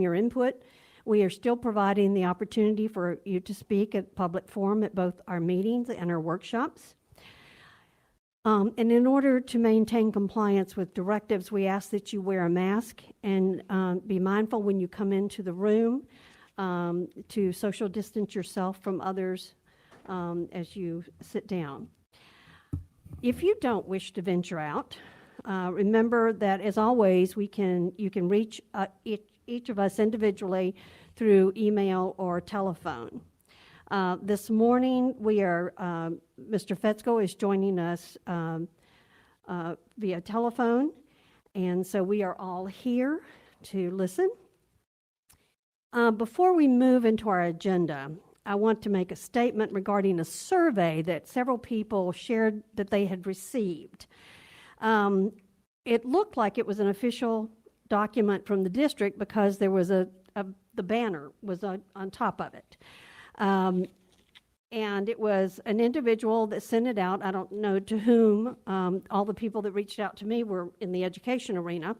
your input. We are still providing the opportunity for you to speak at public forum at both our meetings and our workshops. And in order to maintain compliance with directives, we ask that you wear a mask and be mindful when you come into the room to social distance yourself from others as you sit down. If you don't wish to venture out, remember that, as always, you can reach each of us individually through email or telephone. This morning, Mr. Fetzko is joining us via telephone, and so we are all here to listen. Before we move into our agenda, I want to make a statement regarding a survey that several people shared that they had received. It looked like it was an official document from the district because there was the banner was on top of it. And it was an individual that sent it out. I don't know to whom. All the people that reached out to me were in the education arena.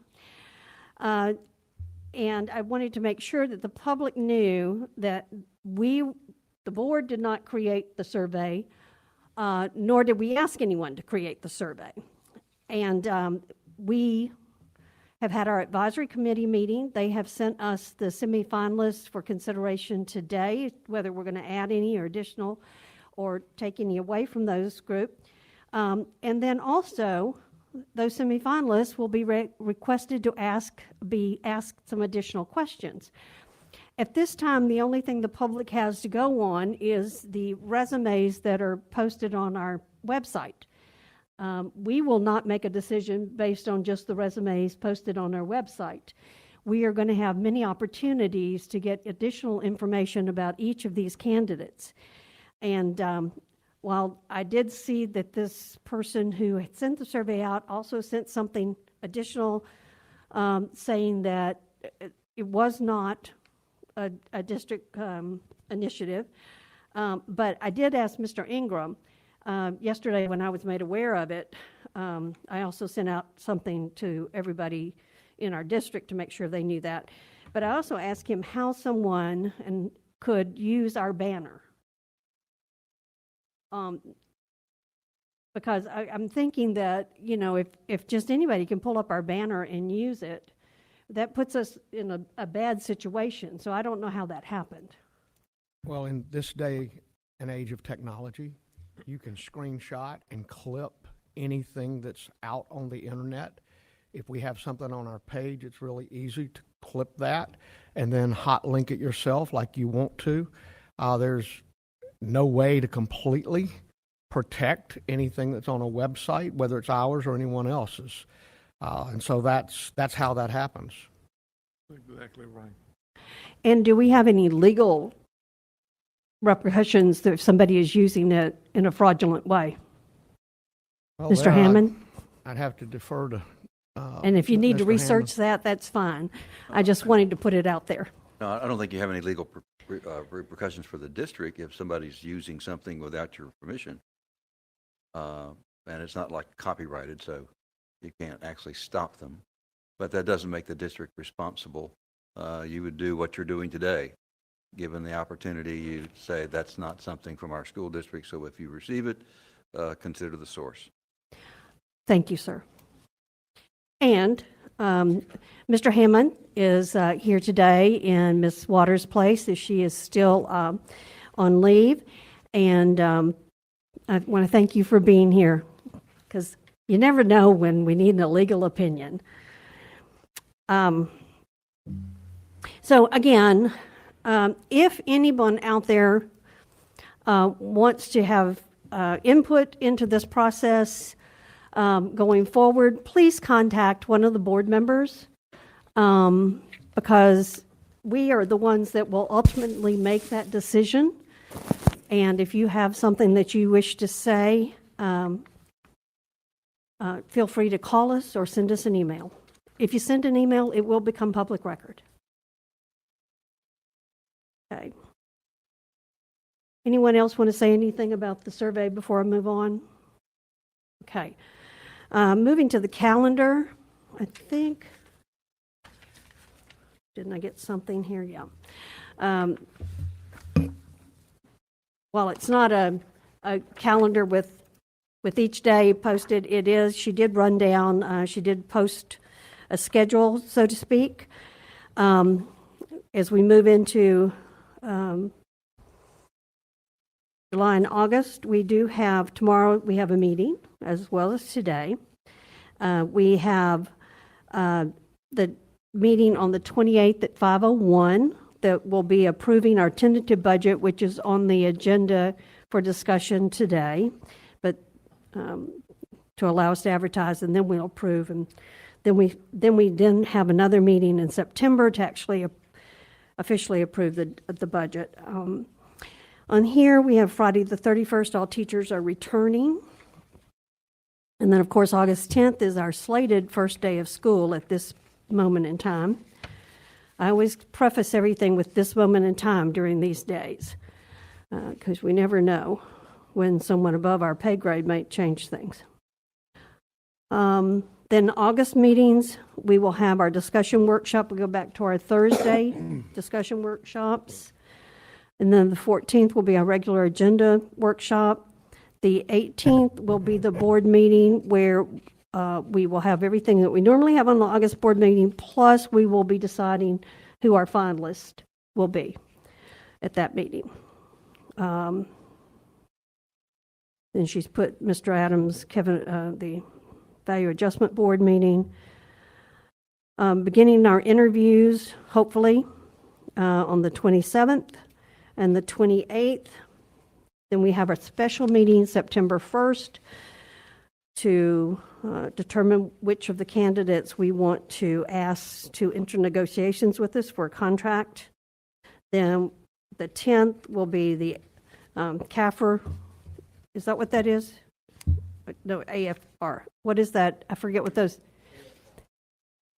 And I wanted to make sure that the public knew that the board did not create the survey, nor did we ask anyone to create the survey. And we have had our advisory committee meeting. They have sent us the semifinalists for consideration today, whether we're going to add any or additional or take any away from those group. And then also, those semifinalists will be requested to be asked some additional questions. At this time, the only thing the public has to go on is the resumes that are posted on our website. We will not make a decision based on just the resumes posted on our website. We are going to have many opportunities to get additional information about each of these candidates. And while I did see that this person who had sent the survey out also sent something additional saying that it was not a district initiative, but I did ask Mr. Ingram yesterday when I was made aware of it. I also sent out something to everybody in our district to make sure they knew that. But I also asked him how someone could use our banner. Because I'm thinking that, if just anybody can pull up our banner and use it, that puts us in a bad situation. So I don't know how that happened. Well, in this day and age of technology, you can screenshot and clip anything that's out on the internet. If we have something on our page, it's really easy to clip that and then hot link it yourself like you want to. There's no way to completely protect anything that's on a website, whether it's ours or anyone else's. And so that's how that happens. Exactly right. And do we have any legal repercussions if somebody is using it in a fraudulent way? Well, Mr. Hammond? I'd have to defer to and if you need Mr. to research Hammond. that's fine. I just wanted to put it out there. No, I don't think you have any legal repercussions for the district if somebody's using something without your permission. And it's not like copyrighted, so you can't actually stop them. But that doesn't make the district responsible. You would do what you're doing today. Given the opportunity, you say that's not something from our school district, so if you receive it, consider the source. Thank you, sir. And Mr. Hammond is here today in Ms. Waters' place as she is still on leave. And I want to thank you for being here, because you never know when we need a legal opinion. So again, if anyone out there wants to have input into this process going forward, please contact one of the board members, because we are the ones that will ultimately make that decision. And if you have something that you wish to say, feel free to call us or send us an email. If you send an email, it will become public record. Okay. Anyone else want to say anything about the survey before I move on? Okay. Moving to the calendar, I think. Didn't I get something here? Yeah. While it's not a calendar with each day posted, it is, she did run down, she did post a schedule, so to speak. As we move into July and August, we do have, tomorrow we have a meeting as well as today. We have the meeting on the 28th at 5:01 that will be approving our tentative budget, which is on the agenda for discussion today, but to allow us to advertise, and then we'll approve. And then we have another meeting in September to actually officially approve the budget. On here, we have Friday the 31st, all teachers are returning. And then, of course, August 10th is our slated first day of school at this moment in time. I always preface everything with this moment in time during these days, because we never know when someone above our pay grade might change things. Then August meetings, we will have our discussion workshop. We go back to our Thursday discussion workshops. And then the 14th will be our regular agenda workshop. The 18th will be the board meeting where we will have everything that we normally have on the August board meeting, plus we will be deciding who our finalist will be at that meeting. And she's put Mr. Adams, Kevin, the Value Adjustment Board meeting. Beginning our interviews, hopefully, on the 27th and the 28th. Then we have our special meeting September 1st to determine which of the candidates we want to ask to enter negotiations with us for a contract. Then the 10th will be the CAFR. Is that what that is? No, AFR. What is that? I forget what those.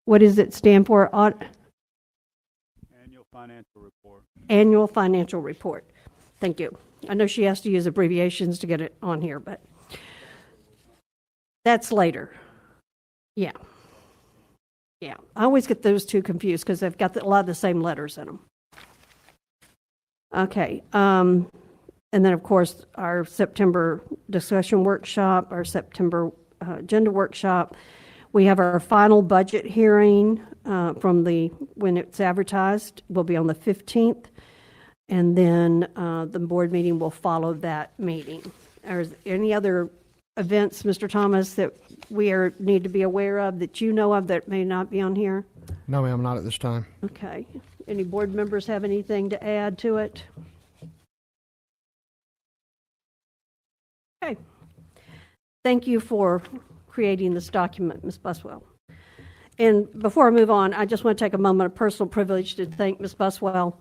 What does it stand for? Annual financial report. Annual financial report. Thank you. I know she has to use abbreviations to get it on here, but that's later. Yeah. Yeah. I always get those two confused because they've got a lot of the same letters in them. Okay. And then, of course, our September discussion workshop, our September agenda workshop. We have our final budget hearing when it's advertised, will be on the 15th. And then the board meeting will follow that meeting. Are there any other events, Mr. Thomas, that we need to be aware of that you know of that may not be on here? No, ma'am, not at this time. Okay. Any board members have anything to add to it? Okay. Thank you for creating this document, Ms. Buswell. And before I move on, I just want to take a moment of personal privilege to thank Ms. Buswell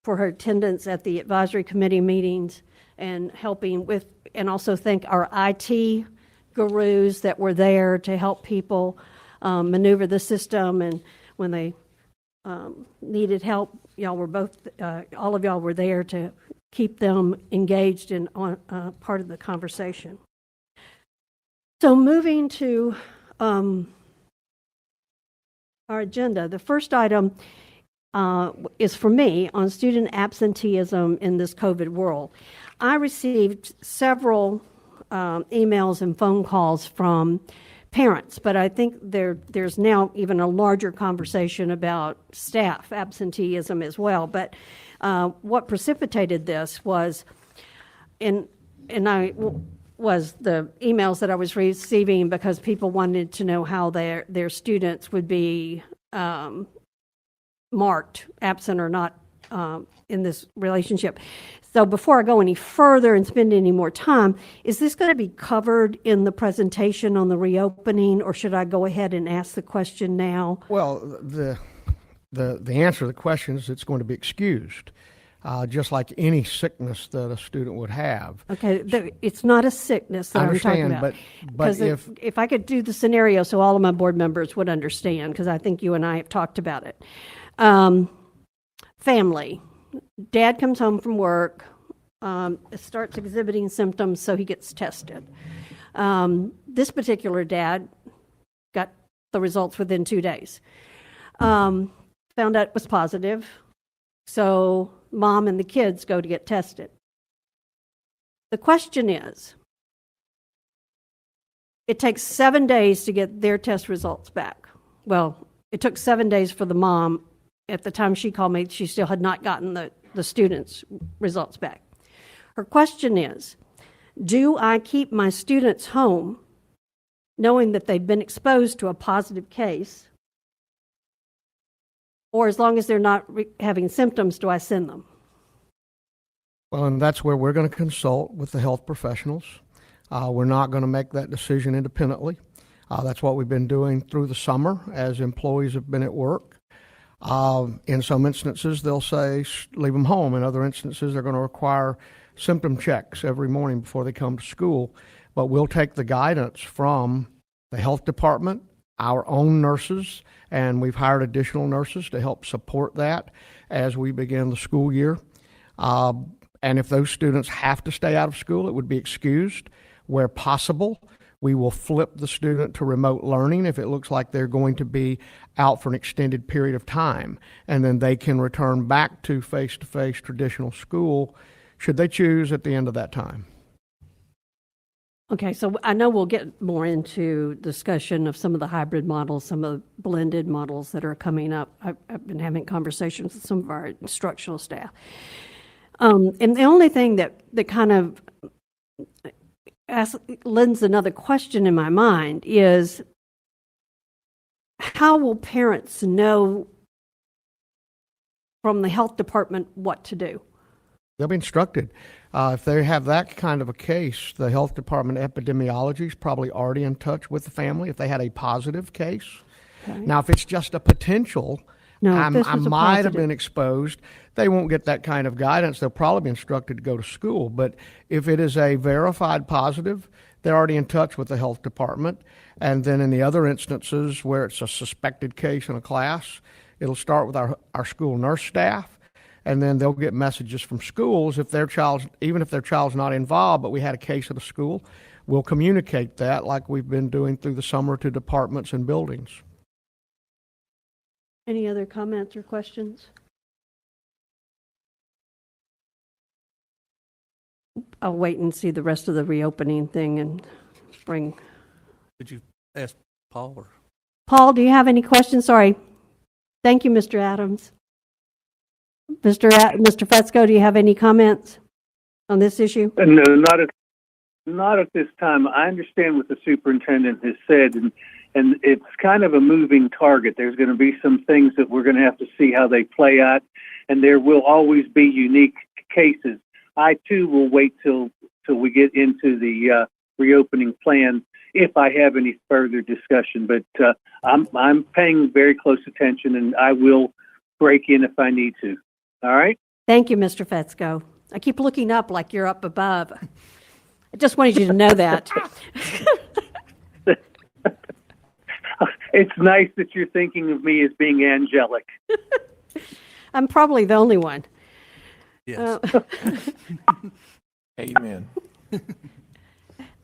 for her attendance at the advisory committee meetings and helping with, and also thank our IT gurus that were there to help people maneuver the system. And when they needed help, y'all were both, all of y'all were there to keep them engaged in part of the conversation. So moving to our agenda, the first item is for me on student absenteeism in this COVID world. I received several emails and phone calls from parents, but I think there's now even a larger conversation about staff absenteeism as well. But what precipitated this was, the emails that I was receiving because people wanted to know how their students would be marked absent or not in this relationship. So before I go any further and spend any more time, is this going to be covered in the presentation on the reopening, or should I go ahead and ask the question now? Well, the answer to the question is it's going to be excused, just like any sickness that a student would have. Okay, it's not a sickness that I I'm talking understand, about. but if I could do the scenario so all of my board members would understand, because I think you and I have talked about it. Family. Dad comes home from work, starts exhibiting symptoms, so he gets tested. This particular dad got the results within 2 days. found out it was positive. So mom and the kids go to get tested. The question is, it takes 7 days to get their test results back. Well, it took 7 days for the mom. At the time she called me, she still had not gotten the students' results back. Her question is, do I keep my students home knowing that they've been exposed to a positive case? Or as long as they're not having symptoms, do I send them? Well, and that's where we're going to consult with the health professionals. We're not going to make that decision independently. That's what we've been doing through the summer as employees have been at work. In some instances, they'll say, leave them home. In other instances, they're going to require symptom checks every morning before they come to school. But we'll take the guidance from the health department, our own nurses, and we've hired additional nurses to help support that as we begin the school year. And if those students have to stay out of school, it would be excused. Where possible, we will flip the student to remote learning if it looks like they're going to be out for an extended period of time. And then they can return back to face-to-face traditional school should they choose at the end of that time. Okay, so I know we'll get more into discussion of some of the hybrid models, some of the blended models that are coming up. I've been having conversations with some of our instructional staff. And the only thing that kind of lends another question in my mind is, how will parents know from the health department what to do? They'll be instructed. If they have that kind of a case, the health department epidemiology is probably already in touch with the family if they had a positive case. Okay. Now, if it's just a potential, No, I this was a might have positive. been exposed, they won't get that kind of guidance. They'll probably be instructed to go to school. But if it is a verified positive, they're already in touch with the health department. And then in the other instances where it's a suspected case in a class, it'll start with our school nurse staff. And then they'll get messages from schools if even if their child's not involved, but we had a case at a school, we'll communicate that like we've been doing through the summer to departments and buildings. Any other comments or questions? I'll wait and see the rest of the reopening thing and bring. Did you ask Paul or? Paul, do you have any questions? Sorry. Thank you, Mr. Adams. Mr. Fetzko, do you have any comments on this issue? No, not at this time. I understand what the superintendent has said, and it's kind of a moving target. There's going to be some things that we're going to have to see how they play out, and there will always be unique cases. I too will wait till we get into the reopening plan if I have any further discussion. But I'm paying very close attention, and I will break in if I need to. All right. Thank you, Mr. Fetzko. I keep looking up like you're up above. I just wanted you to know that. It's nice that you're thinking of me as being angelic. I'm probably the only one. Yes. Amen.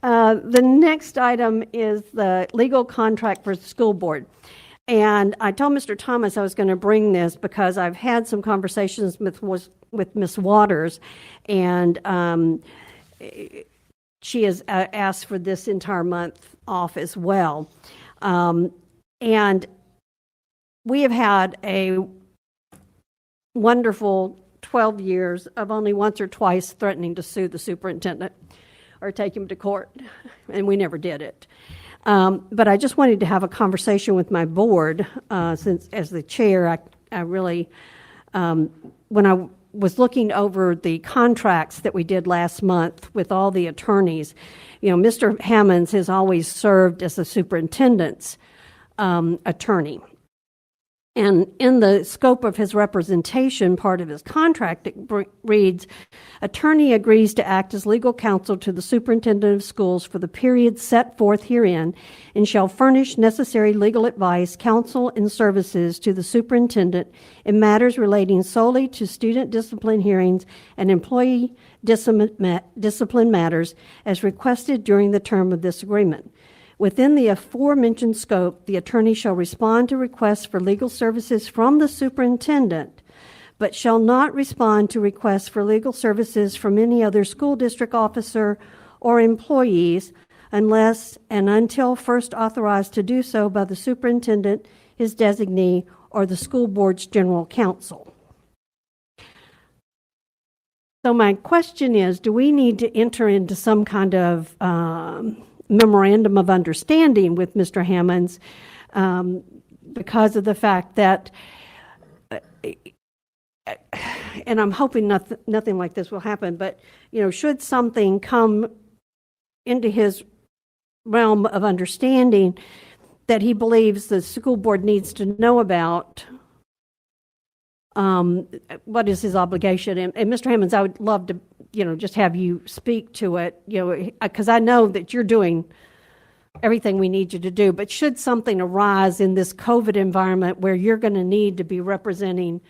The next item is the legal contract for the school board. And I told Mr. Thomas I was going to bring this because I've had some conversations with Ms. Waters, and she has asked for this entire month off as well. And we have had a wonderful 12 years of only once or twice threatening to sue the superintendent or take him to court, and we never did it. But I just wanted to have a conversation with my board, since as the chair, I really, when I was looking over the contracts that we did last month with all the attorneys, Mr. Hammonds has always served as the superintendent's attorney. And in the scope of his representation, part of his contract, it reads, attorney agrees to act as legal counsel to the superintendent of schools for the period set forth herein and shall furnish necessary legal advice, counsel, and services to the superintendent in matters relating solely to student discipline hearings and employee discipline matters as requested during the term of this agreement. Within the aforementioned scope, the attorney shall respond to requests for legal services from the superintendent, but shall not respond to requests for legal services from any other school district officer or employees unless and until first authorized to do so by the superintendent, his designee, or the school board's general counsel. So my question is, do we need to enter into some kind of memorandum of understanding with Mr. Hammonds because of the fact that, and I'm hoping nothing like this will happen, but, you know, should something come into his realm of understanding that he believes the school board needs to know about, what is his obligation? And Mr. Hammonds, I would love to, you know, just have you speak to it, you know, because I know that you're doing everything we need you to do, but should something arise in this COVID environment where you're going to need to be representing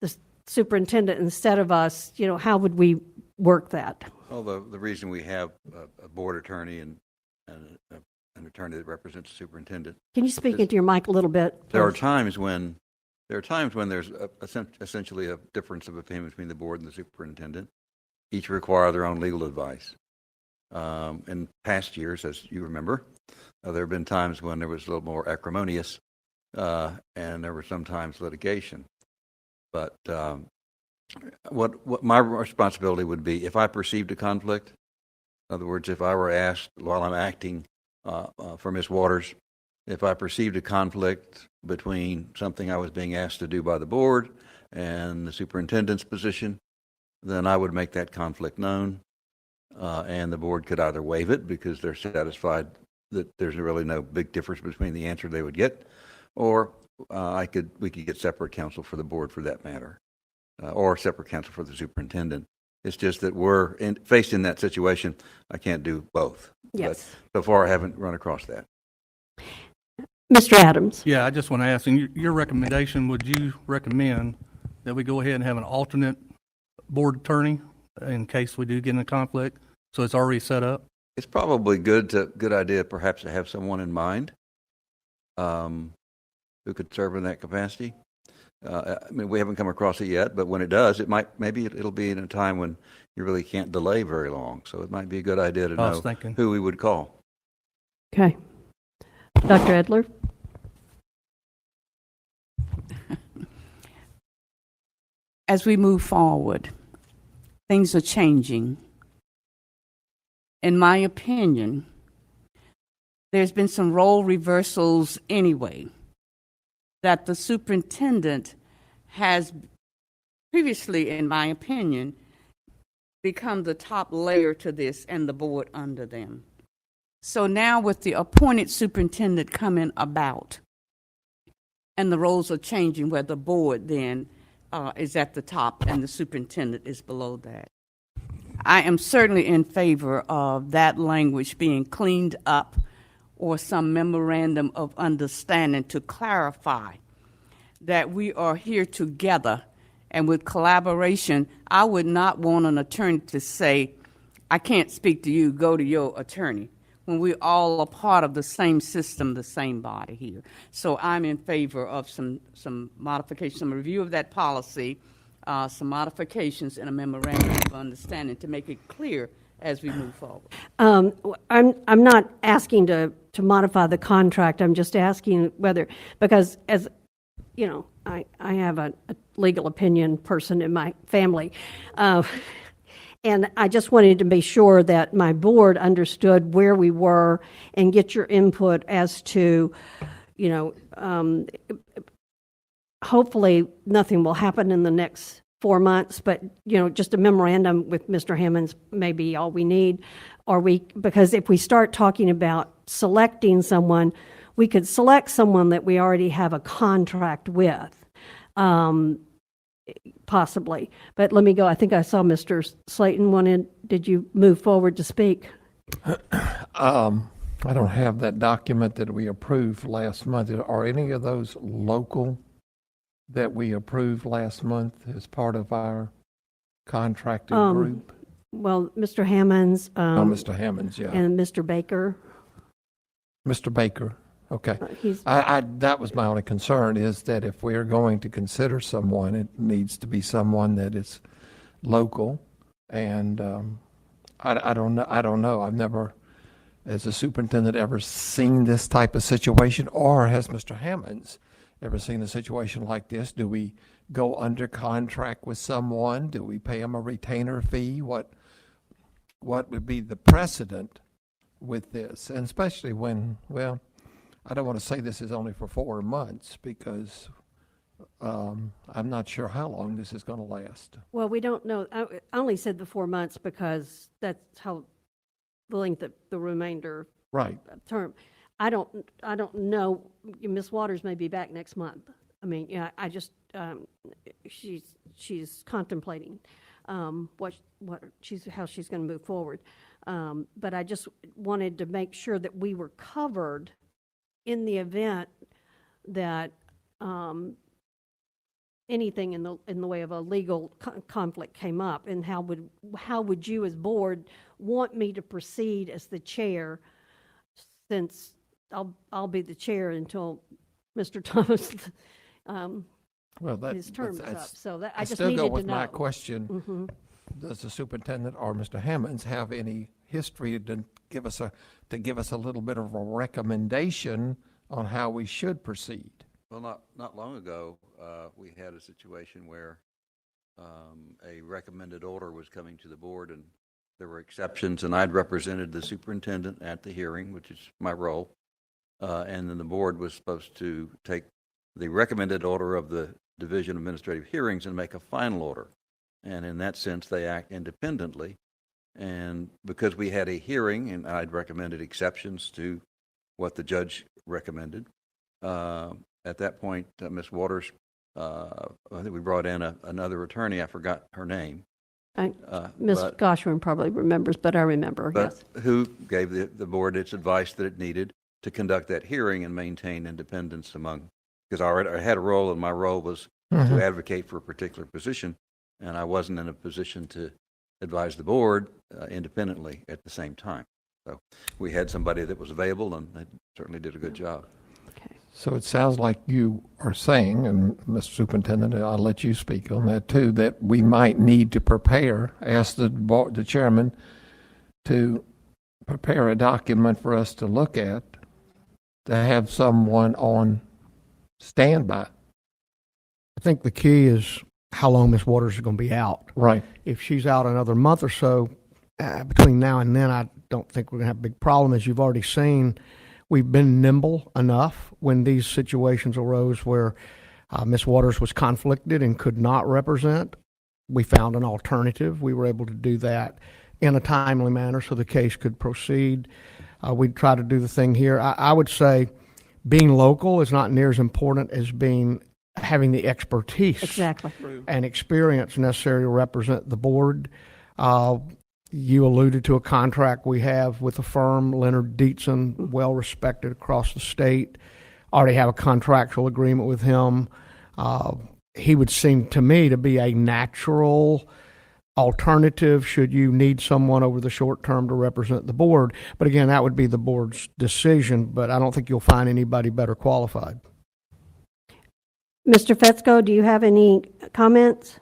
the superintendent instead of us, you know, how would we work that? Well, the reason we have a board attorney and an attorney that represents the superintendent. Can you speak into your mic a little bit? There are please? times when there's essentially a difference of opinion between the board and the superintendent. Each require their own legal advice. In past years, as you remember, there have been times when there was a little more acrimonious, and there were sometimes litigation. But what my responsibility would be if I perceived a conflict. In other words, if I were asked while I'm acting for Ms. Waters, if I perceived a conflict between something I was being asked to do by the board and the superintendent's position, then I would make that conflict known, and the board could either waive it because they're satisfied that there's really no big difference between the answer they would get, or we could get separate counsel for the board for that matter, or separate counsel for the superintendent. It's just that we're faced in that situation. I can't do both. Yes. But so far, I haven't run across that. Mr. Adams? Yeah, I just want to ask, in your recommendation, would you recommend that we go ahead and have an alternate board attorney in case we do get in a conflict? So it's already set up? It's probably good idea perhaps to have someone in mind who could serve in that capacity. I mean, we haven't come across it yet, but when it does, maybe it'll be in a time when you really can't delay very long. So it might be a good idea to I was know thinking. who we would call. Okay. Dr. Edler? As we move forward, things are changing. In my opinion, there's been some role reversals anyway, that the superintendent has previously, in my opinion, become the top layer to this and the board under them. So now with the appointed superintendent coming about, and the roles are changing where the board then is at the top and the superintendent is below that. I am certainly in favor of that language being cleaned up or some memorandum of understanding to clarify that we are here together and with collaboration. I would not want an attorney to say, I can't speak to you, go to your attorney, when we all are part of the same system, the same body here. So I'm in favor of some modification, some review of that policy, some modifications and a memorandum of understanding to make it clear as we move forward. I'm not asking to modify the contract. I'm just asking whether, because as, you know, I have a legal opinion person in my family. And I just wanted to be sure that my board understood where we were and get your input as to, you know, hopefully nothing will happen in the next 4 months, but, you know, just a memorandum with Mr. Hammonds may be all we need. Because if we start talking about selecting someone, we could select someone that we already have a contract with. Possibly, but let me go. I think I saw Mr. Slayton wanted, did you move forward to speak? I don't have that document that we approved last month. Are any of those local that we approved last month as part of our contracted group? Well, Mr. Hammonds. Oh, Mr. Hammonds, yeah. And Mr. Baker. Mr. Baker, okay. He's, That was my only concern, is that if we're going to consider someone, it needs to be someone that is local. And I don't know. I've never, as a superintendent, ever seen this type of situation, or has Mr. Hammonds ever seen a situation like this? Do we go under contract with someone? Do we pay them a retainer fee? What would be the precedent with this? And especially when, well, I don't want to say this is only for 4 months, because I'm not sure how long this is going to last. well, we don't know. I only said the 4 months because that's how the length of the remainder Right. term. I don't know. Ms. Waters may be back next month. I mean, yeah, I just, she's contemplating, how she's going to move forward. But I just wanted to make sure that we were covered in the event that, anything in the way of a legal conflict came up, and how would you as board want me to proceed as the chair, since I'll be the chair until Mr. Thomas, Well, his term is up. So that I just still needed go to with my know. question. Mhm. Does the superintendent or Mr. Hammonds have any history to give us a little bit of a recommendation on how we should proceed? Well, not long ago, we had a situation where a recommended order was coming to the board, and there were exceptions, and I'd represented the superintendent at the hearing, which is my role. And then the board was supposed to take the recommended order of the Division of Administrative Hearings and make a final order. And in that sense, they act independently. And because we had a hearing, and I'd recommended exceptions to what the judge recommended, at that point, Ms. Waters, I think we brought in another attorney. I forgot her name. Ms. but- Goshorn probably remembers, but I remember, yes. But who gave the board its advice that it needed to conduct that hearing and maintain independence because I had a role, and my role was to advocate for a particular position, and I wasn't in a position to advise the board independently at the same time. So we had somebody that was available, and they certainly did a good job. Okay. So it sounds like you are saying, and Mr. Superintendent, I'll let you speak on that too, that we might need to ask the chairman to prepare a document for us to look at, to have someone on standby. I think the key is how long Ms. Waters is going to be out. Right. If she's out another month or so, between now and then, I don't think we're going to have a big problem. As you've already seen, we've been nimble enough when these situations arose where Ms. Waters was conflicted and could not represent. We found an alternative. We were able to do that in a timely manner so the case could proceed. We'd try to do the thing here. I would say being local is not near as important as having the expertise Exactly. and experience necessary to represent the board. You alluded to a contract we have with a firm, Leonard Dietzen, well-respected across the state. Already have a contractual agreement with him. He would seem to me to be a natural alternative should you need someone over the short term to represent the board. But again, that would be the board's decision, but I don't think you'll find anybody better qualified. Mr. Fetzko, do you have any comments?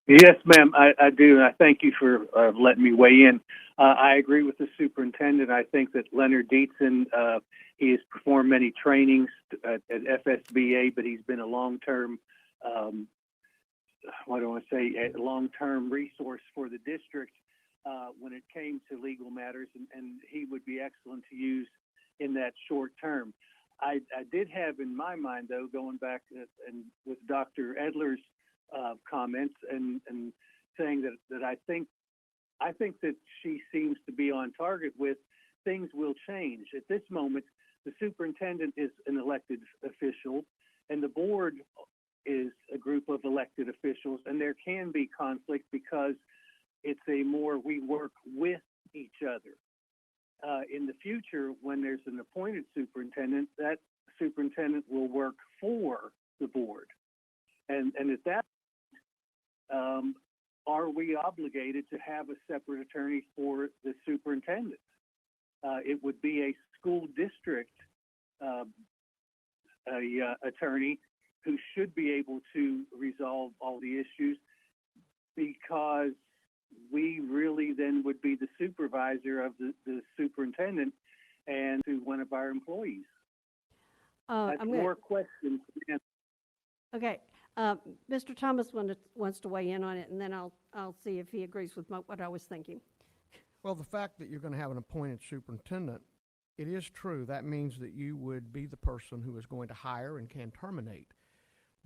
Yes, ma'am, I do, and I thank you for letting me weigh in. I agree with the superintendent. I think that Leonard Dietzen, he has performed many trainings at FSBA, but he's been a long-term, a long-term resource for the district when it came to legal matters, and he would be excellent to use in that short term. I did have in my mind, though, going back and with Dr. Edler's comments and saying that I think that she seems to be on target with things will change. At this moment, the superintendent is an elected official and the board is a group of elected officials, and there can be conflict because it's we work with each other. In the future, when there's an appointed superintendent, that superintendent will work for the board. And at that are we obligated to have a separate attorney for the superintendent? It would be a school district attorney who should be able to resolve all the issues, because we really then would be the supervisor of the superintendent and to one of our employees. That's I'm gonna- more questions than Okay, Mr. Thomas wants to weigh in on it, and then I'll see if he agrees with what I was thinking. Well, the fact that you're going to have an appointed superintendent, it is true. That means that you would be the person who is going to hire and can terminate.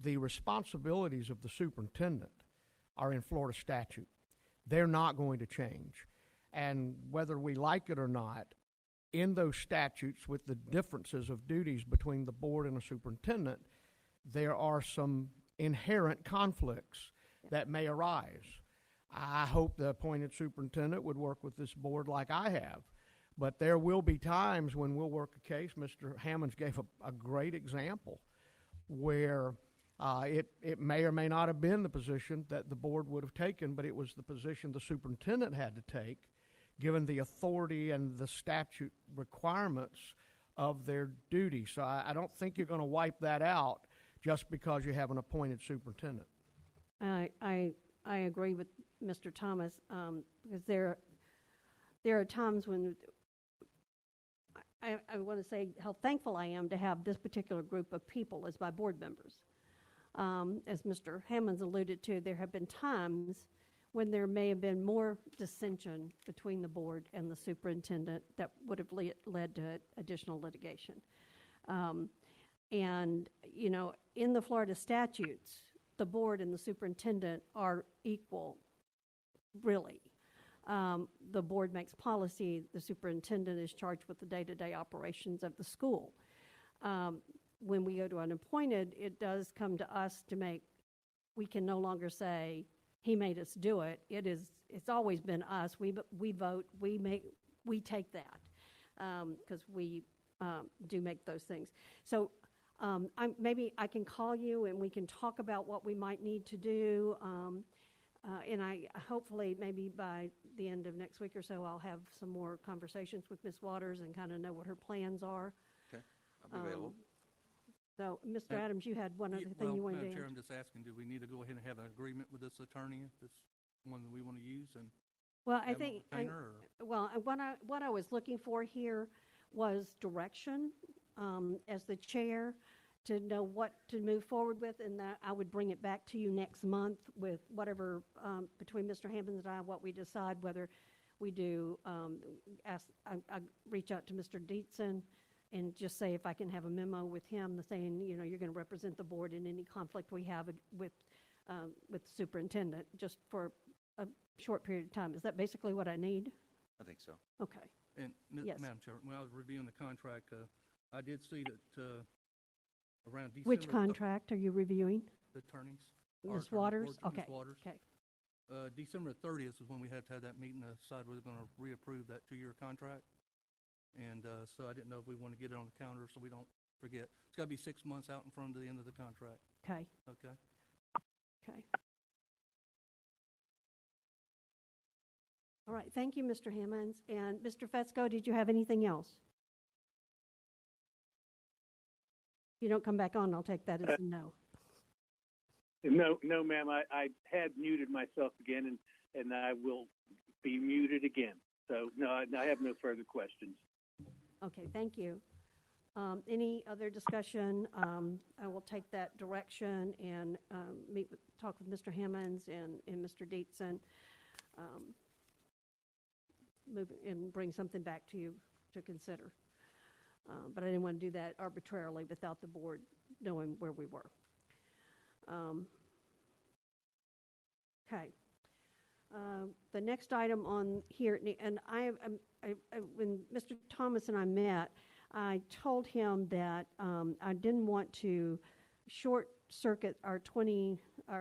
The responsibilities of the superintendent are in Florida statute. They're not going to change. And whether we like it or not, in those statutes, with the differences of duties between the board and a superintendent, there are some inherent conflicts that may arise. I hope the appointed superintendent would work with this board like I have, but there will be times when we'll work a case. Mr. Hammonds gave a great example where it may or may not have been the position that the board would have taken, but it was the position the superintendent had to take, given the authority and the statute requirements of their duty. So I don't think you're going to wipe that out just because you have an appointed superintendent. I agree with Mr. Thomas, because there are times when I want to say how thankful I am to have this particular group of people as my board members. As Mr. Hammonds alluded to, there have been times when there may have been more dissension between the board and the superintendent that would have led to additional litigation. And, you know, in the Florida statutes, the board and the superintendent are equal, really. The board makes policy, the superintendent is charged with the day-to-day operations of the school. When we go to an appointed, it does come to us to make, we can no longer say, he made us do it. It's always been us. We vote, we take that, because we do make those things. So maybe I can call you and we can talk about what we might need to do. And I hopefully maybe by the end of next week or so, I'll have some more conversations with Ms. Waters and kind of know what her plans are. Okay, I'll be available. So, Mr. Adams, you had one other thing you wanted Madam to Chair, add? I'm just asking, do we need to go ahead and have an agreement with this attorney, if this one that we want to use, and Well, I have a think, retainer, or? well, what I was looking for here was direction as the chair to know what to move forward with, and that I would bring it back to you next month with whatever, between Mr. Hammonds and I, what we decide, whether we do, I reach out to Mr. Dietzen and just say if I can have a memo with him saying, you know, you're going to represent the board in any conflict we have with the superintendent, just for a short period of time. Is that basically what I need? I think so. Okay. And, Yes. Madam Chair, when I was reviewing the contract, I did see that around December. Which contract are you reviewing? The attorneys. our Ms. attorney, Waters? Ms. Okay. Waters. Okay. December 30th is when we have to have that meeting to decide whether we're going to reapprove that 2-year contract. And so I didn't know if we want to get it on the calendar so we don't forget. It's got to be 6 months out in front of the end of the contract, Okay. okay? Okay. All right. Thank you, Mr. Hammonds. And Mr. Fetzko, did you have anything else? If you don't come back on, I'll take that as a no. No, ma'am. I had muted myself again, and I will be muted again. So, no, I have no further questions. Okay, thank you. Any other discussion? I will take that direction and talk with Mr. Hammonds and Mr. Dietzen, and bring something back to you to consider. But I didn't want to do that arbitrarily without the board knowing where we were. Okay. The next item on here, and when Mr. Thomas and I met, I told him that I didn't want to short circuit our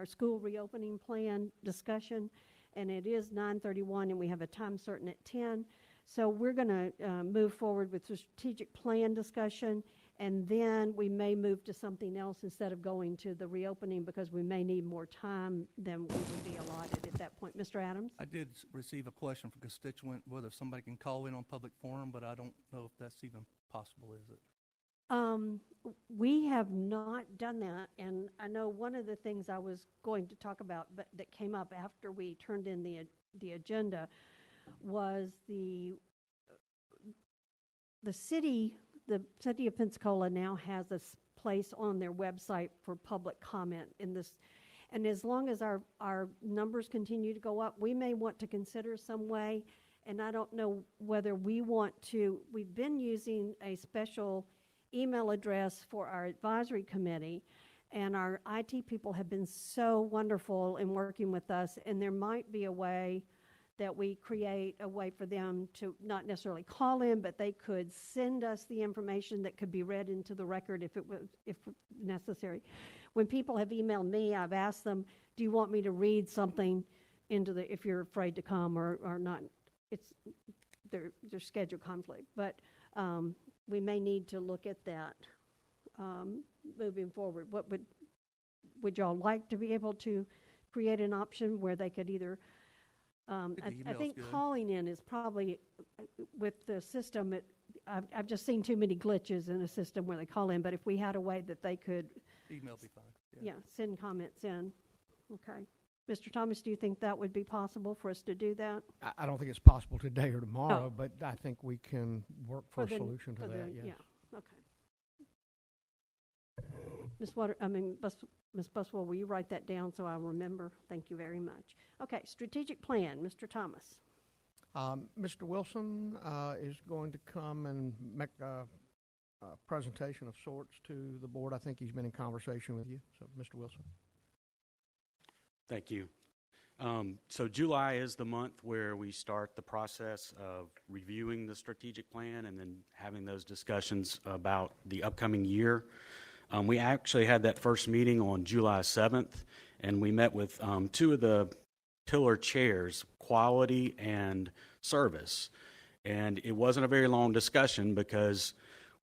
school reopening plan discussion, and it is 9:31, and we have a time certain at 10. So we're going to move forward with the strategic plan discussion, And then we may move to something else instead of going to the reopening because we may need more time than we would be allotted at that point. Mr. Adams? I did receive a question from a constituent whether somebody can call in on public forum, but I don't know if that's even possible, is it? We have not done that, and I know one of the things I was going to talk about, but that came up after we turned in the agenda, was the city of Pensacola now has a place on their website for public comment in this, and as long as our numbers continue to go up, we may want to consider some way, and I don't know whether we want to. We've been using a special email address for our advisory committee, and our IT people have been so wonderful in working with us, and there might be a way that we create a way for them to not necessarily call in, but they could send us the information that could be read into the record if necessary. When people have emailed me, I've asked them, do you want me to read something into if you're afraid to come or not? It's their schedule conflict, but we may need to look at that moving forward. What would y'all like to be able to create an option where they could either I think good. calling in is probably, with the system, I've just seen too many glitches in a system where they call in, but if we had a way that they could, Email be fine. yeah, send comments in. Okay. Mr. Thomas, do you think that would be possible for us to do that? I don't think it's possible today or tomorrow, Oh. but I think we can work for a the- solution to for that, the- yes. Yeah, okay. Ms. Buswell, will you write that down so I remember? Thank you very much. Okay, strategic plan, Mr. Thomas. Mr. Wilson is going to come and make a presentation of sorts to the board. I think he's been in conversation with you. So, Mr. Wilson. Thank you. So July is the month where we start the process of reviewing the strategic plan and then having those discussions about the upcoming year. We actually had that first meeting on July 7th, and we met with two of the pillar chairs, quality and service. And it wasn't a very long discussion because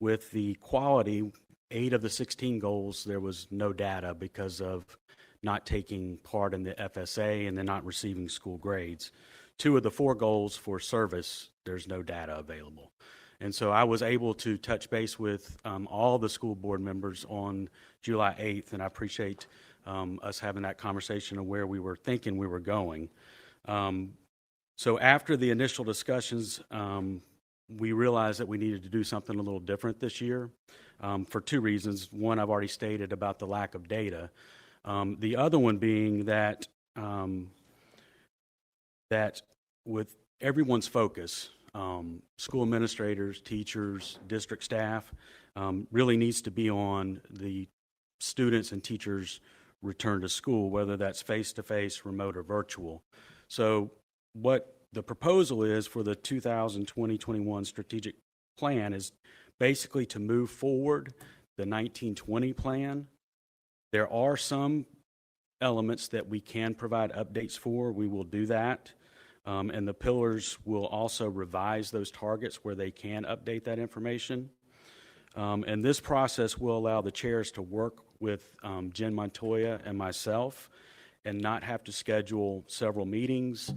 with the quality, 8 of the 16 goals, there was no data because of not taking part in the FSA and then not receiving school grades. 2 of the 4 goals for service, there's no data available. And so I was able to touch base with all the school board members on July 8th, and I appreciate us having that conversation of where we were thinking we were going. So after the initial discussions, we realized that we needed to do something a little different this year for 2 reasons. One, I've already stated about the lack of data. The other one being that that with everyone's focus, school administrators, teachers, district staff, really needs to be on the students and teachers' return to school, whether that's face-to-face, remote, or virtual. So what the proposal is for the 2020-21 strategic plan is basically to move forward the 1920 plan. There are some elements that we can provide updates for. We will do that. And the pillars will also revise those targets where they can update that information. And this process will allow the chairs to work with Jen Montoya and myself and not have to schedule several meetings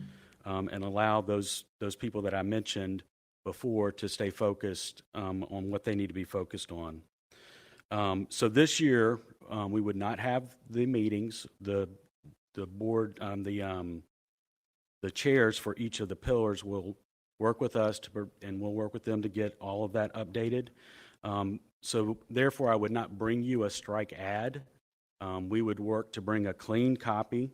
and allow those people that I mentioned before to stay focused on what they need to be focused on. So this year, we would not have the meetings. The board, the chairs for each of the pillars will work with us and we'll work with them to get all of that updated. So therefore, I would not bring you a strike ad. We would work to bring a clean copy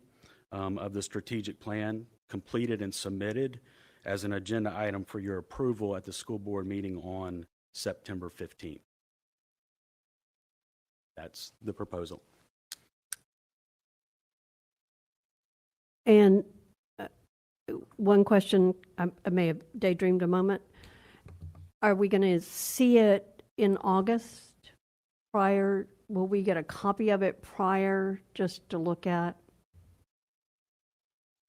of the strategic plan, completed and submitted as an agenda item for your approval at the school board meeting on September 15th. That's the proposal. And one question, I may have daydreamed a moment. Are we going to see it in August prior? Will we get a copy of it prior just to look at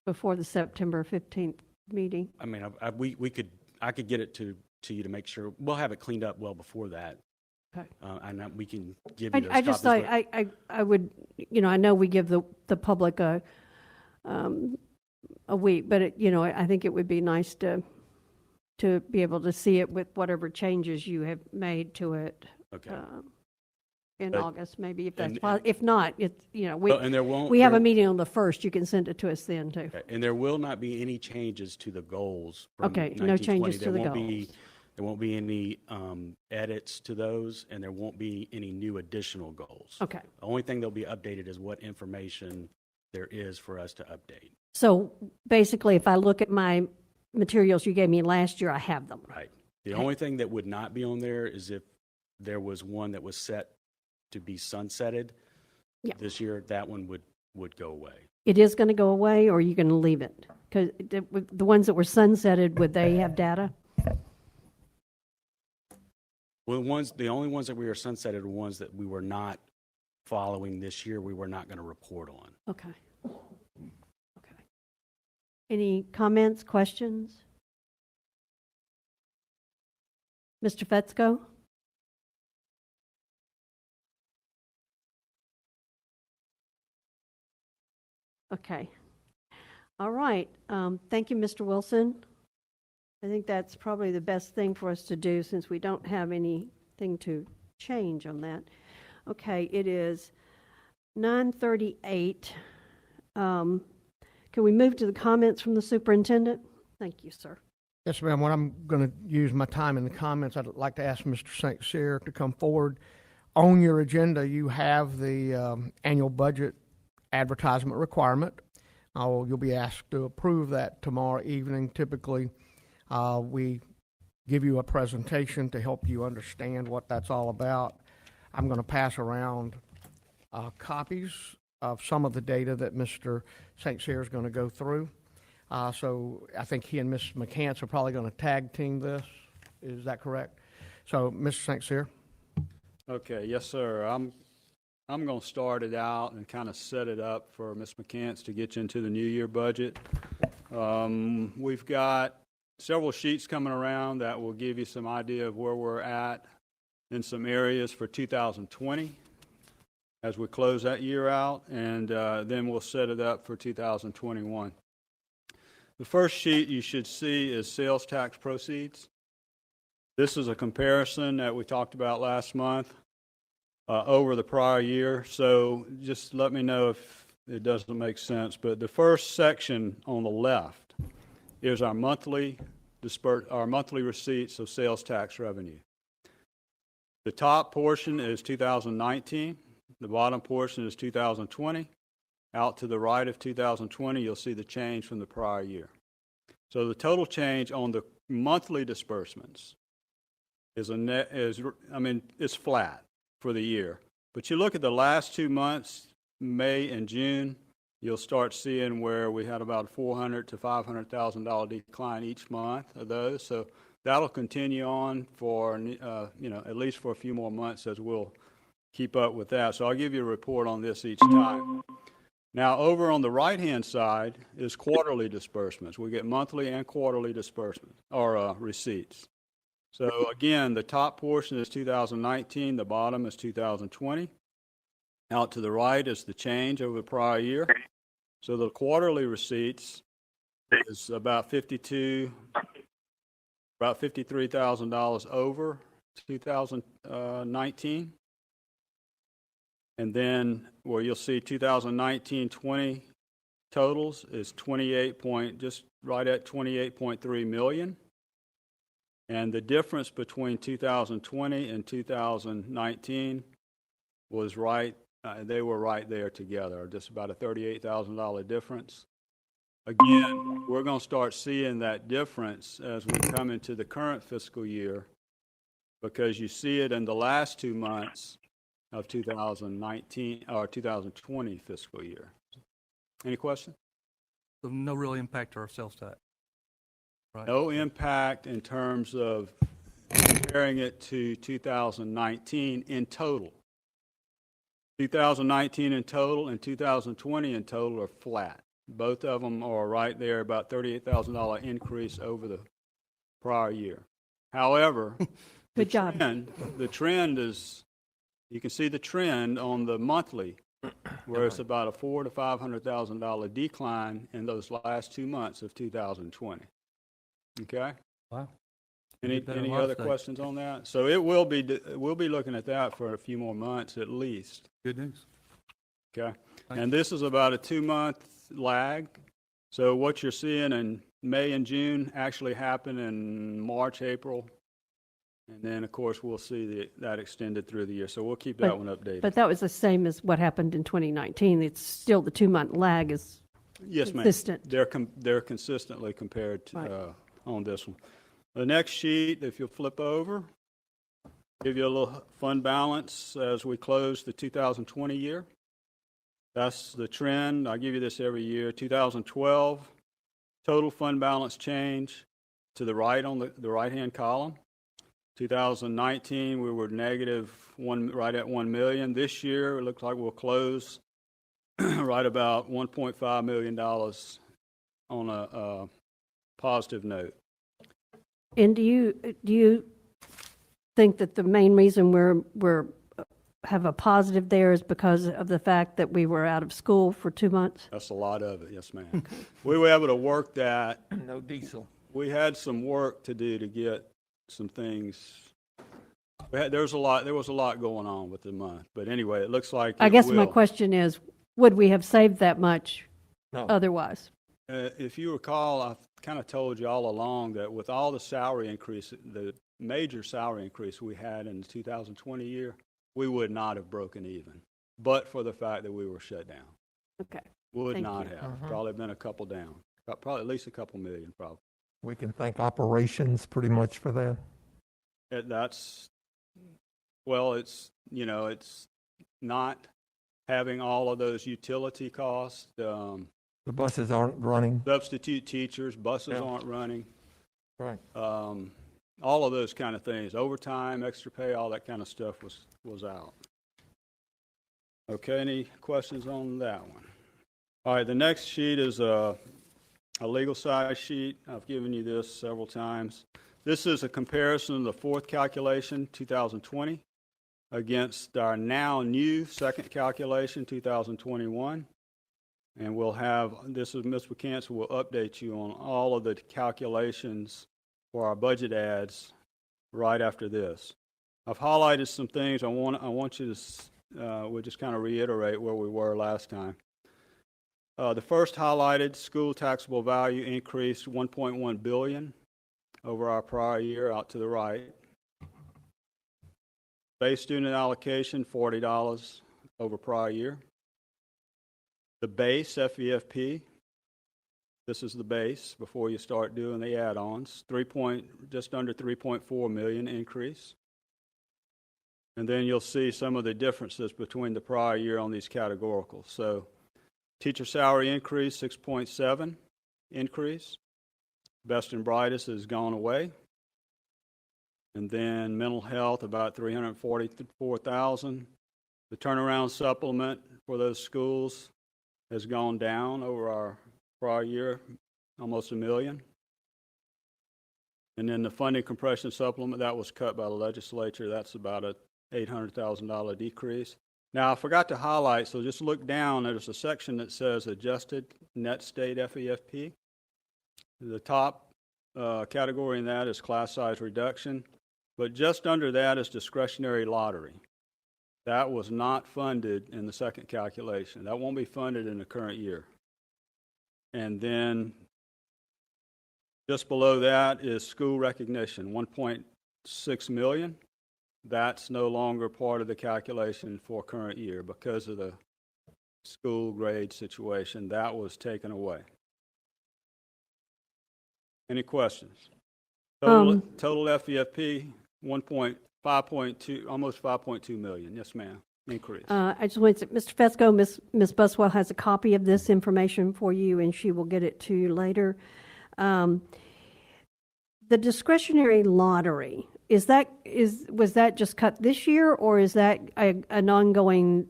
before the September 15th meeting? I mean, I could get it to you to make sure. We'll have it cleaned up well before that. Okay. And we can give you those I just copies, thought, but- I would, I know we give the public a week, but I think it would be nice to be able to see it with whatever changes you have made to it. Okay. In But- August, maybe, if that's and- possible. If not, Well, and there won't. we have there- a meeting on the 1st. You can send it to us then, too. Okay, and there will not be any changes to the goals from Okay, no 1920. changes to the goals. There won't be any edits to those, and there won't be any new additional goals. Okay. The only thing that'll be updated is what information there is for us to update. So basically, if I look at my materials you gave me last year, I have them. Right. The only thing that would not be on there is if there was one that was set to be sunsetted Yeah. this year, that one would go away. It is going to go away, or are you going to leave it? Because the ones that were sunsetted, would they have data? Well, the only ones that we were sunsetted are ones that we were not following this year, we were not going to report on. Okay. Okay. Any comments, questions? Mr. Fetzko? Okay. All right. Thank you, Mr. Wilson. I think that's probably the best thing for us to do since we don't have anything to change on that. Okay, it is 9:38. Can we move to the comments from the superintendent? Thank you, sir. Yes, ma'am. When I'm going to use my time in the comments, I'd like to ask Mr. St. Cyr to come forward. On your agenda, you have the annual budget advertisement requirement. You'll be asked to approve that tomorrow evening. Typically, we give you a presentation to help you understand what that's all about. I'm going to pass around copies of some of the data that Mr. St. Cyr is going to go through. So I think he and Ms. McCants are probably going to tag team this. Is that correct? So, Mr. St. Cyr? Okay, yes, sir. I'm going to start it out and kind of set it up for Ms. McCants to get you into the new year budget. We've got several sheets coming around that will give you some idea of where we're at in some areas for 2020 as we close that year out, and then we'll set it up for 2021. The first sheet you should see is sales tax proceeds. This is a comparison that we talked about last month over the prior year, so just let me know if it doesn't make sense. But the first section on the left is our monthly receipts of sales tax revenue. The top portion is 2019. The bottom portion is 2020. Out to the right of 2020, you'll see the change from the prior year. So the total change on the monthly disbursements is it's flat for the year. But you look at the last 2 months, May and June, you'll start seeing where we had about $400,000 to $500,000 decline each month of those. So that'll continue on for at least for a few more months as we'll keep up with that. So I'll give you a report on this each time. Now, over on the right-hand side is quarterly disbursements. We get monthly and quarterly disbursements, or receipts. So again, the top portion is 2019, the bottom is 2020. Out to the right is the change over the prior year. So the quarterly receipts is about $53,000 over 2019. And then where you'll see 2019-20 totals is just right at 28.3 million. And the difference between 2020 and 2019 was they were right there together, just about a $38,000 difference. Again, we're going to start seeing that difference as we come into the current fiscal year, because you see it in the last 2 months of 2019 or 2020 fiscal year. Any question? So no real impact to our sales tax. Right. No impact in terms of comparing it to 2019 in total. 2019 in total and 2020 in total are flat. Both of them are right there, about $38,000 increase over the prior year. However, Good job. The trend is, you can see the trend on the monthly, where it's about a $400,000 to $500,000 decline in those last 2 months of 2020. Okay? Wow. Any Did better than a any lot of other states. questions on that? So it will be, we'll be looking at that for a few more months at least. Good news. Okay? Thank And this is about a 2-month lag. So what you're seeing in May and June actually happened in March, April. And then, of course, we'll see that extended through the year. So we'll keep that But- one updated. But that was the same as what happened in 2019. It's still the 2-month lag is Yes, ma'am. consistent. They're consistently compared to, Right. on this one. The next sheet, if you'll flip over, give you a little fund balance as we close the 2020 year. That's the trend. I give you this every year. 2012, total fund balance change to the right on the right-hand column. 2019, we were negative right at 1 million. This year, it looks like we'll close right about $1.5 million on a positive note. And do you think that the main reason we're have a positive there is because of the fact that we were out of school for 2 months? That's a lot of it, yes, ma'am. We were able to work that. No diesel. We had some work to do to get some things. There was a lot going on with the month, but anyway, it looks like I it guess my will. question is, would we have saved that much No. otherwise? If you recall, I've kind of told you all along that with all the salary increase, the major salary increase we had in the 2020 year, we would not have broken even, but for the fact that we were shut down. Okay. Would Thank not you. have. Probably been a couple down. Probably at least a couple million, probably. We can thank operations pretty much for that. It's not having all of those utility costs, The buses aren't running. substitute teachers, buses Yeah. aren't running, Right. all of those kind of things, overtime, extra pay, all that kind of stuff was out. Okay, any questions on that one? All right, the next sheet is a legal size sheet. I've given you this several times. This is a comparison of the fourth calculation, 2020, against our now new second calculation, 2021. And we'll have, this is Ms. McCants will update you on all of the calculations for our budget ads right after this. I've highlighted some things I want you to, we'll just kind of reiterate where we were last time. The first highlighted, school taxable value increased 1.1 billion over our prior year out to the right. Base student allocation, $40 over prior year. The base, FEFP, this is the base before you start doing the add-ons, just under 3.4 million increase. And then you'll see some of the differences between the prior year on these categoricals. So teacher salary increase, 6.7 increase. Best and brightest has gone away. And then mental health, about 344,000. The turnaround supplement for those schools has gone down over our prior year, almost $1 million. And then the funding compression supplement, that was cut by the legislature. That's about a $800,000 decrease. Now, I forgot to highlight, so just look down. There's a section that says adjusted net state FEFP. The top category in that is class size reduction, but just under that is discretionary lottery. That was not funded in the second calculation. That won't be funded in the current year. And then just below that is school recognition, 1.6 million. That's no longer part of the calculation for current year because of the school grade situation. That was taken away. Any questions? Total FEFP, 5.2, almost 5.2 million. Yes, ma'am. Increase. I just want to say, Mr. Fesco, Ms. Buswell has a copy of this information for you, and she will get it to you later. The discretionary lottery, was that just cut this year, or is that an ongoing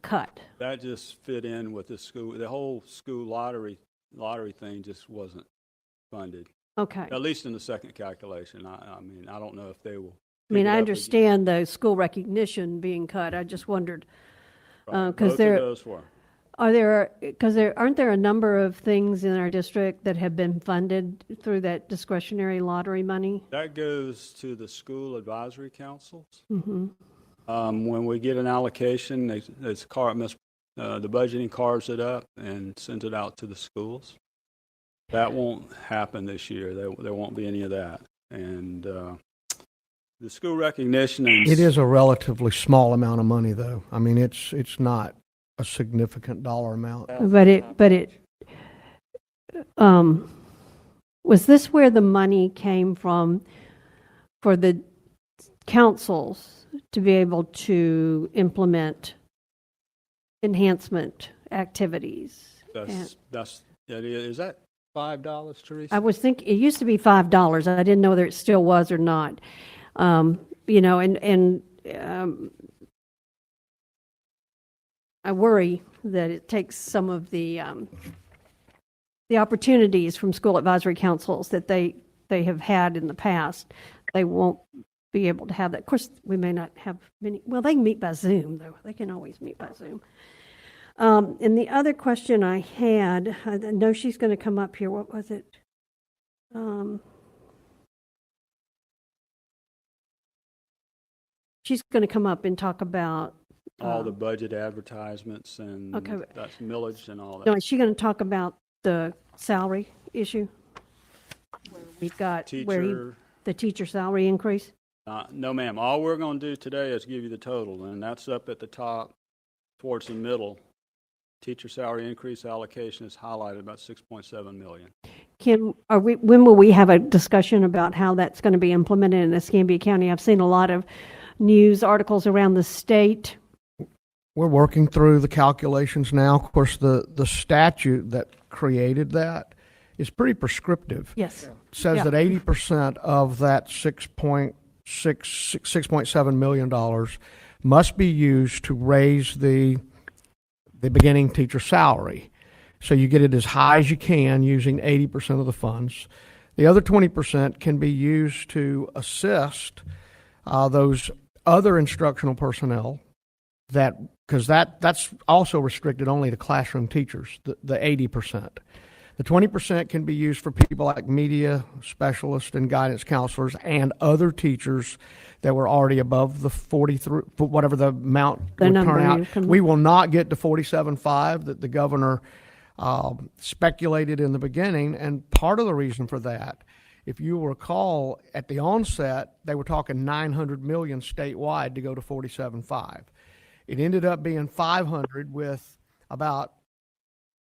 cut? That just fit in with the school. The whole school lottery thing just wasn't funded. Okay. At least in the second calculation. I mean, I don't know if they will I mean, pick it I up again. understand the school recognition being cut. I just wondered, Right, 'cause both of there- those were. aren't there a number of things in our district that have been funded through that discretionary lottery money? That goes to the school advisory councils. Mm-hmm. When we get an allocation, the budgeting carves it up and sends it out to the schools. That won't happen this year. There won't be any of that. And the school recognition and It is a relatively small amount of money, though. I mean, it's not a significant dollar amount. Was this where the money came from for the councils to be able to implement enhancement activities? is that $5, Teresa? I was thinking, it used to be $5. I didn't know whether it still was or not. You know, I worry that it takes some of the opportunities from school advisory councils that they have had in the past. They won't be able to have that. Of course, we may not have many, well, they can meet by Zoom, though. They can always meet by Zoom. And the other question I had, I know she's going to come up here. What was it? She's going to come up and talk about. All the budget advertisements and Okay. that's millage and all that. No, is she going to talk about the salary issue? Where we've got, Teacher, the teacher salary increase? no ma'am. All we're going to do today is give you the total, and that's up at the top towards the middle. Teacher salary increase allocation is highlighted about 6.7 million. When will we have a discussion about how that's going to be implemented in Escambia County? I've seen a lot of news articles around the state. We're working through the calculations now. Of course, the statute that created that is pretty prescriptive. Yes. It says Yeah. that 80% of that $6.7 million must be used to raise the beginning teacher salary. So you get it as high as you can using 80% of the funds. The other 20% can be used to assist those other instructional personnel because that's also restricted only to classroom teachers, the 80%. The 20% can be used for people like media specialists and guidance counselors and other teachers that were already above the 43, whatever the amount The would number turn you out. can- We will not get to 47.5 that the governor speculated in the beginning, and part of the reason for that, if you recall, at the onset, they were talking 900 million statewide to go to 47.5. It ended up being 500 with about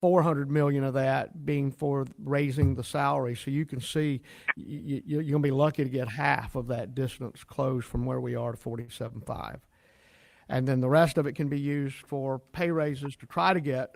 400 million of that being for raising the salary. So you can see you're going to be lucky to get half of that distance closed from where we are to 47.5. And then the rest of it can be used for pay raises to try to get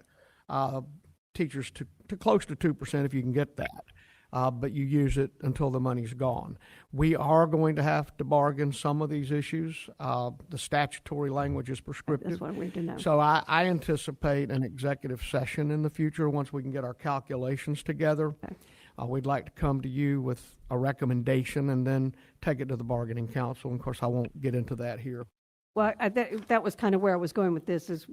teachers to close to 2% if you can get that. But you use it until the money's gone. We are going to have to bargain some of these issues. The statutory language is prescriptive. That's what I wanted to know. So I anticipate an executive session in the future once we can get our calculations together. Okay. We'd like to come to you with a recommendation and then take it to the bargaining council. And of course, I won't get into that here. Well, that was kind of where I was going with this, is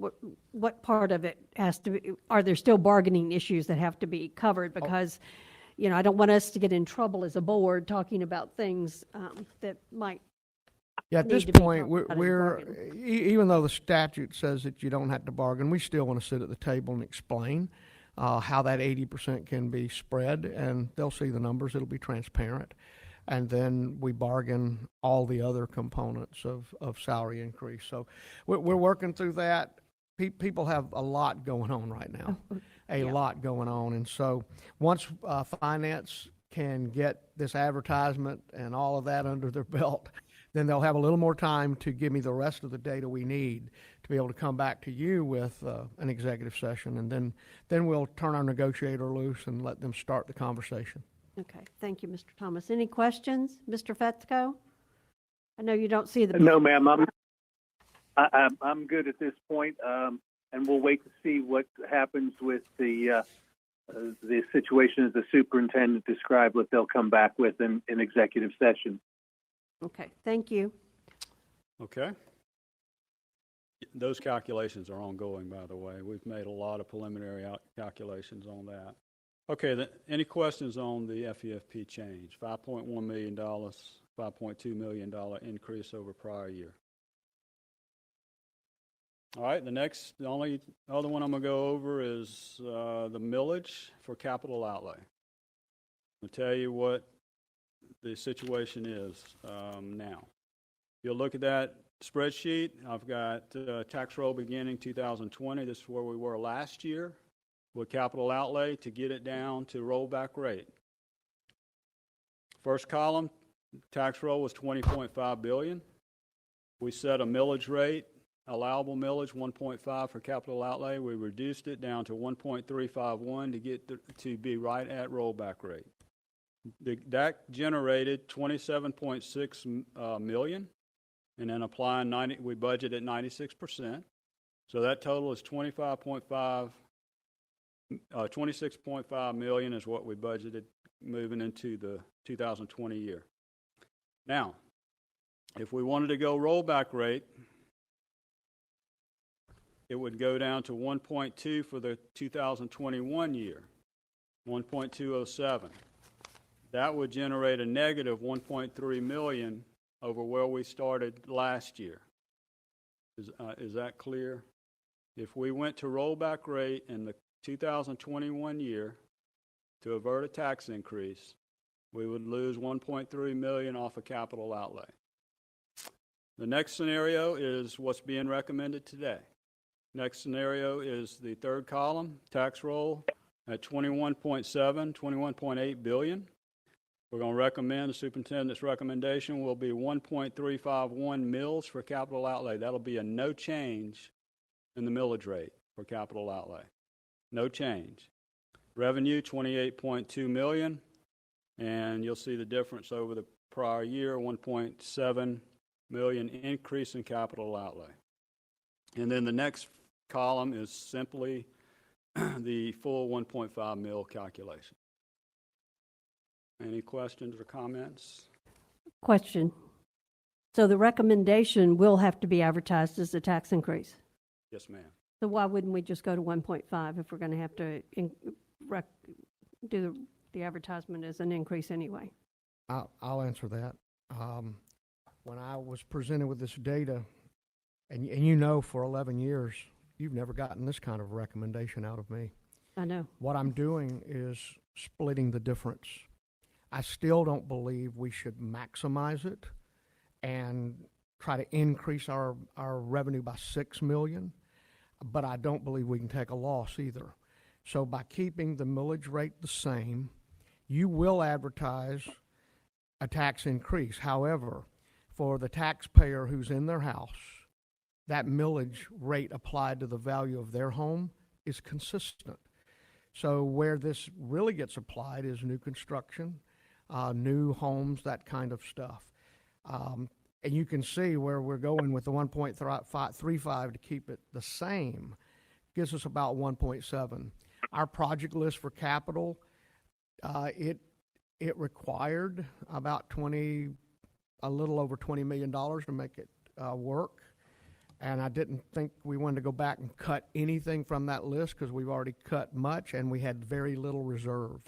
what part of it has to be, are there still bargaining issues that have to be covered? Because, you know, I don't want us to get in trouble as a board talking about things that might, Yeah, at need this to be point, talked about in we're bargaining. even though the statute says that you don't have to bargain, we still want to sit at the table and explain how that 80% can be spread, and they'll see the numbers. It'll be transparent. And then we bargain all the other components of salary increase. So we're working through that. People have a lot going on right now, a Yeah. lot going on. And so once finance can get this advertisement and all of that under their belt, then they'll have a little more time to give me the rest of the data we need to be able to come back to you with an executive session. And then we'll turn our negotiator loose and let them start the conversation. okay, thank you, Mr. Thomas. Any questions? Mr. Fetzko? I know you don't see the. No, ma'am, I'm good at this point, and we'll wait to see what happens with the situation as the superintendent described, what they'll come back with in executive session. Okay, thank you. Okay? Those calculations are ongoing, by the way. We've made a lot of preliminary calculations on that. Okay, any questions on the FEFP change? $5.1 million, $5.2 million increase over prior year. All right, the only other one I'm going to go over is the millage for capital outlay. I'll tell you what the situation is now. You'll look at that spreadsheet. I've got tax roll beginning 2020. This is where we were last year with capital outlay to get it down to rollback rate. First column, tax roll was $20.5 billion. We set a millage rate, allowable millage 1.5 for capital outlay. We reduced it down to 1.351 to get to be right at rollback rate. That generated 27.6 million, and then applying 90, we budgeted 96%. So that total is 26.5 million is what we budgeted moving into the 2020 year. Now, if we wanted to go rollback rate, it would go down to 1.2 for the 2021 year, 1.207. That would generate a negative 1.3 million over where we started last year. Is that clear? If we went to rollback rate in the 2021 year to avert a tax increase, we would lose 1.3 million off of capital outlay. The next scenario is what's being recommended today. Next scenario is the third column, tax roll at 21.8 billion. We're going to recommend, the superintendent's recommendation will be 1.351 mils for capital outlay. That'll be a no change in the millage rate for capital outlay. No change. Revenue, 28.2 million, and you'll see the difference over the prior year, 1.7 million increase in capital outlay. And then the next column is simply the full 1.5 mil calculation. Any questions or comments? Question. So the recommendation will have to be advertised as a tax increase? Yes, ma'am. So why wouldn't we just go to 1.5 if we're going to have to do the advertisement as an increase anyway? I'll answer that. When I was presented with this data, and you know for 11 years, you've never gotten this kind of recommendation out of me. I know. What I'm doing is splitting the difference. I still don't believe we should maximize it and try to increase our revenue by 6 million, but I don't believe we can take a loss either. So by keeping the millage rate the same, you will advertise a tax increase. However, for the taxpayer who's in their house, that millage rate applied to the value of their home is consistent. So where this really gets applied is new construction, new homes, that kind of stuff. And you can see where we're going with the 1.35 to keep it the same. Gives us about 1.7. Our project list for capital, it required about a little over $20 million to make it work. And I didn't think we wanted to go back and cut anything from that list because we've already cut much and we had very little reserve.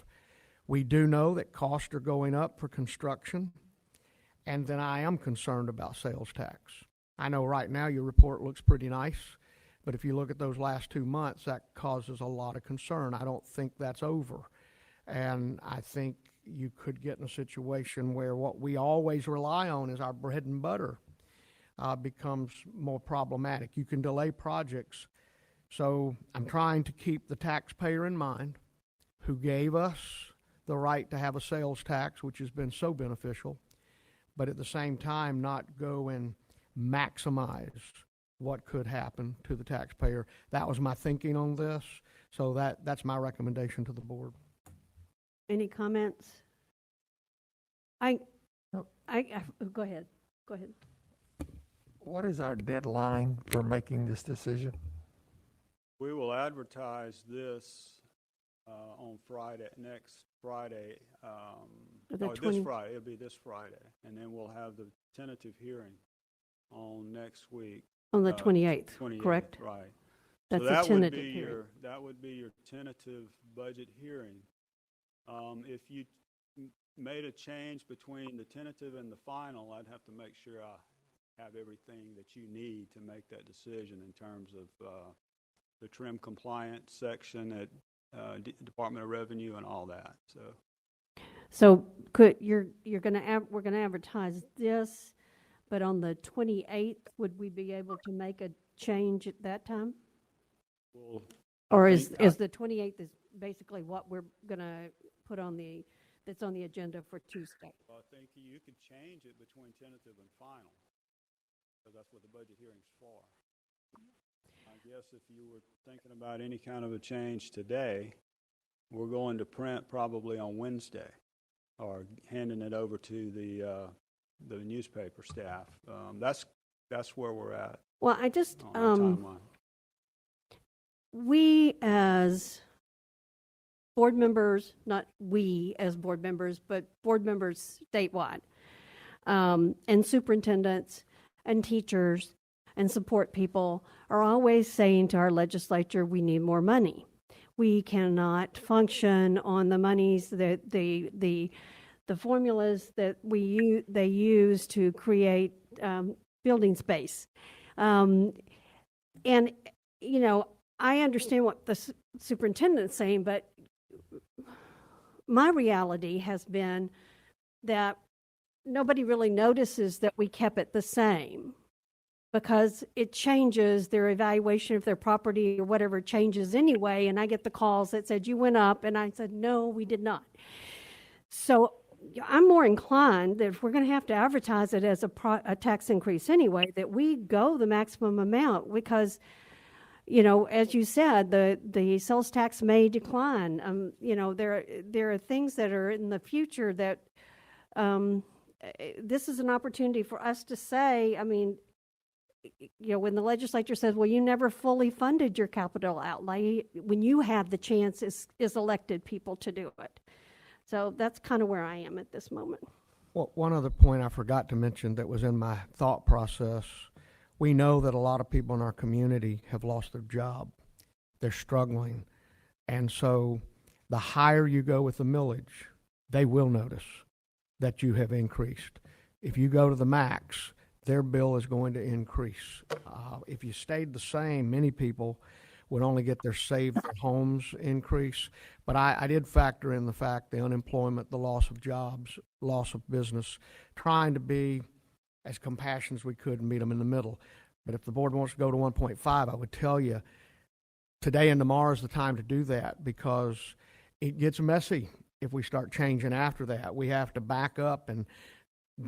We do know that costs are going up for construction, and then I am concerned about sales tax. I know right now your report looks pretty nice, but if you look at those last 2 months, that causes a lot of concern. I don't think that's over. And I think you could get in a situation where what we always rely on is our bread and butter becomes more problematic. You can delay projects. So I'm trying to keep the taxpayer in mind who gave us the right to have a sales tax, which has been so beneficial, but at the same time not go and maximize what could happen to the taxpayer. That was my thinking on this, so that's my recommendation to the board. Any comments? Go ahead. Go ahead. What is our deadline for making this decision? We will advertise this on Friday, next Friday, The Oh, this 20 Friday, it'll be this Friday, and then we'll have the tentative hearing on next week. On the 28th, 28th, correct? Right. That's So a that would tentative be hearing. that would be your tentative budget hearing. If you made a change between the tentative and the final, I'd have to make sure I have everything that you need to make that decision in terms of the trim compliance section at Department of Revenue and all that, so. So we're going to advertise this, but on the 28th, would we be able to make a change at that time? Well, Or I is think the 28th is basically what we're going to put on that's on the agenda for Tuesday? I think you could change it between tentative and final, because that's what the budget hearing's for. I guess if you were thinking about any kind of a change today, we're going to print probably on Wednesday, or handing it over to the newspaper staff. That's where we're at Well, I just, on the timeline. we as board members, not we as board members, but board members statewide, and superintendents and teachers and support people are always saying to our legislature, we need more money. We cannot function on the monies that the formulas that they use to create building space. And, you know, I understand what the superintendent's saying, but my reality has been that nobody really notices that we kept it the same, because it changes, their evaluation of their property or whatever changes anyway, and I get the calls that said, you went up, and I said, no, we did not. So I'm more inclined that if we're going to have to advertise it as a tax increase anyway, that we go the maximum amount, because, you know, as you said, the sales tax may decline. You know, there are things that are in the future that this is an opportunity for us to say, I mean, you know, when the legislature says, well, you never fully funded your capital outlay, when you have the chance as elected people to do it. So that's kind of where I am at this moment. Well, one other point I forgot to mention that was in my thought process, we know that a lot of people in our community have lost their job. They're struggling. And so the higher you go with the millage, they will notice that you have increased. If you go to the max, their bill is going to increase. If you stayed the same, many people would only get their saved homes increase. But I did factor in the fact, the unemployment, the loss of jobs, loss of business, trying to be as compassionate as we could and meet them in the middle. But if the board wants to go to 1.5, I would tell you, today and tomorrow is the time to do that, because it gets messy if we start changing after that. We have to back up and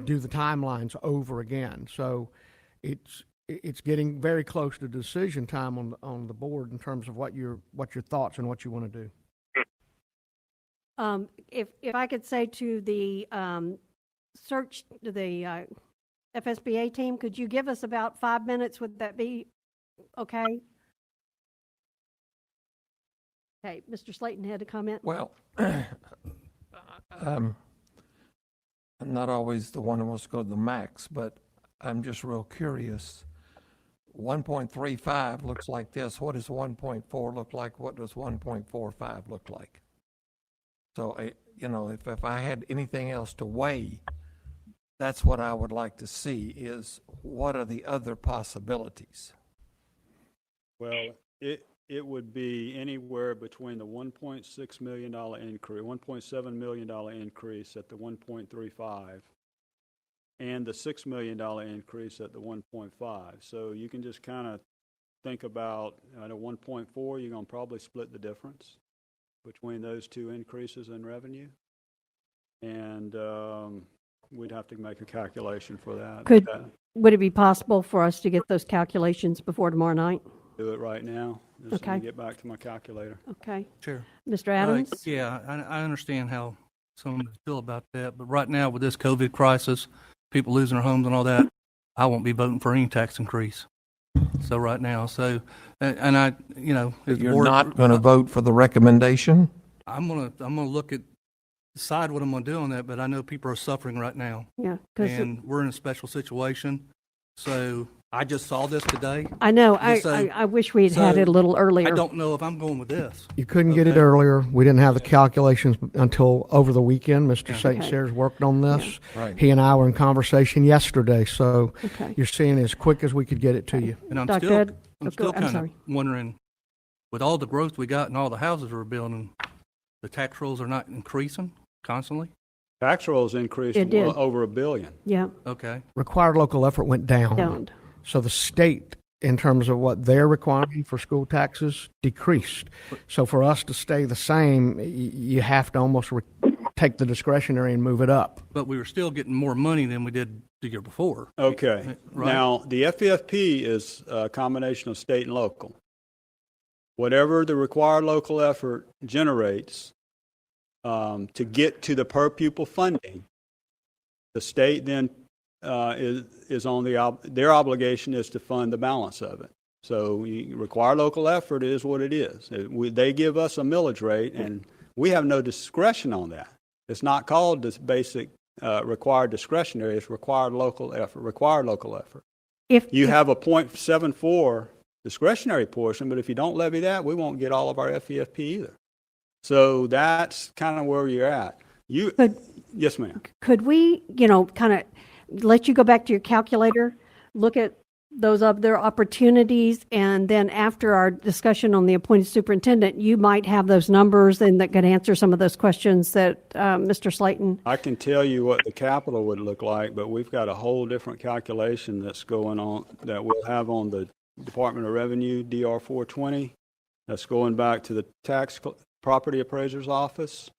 do the timelines over again. So it's getting very close to decision time on the board in terms of what your thoughts and what you want to do. If I could say to the the FSBA team, could you give us about 5 minutes? Would that be okay? Okay, Mr. Slayton had a comment. Well, I'm not always the one who wants to go to the max, but I'm just real curious. 1.35 looks like this. What does 1.4 look like? What does 1.45 look like? So, you know, if I had anything else to weigh, that's what I would like to see, is what are the other possibilities? Well, it would be anywhere between the $1.6 million increase, $1.7 million increase at the 1.35 and the $6 million increase at the 1.5. So you can just kind of think about at a 1.4, you're going to probably split the difference between those two increases in revenue. And we'd have to make a calculation for that. Would it be possible for us to get those calculations before tomorrow night? Do it right now. Just let Okay. me get back to my calculator. Okay. Sure. Mr. Adams? Yeah, I understand how some feel about that, but right now with this COVID crisis, people losing their homes and all that, I won't be voting for any tax increase. So right now, and I, you know, as the You're board- not going to vote for the recommendation? I'm gonna look at decide what I'm gonna do on that, but I know people are suffering right now. Yeah, because And we're in a special situation. So I just saw this today. I know, Just so- I wish we'd had it a so little earlier. I don't know if I'm going with this. You couldn't get it Okay. earlier. We didn't have the calculations until over the weekend. Mr. Yeah. St. Okay. Cyrs worked on this. Right. He and I were in conversation yesterday, so Okay. you're seeing it as quick as we could get it to you. And I'm Dr. still, Ed? I'm Oh, still I'm kind of sorry. wondering, with all the growth we got and all the houses we're building, the tax rolls are not increasing constantly? Tax rolls increased It did. well over $1 billion. Yeah, Okay. Required local effort went down. don't. So the state, in terms of what they're requiring for school taxes, decreased. So for us to stay the same, you have to almost take the discretionary and move it up. But we were still getting more money than we did the year before. Okay. Right. Now, the FEFP is a combination of state and local. Whatever the required local effort generates to get to the per pupil funding, the state then is on their obligation is to fund the balance of it. So required local effort is what it is. They give us a millage rate, and we have no discretion on that. It's not called this basic required discretionary. It's required local effort. Required local effort. If You have a .74 discretionary portion, but if you don't levy that, we won't get all of our FEFP either. So that's kind of where you're at. But- Yes, ma'am. Could we, kind of let you go back to your calculator, look at those other opportunities, and then after our discussion on the appointed superintendent, you might have those numbers and that could answer some of those questions that Mr. Slayton. I can tell you what the capital would look like, but we've got a whole different calculation that's going on that we'll have on the Department of Revenue, DR 420. That's going back to the property appraiser's office.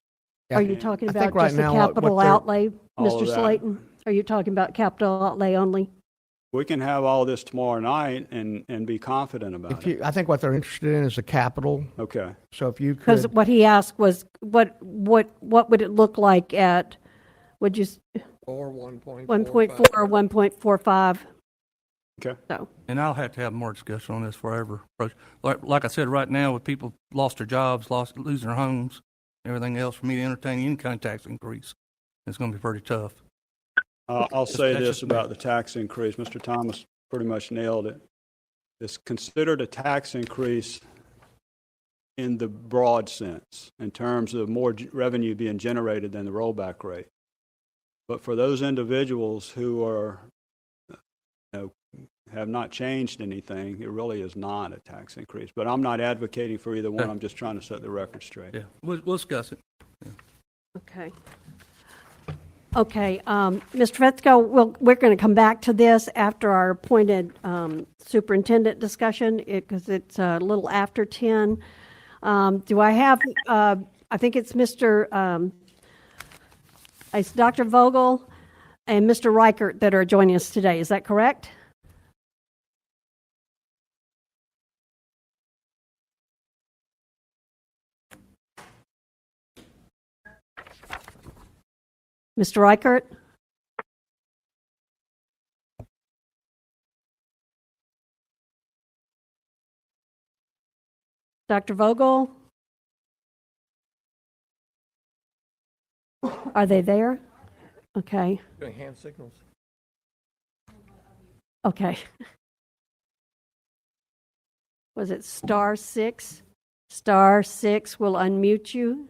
Are you talking I think about right just the now what capital they're- outlay, All Mr. of that. Slayton? Are you talking about capital outlay only? We can have all this tomorrow night and be confident about it. I think what they're interested in is the capital. Okay. So if you Because could, what he asked was, what would it look like at, would you, Or 1.45. 1.4 or 1.45? Okay. So, And I'll have to have more discussion on this forever. Like I said, right now, with people lost their jobs, losing their homes, everything else, for me to entertain any kind of tax increase, it's going to be pretty tough. I'll say That's this just about the tax increase. Mr. Thomas pretty much nailed it. It's considered a tax increase in the broad sense, in terms of more revenue being generated than the rollback rate. But for those individuals who are, have not changed anything, it really is not a tax increase. But I'm not advocating for either one. Okay. I'm just trying to set the record straight. Yeah, we'll discuss it. okay. Okay, Mr. Fetzko, we're going to come back to this after our appointed superintendent discussion, because it's a little after 10. Do I have, I think it's it's Dr. Vogel and Mr. Reichert that are joining us today. Is that correct? Mr. Reichert? Dr. Vogel? Are they there? Okay, Doing hand signals. okay. Was it star six? Star six will unmute you.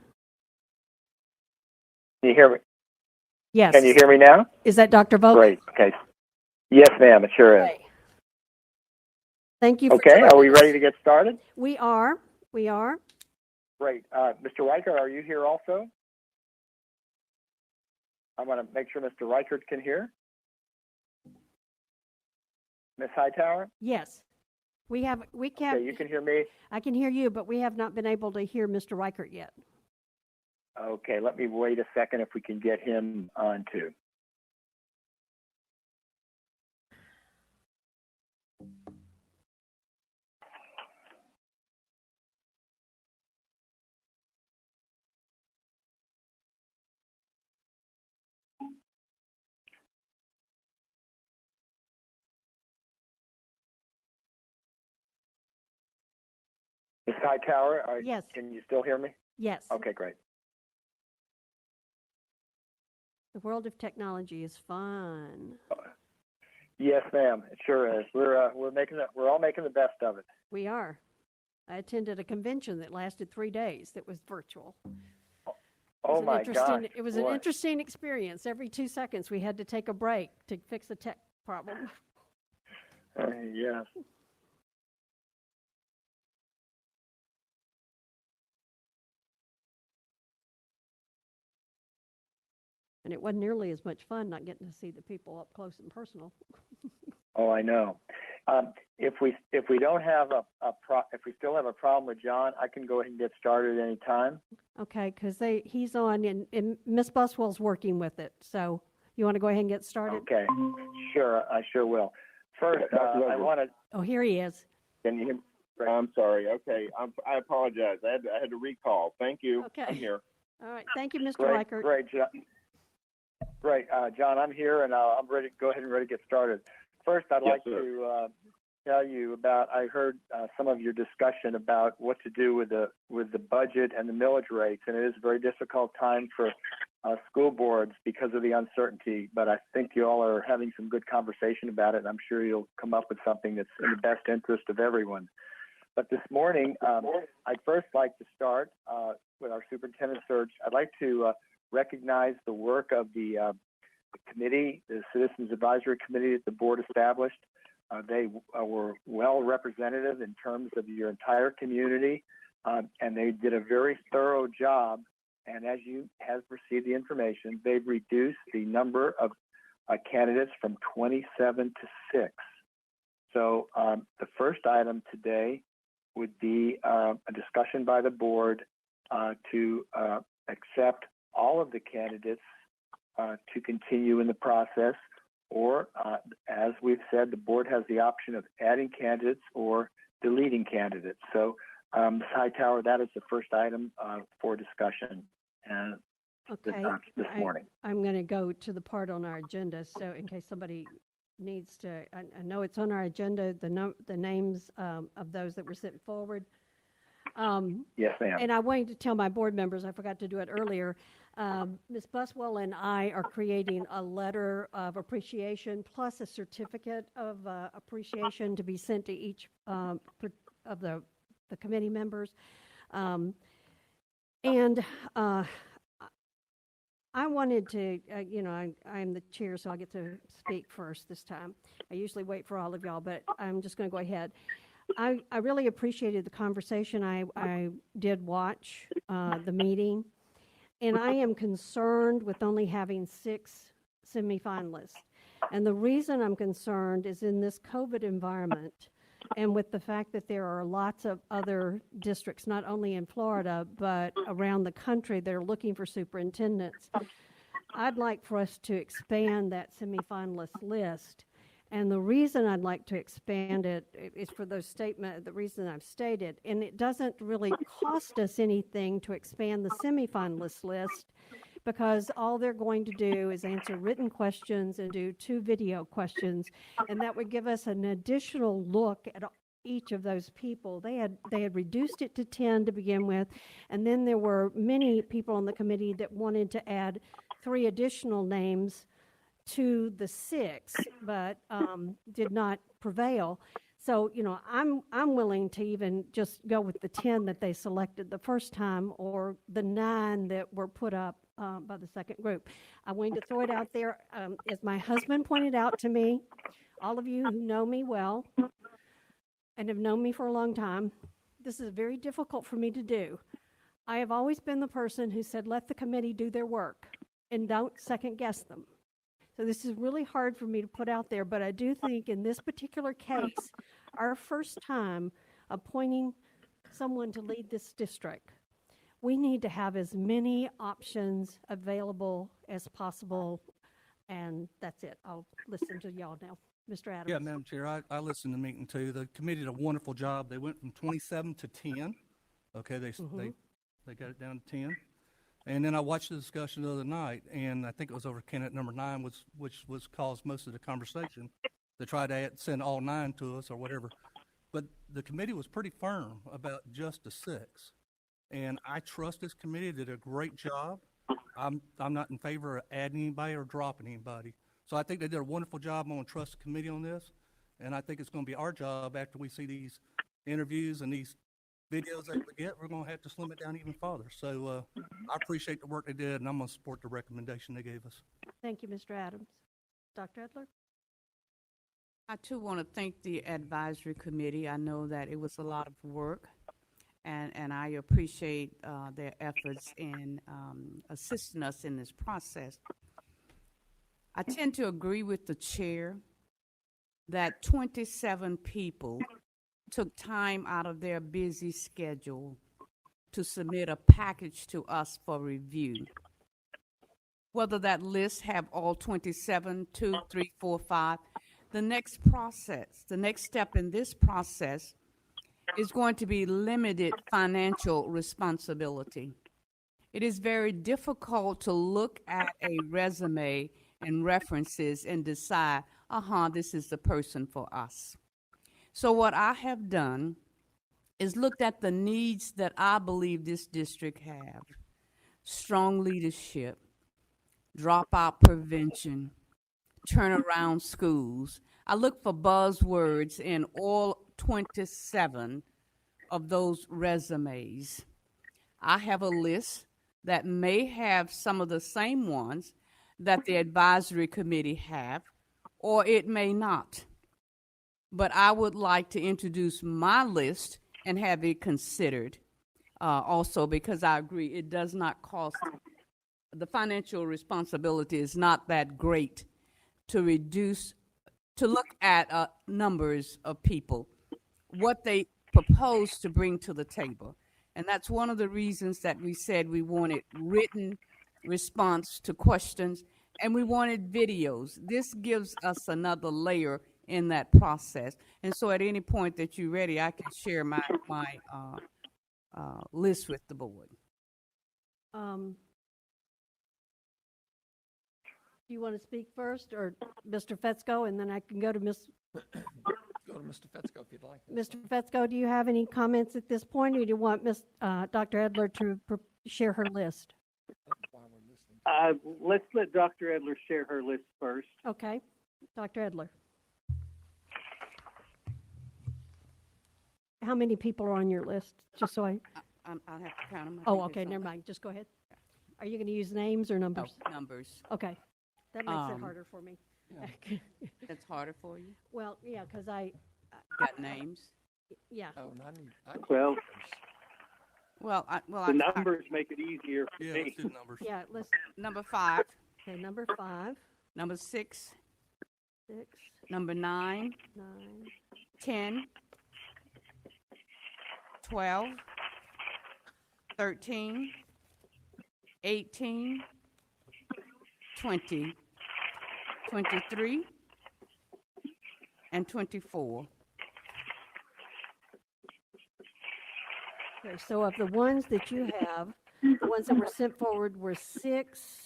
Can you hear me? Yes. Can you hear me now? Is that Dr. Vogel? Great. Okay. Yes, ma'am. It sure is. Okay. Thank you. For Okay. Are we joining us. ready to get started? We are. We are. Great. Mr. Reichert, are you here also? I want to make sure Mr. Reichert can hear. Ms. Hightower? Yes. We Okay, can, you can hear me? I can hear you, but we have not been able to hear Mr. Reichert yet. Okay, let me wait a second if we can get him on too. Ms. Hightower, Yes. can you still hear me? Yes. Okay, great. The world of technology is fun. Yes, ma'am. It sure is. We're all making the best of it. We are. I attended a convention that lasted 3 days that was virtual. Oh my gosh. It was an boy. interesting experience. Every 2 seconds, we had to take a break to fix a tech problem. Yes. And it wasn't nearly as much fun not getting to see the people up close and personal. Oh, I know. If we don't have if we still have a problem with John, I can go ahead and get started any time. Okay, because he's on, and Miss Buswell's working with it. So you want to go ahead and get started? Okay. Sure, I sure will. First, I want to. Oh, here he is. Can you hear me? I'm sorry. Okay, I apologize. I had to recall. Thank you. Okay. I'm here. All right, thank you, Mr. Great, Reichert. great, John. Great, John. I'm here, and I'm ready. Go ahead and ready to get started. First, I'd Yes, like sir. to tell you about. I heard some of your discussion about what to do with the budget and the millage rates, and it is a very difficult time for school boards because of the uncertainty. But I think you all are having some good conversation about it, and I'm sure you'll come up with something that's in the best interest of everyone. But this morning, I'd first like to start with our superintendent search. I'd like to recognize the work of the committee, the Citizens Advisory Committee that the board established. They were well representative in terms of your entire community, and they did a very thorough job. And as you have received the information, they've reduced the number of candidates from 27 to 6. So the first item today would be a discussion by the board to accept all of the candidates to continue in the process, or as we've said, the board has the option of adding candidates or deleting candidates. So, Ms. Hightower, that is the first item for discussion Okay. this morning. I'm going to go to the part on our agenda, so in case somebody needs to, I know it's on our agenda, the names of those that were sent forward. Yes, ma'am. And I wanted to tell my board members, I forgot to do it earlier, Ms. Buswell and I are creating a letter of appreciation plus a certificate of appreciation to be sent to each of the committee members. I wanted to, I'm the chair, so I get to speak first this time. I usually wait for all of y'all, but I'm just going to go ahead. I really appreciated the conversation. I did watch the meeting, and I am concerned with only having 6 semifinalists. And the reason I'm concerned is in this COVID environment, and with the fact that there are lots of other districts, not only in Florida, but around the country that are looking for superintendents, I'd like for us to expand that semifinalist list. And the reason I'd like to expand it is for the reason I've stated. And it doesn't really cost us anything to expand the semifinalist list, because all they're going to do is answer written questions and do 2 video questions. And that would give us an additional look at each of those people. They had reduced it to 10 to begin with. And then there were many people on the committee that wanted to add 3 additional names to the 6, but did not prevail. So, I'm willing to even just go with the 10 that they selected the first time, or the 9 that were put up by the second group. I wanted to throw it out there. As my husband pointed out to me, all of you who know me well and have known me for a long time, this is very difficult for me to do. I have always been the person who said, let the committee do their work and don't second guess them. So this is really hard for me to put out there, but I do think in this particular case, our first time appointing someone to lead this district, we need to have as many options available as possible, and that's it. I'll listen to y'all now. Mr. Adams. Yeah, Madam Chair, I listened to the meeting too. The committee did a wonderful job. They went from 27 to 10. Okay, they got it down to 10. And then I watched the discussion the other night, and I think it was over candidate number 9, which was caused most of the conversation. They tried to send all 9 to us or whatever. But the committee was pretty firm about just the 6. And I trust this committee did a great job. I'm not in favor of adding anybody or dropping anybody. So I think they did a wonderful job. I'm going to trust the committee on this. And I think it's going to be our job after we see these interviews and these videos that we get, we're going to have to slim it down even farther. So I appreciate the work they did, and I'm going to support the recommendation they gave us. Thank you, Mr. Adams. Dr. Edler? I too want to thank the advisory committee. I know that it was a lot of work, and I appreciate their efforts in assisting us in this process. I tend to agree with the chair that 27 people took time out of their busy schedule to submit a package to us for review. Whether that list have all 27, 2, 3, 4, 5, the next step in this process is going to be limited financial responsibility. It is very difficult to look at a resume and references and decide, this is the person for us. So what I have done is looked at the needs that I believe this district have. Strong leadership, dropout prevention, turnaround schools. I look for buzzwords in all 27 of those resumes. I have a list that may have some of the same ones that the advisory committee have, or it may not. But I would like to introduce my list and have it considered also, because I agree it does not cost, the financial responsibility is not that great to look at numbers of people, what they propose to bring to the table. And that's one of the reasons that we said we wanted written response to questions, and we wanted videos. This gives us another layer in that process. And so at any point that you're ready, I can share my list with the board. Do you want to speak first, or Mr. Fetzko, and then I can go to Ms. Go to Mr. Fetzko if you'd like. Mr. Fetzko, do you have any comments at this point, or do you want Dr. Edler to share her list? Let's let Dr. Edler share her list first. Okay. Dr. Edler. How many people are on your list? Just so I'll have to count them. Oh, okay, never mind. Just go ahead. Are you going to use names or numbers? No, numbers. Okay. That makes it harder for me. That's harder for you? Well, yeah, because Got names? yeah. Oh, and I need Well, Well, the numbers make it easier for Yeah, me. let's do the numbers. Yeah, let's, number 5, okay, number 5, number 6, 6, number 9, 9, 10, 12, 13, 18, 20, 23, and 24. okay, so of the ones that you have, the ones that were sent forward were 6.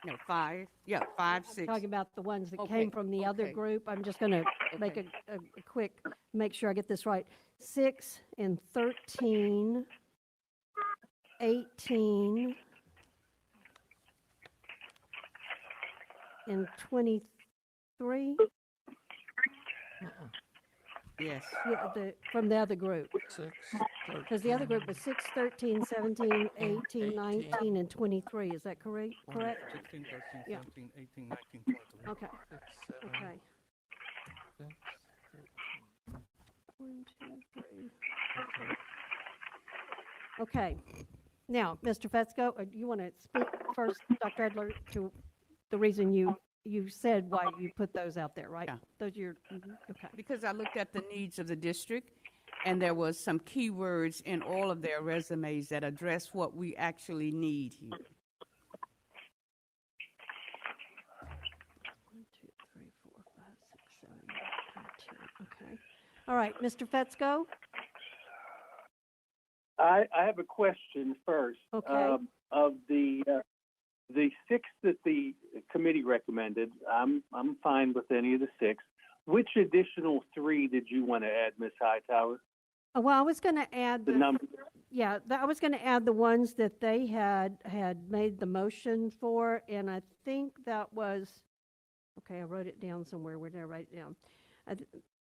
No, 5. Yeah, 5, 6. Talking about the ones that Okay, came from the other okay. group. I'm just going to make Okay. a quick, make sure I get this right. 6 and 13, 18, and 23. Yes. Yeah, from the other group. 6, Because the other group was 6, 13, 17, 18, 19, and 23. Is that correct? 16, 13, Yeah. 17, 18, 19, 20. Okay, 6, 7, okay. 6. 1, 2, 3. Okay. Now, Mr. Fetzko, you want to speak first, Dr. Edler, to the reason you said why you put those out there, right? Yeah. Those are okay. Because I looked at the needs of the district, and there was some keywords in all of their resumes that address what we actually need here. 1, 2, 3, 4, 5, 6, 7, 8, 9, 10. Okay. All right, Mr. Fetzko? I have a question first. Okay. Of the 6 that the committee recommended, I'm fine with any of the 6. Which additional 3 did you want to add, Ms. Hightower? Well, I was going to add The number, yeah, I was going to add the ones that they had made the motion for, and I think that was, okay, I wrote it down somewhere. Where did I write it down?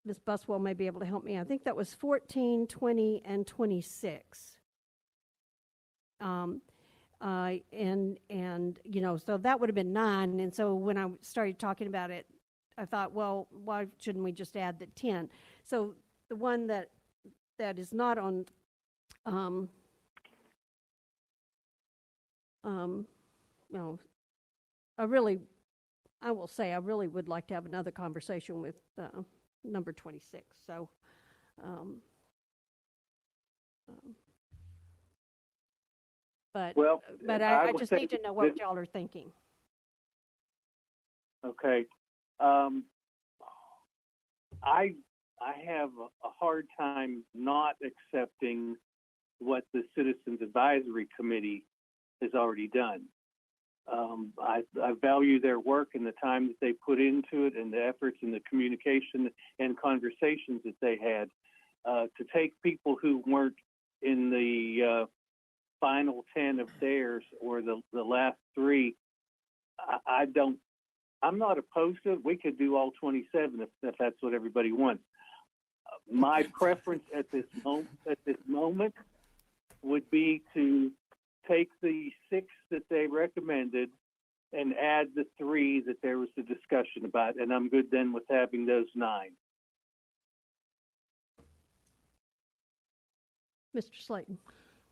Ms. Buswell may be able to help me. I think that was 14, 20, and 26. And you know, so that would have been 9. And so when I started talking about it, I thought, well, why shouldn't we just add the 10? So the one that is not on, well, I will say I really would like to have another conversation with number 26. So, but well, I will just say need to know that- what y'all are thinking. Okay. I have a hard time not accepting what the Citizens Advisory Committee has already done. I value their work and the time that they put into it and the efforts and the communication and conversations that they had. To take people who weren't in the final 10 of theirs or the last 3, I'm not opposed to it. We could do all 27 if that's what everybody wants. My preference at this moment would be to take the 6 that they recommended and add the 3 that there was a discussion about, and I'm good then with having those 9. Mr. Slayton.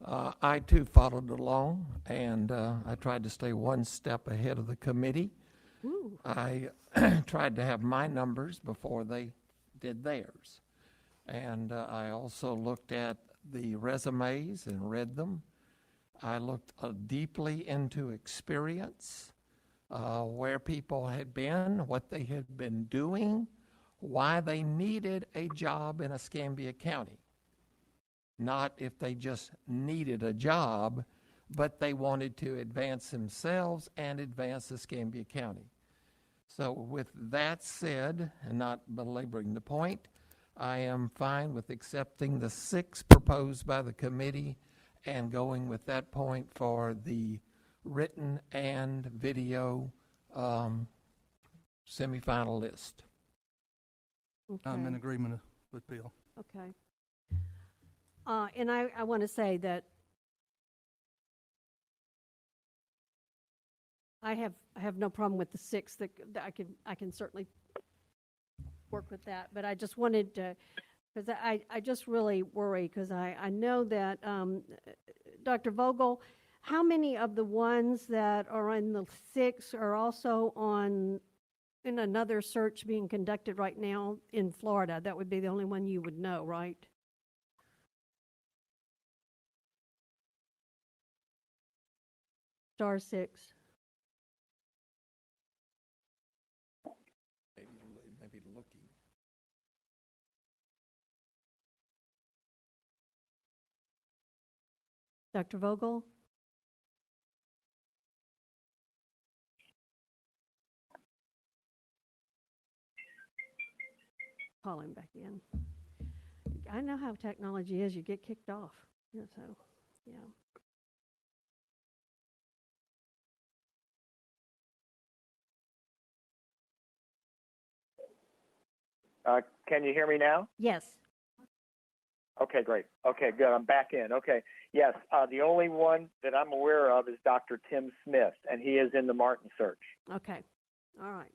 I too followed along, and I tried to stay one step ahead of the committee. Ooh. I tried to have my numbers before they did theirs. And I also looked at the resumes and read them. I looked deeply into experience, where people had been, what they had been doing, why they needed a job in Escambia County. Not if they just needed a job, but they wanted to advance themselves and advance Escambia County. So with that said, and not belaboring the point, I am fine with accepting the 6 proposed by the committee and going with that point for the written and video semifinal list. I'm in Okay. agreement with Bill. Okay. And I want to say that I have no problem with the 6. That I can certainly work with that. But I just wanted to, because I just really worry, because I know that Dr. Vogel, how many of the ones that are in the 6 are also in another search being conducted right now in Florida? That would be the only one you would know, right? Star 6. Maybe looking. Dr. Vogel? Call him back in. I know how technology is. You get kicked off. Yeah, so, yeah. Can you hear me now? Yes. Okay, great. Okay, good. I'm back in. Okay. Yes, the only one that I'm aware of is Dr. Tim Smith, and he is in the Martin search. Okay. All right.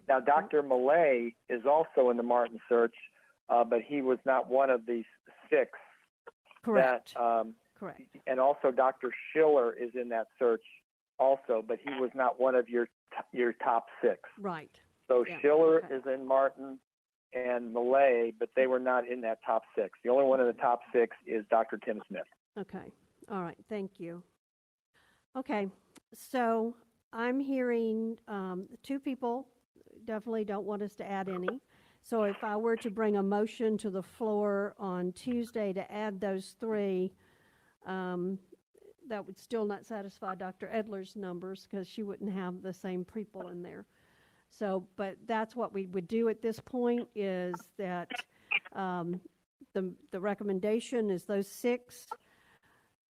Now, Dr. Millay is also in the Martin search, but he was not one of these 6. Correct. That, Correct. and also Dr. Schiller is in that search also, but he was not one of your top 6. Right. So Yeah, Schiller okay. is in Martin and Millay, but they were not in that top 6. The only one in the top 6 is Dr. Tim Smith. Okay. All right. Thank you. Okay. So I'm hearing 2 people definitely don't want us to add any. So if I were to bring a motion to the floor on Tuesday to add those 3, that would still not satisfy Dr. Edler's numbers because she wouldn't have the same people in there. So, but that's what we would do at this point, is that the recommendation is those 6.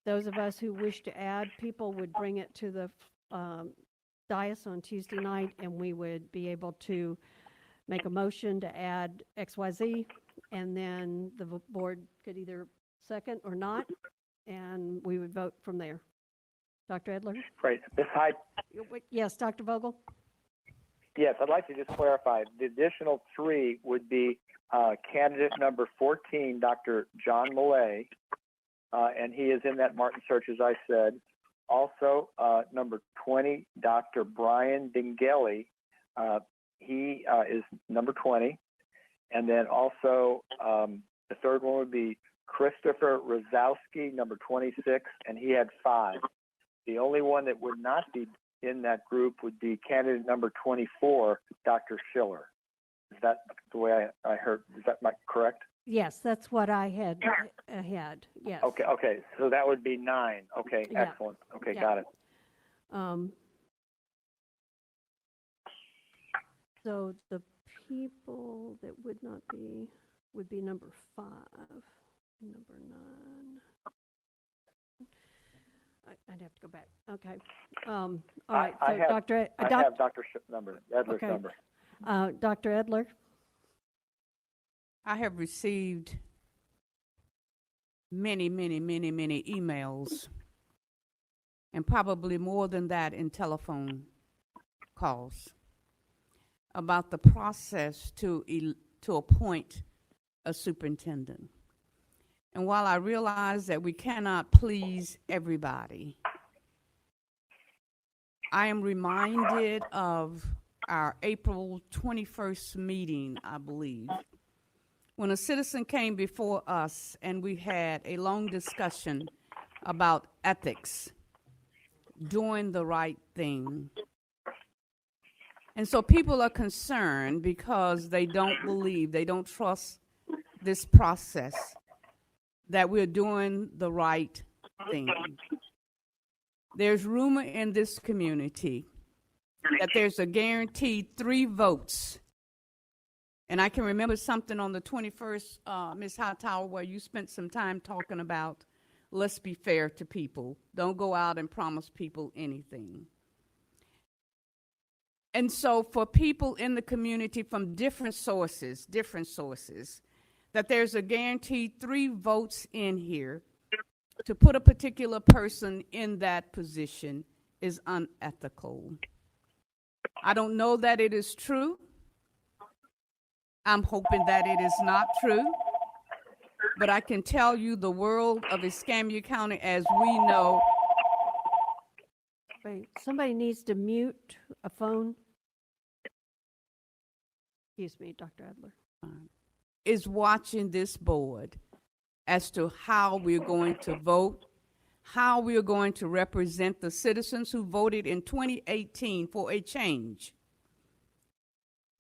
Those of us who wish to add people would bring it to the dais on Tuesday night, and we would be able to make a motion to add XYZ, and then the board could either second or not, and we would vote from there. Dr. Edler? Right. Ms. Hyde, Yes, Dr. Vogel? yes, I'd like to just clarify. The additional 3 would be candidate number 14, Dr. John Millay, and he is in that Martin search, as I said. Also, number 20, Dr. Brian Dingelli. He is number 20. And then also, the third one would be Christopher Rozowski, number 26, and he had 5. The only one that would not be in that group would be candidate number 24, Dr. Schiller. Is that the way I heard? Is that correct? Yes, that's what I had ahead, yes. Okay. So that would be 9. Okay, Yeah. excellent. Okay, Yeah. got it. So the people that would not be, would be number 5, number 9. I'd have to go back, okay. All right, I so have- Dr. I have Dr. Edler's Okay. number. Dr. Edler? I have received many emails, and probably more than that in telephone calls about the process to appoint a superintendent. And while I realize that we cannot please everybody, I am reminded of our April 21st meeting, I believe, when a citizen came before us and we had a long discussion about ethics, doing the right thing. And so people are concerned because they don't believe, they don't trust this process, that we're doing the right thing. There's rumor in this community that there's a guaranteed 3 votes. And I can remember something on the 21st, Ms. Hightower, where you spent some time talking about, let's be fair to people. Don't go out and promise people anything. And so for people in the community from different sources, that there's a guaranteed 3 votes in here to put a particular person in that position is unethical. I don't know that it is true. I'm hoping that it is not true. But I can tell you the world of Escambia County as we know. Wait, somebody needs to mute a phone. Excuse me, Dr. Adler. Is watching this board as to how we're going to vote, how we're going to represent the citizens who voted in 2018 for a change.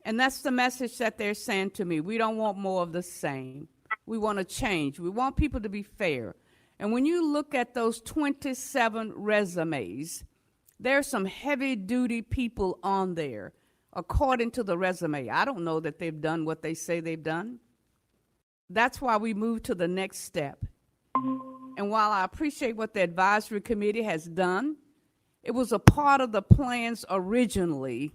And that's the message that they're saying to me. We don't want more of the same. We want to change. We want people to be fair. And when you look at those 27 resumes, there's some heavy-duty people on there, according to the resume. I don't know that they've done what they say they've done. That's why we moved to the next step. And while I appreciate what the advisory committee has done, it was a part of the plans originally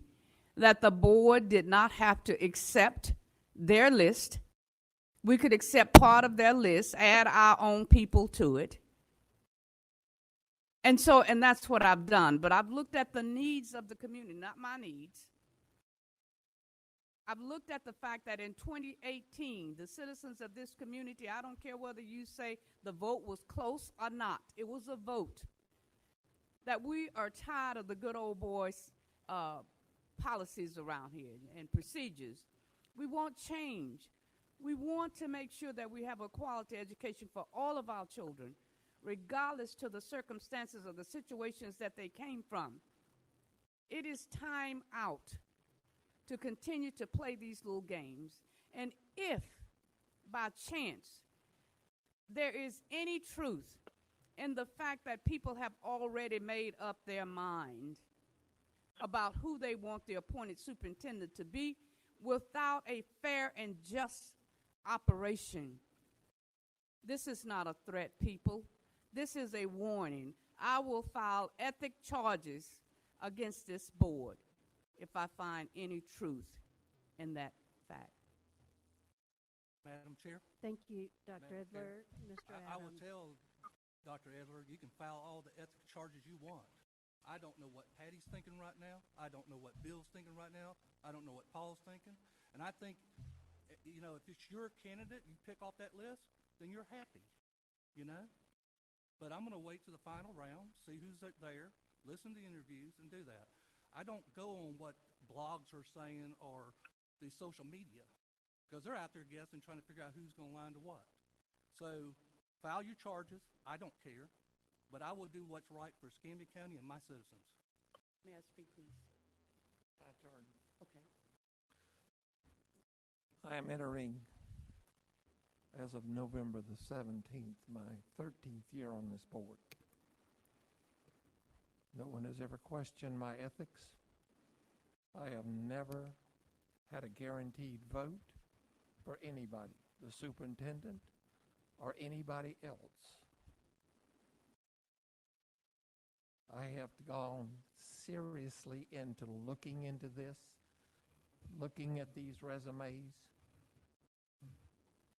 that the board did not have to accept their list. We could accept part of their list, add our own people to it. And that's what I've done. But I've looked at the needs of the community, not my needs. I've looked at the fact that in 2018, the citizens of this community, I don't care whether you say the vote was close or not, it was a vote, that we are tired of the good old boys policies around here and procedures. We want change. We want to make sure that we have a quality education for all of our children, regardless to the circumstances or the situations that they came from. It is time out to continue to play these little games. And if, by chance, there is any truth in the fact that people have already made up their mind about who they want the appointed superintendent to be without a fair and just operation, This is not a threat, people. This is a warning. I will file ethic charges against this board if I find any truth in that fact. Madam Chair? Thank you, Dr. Madam Chair, Edler. Mr. I will Adams. tell Dr. Edler, you can file all the ethics charges you want. I don't know what Patty's thinking right now. I don't know what Bill's thinking right now. I don't know what Paul's thinking. And I think, you know, if it's your candidate, you pick off that list, then you're happy, you know? But I'm going to wait to the final round, see who's there, listen to the interviews, and do that. I don't go on what blogs are saying or the social media, because they're out there guessing, trying to figure out who's going to line to what. So file your charges. I don't care, but I will do what's right for Escambia County and my citizens. May I speak, please? My turn. Okay. I am entering, as of November the 17th, my 13th year on this board. No one has ever questioned my ethics. I have never had a guaranteed vote for anybody, the superintendent or anybody else. I have gone seriously into looking into this, looking at these resumes.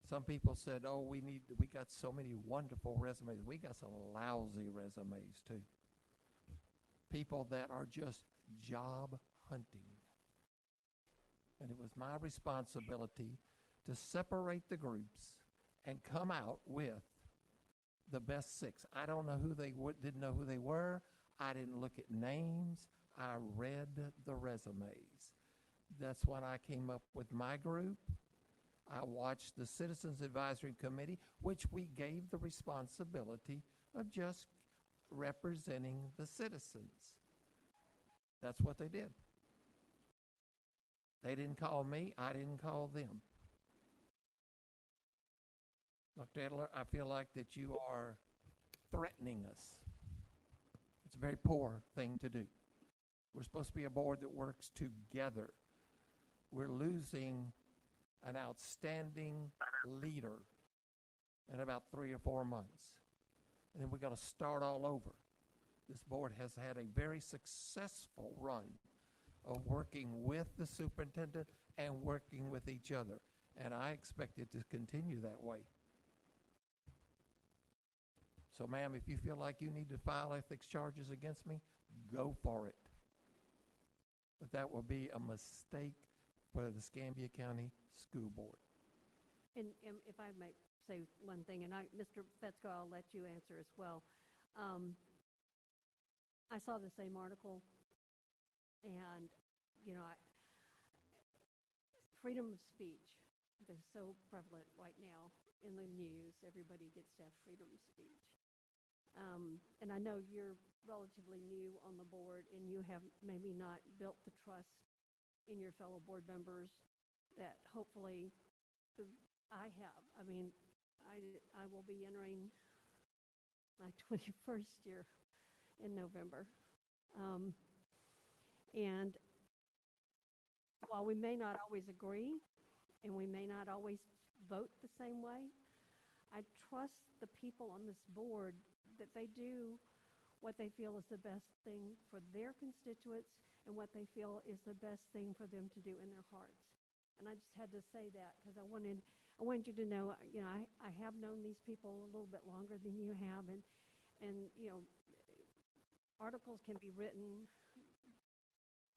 Some people said, oh, we got so many wonderful resumes. We got some lousy resumes too. People that are just job hunting. And it was my responsibility to separate the groups and come out with the best 6. I don't know who they didn't know who they were. I didn't look at names. I read the resumes. That's when I came up with my group. I watched the Citizens Advisory Committee, which we gave the responsibility of just representing the citizens. That's what they did. They didn't call me. I didn't call them. Dr. Edler, I feel like that you are threatening us. It's a very poor thing to do. We're supposed to be a board that works together. We're losing an outstanding leader in about 3 or 4 months. And then we're going to start all over. This board has had a very successful run of working with the superintendent and working with each other. And I expect it to continue that way. So, ma'am, if you feel like you need to file ethics charges against me, go for it. But that will be a mistake for the Escambia County School Board. And if I may say one thing, and Mr. Fetzko, I'll let you answer as well. I saw the same article, and, you know, freedom of speech is so prevalent right now in the news. Everybody gets to have freedom of speech. And I know you're relatively new on the board, and you have maybe not built the trust in your fellow board members that hopefully I have. I mean, I will be entering my 21st year in November. And while we may not always agree, and we may not always vote the same way, I trust the people on this board that they do what they feel is the best thing for their constituents and what they feel is the best thing for them to do in their hearts. And I just had to say that because I wanted you to know, you know, I have known these people a little bit longer than you have, and you know, articles can be written,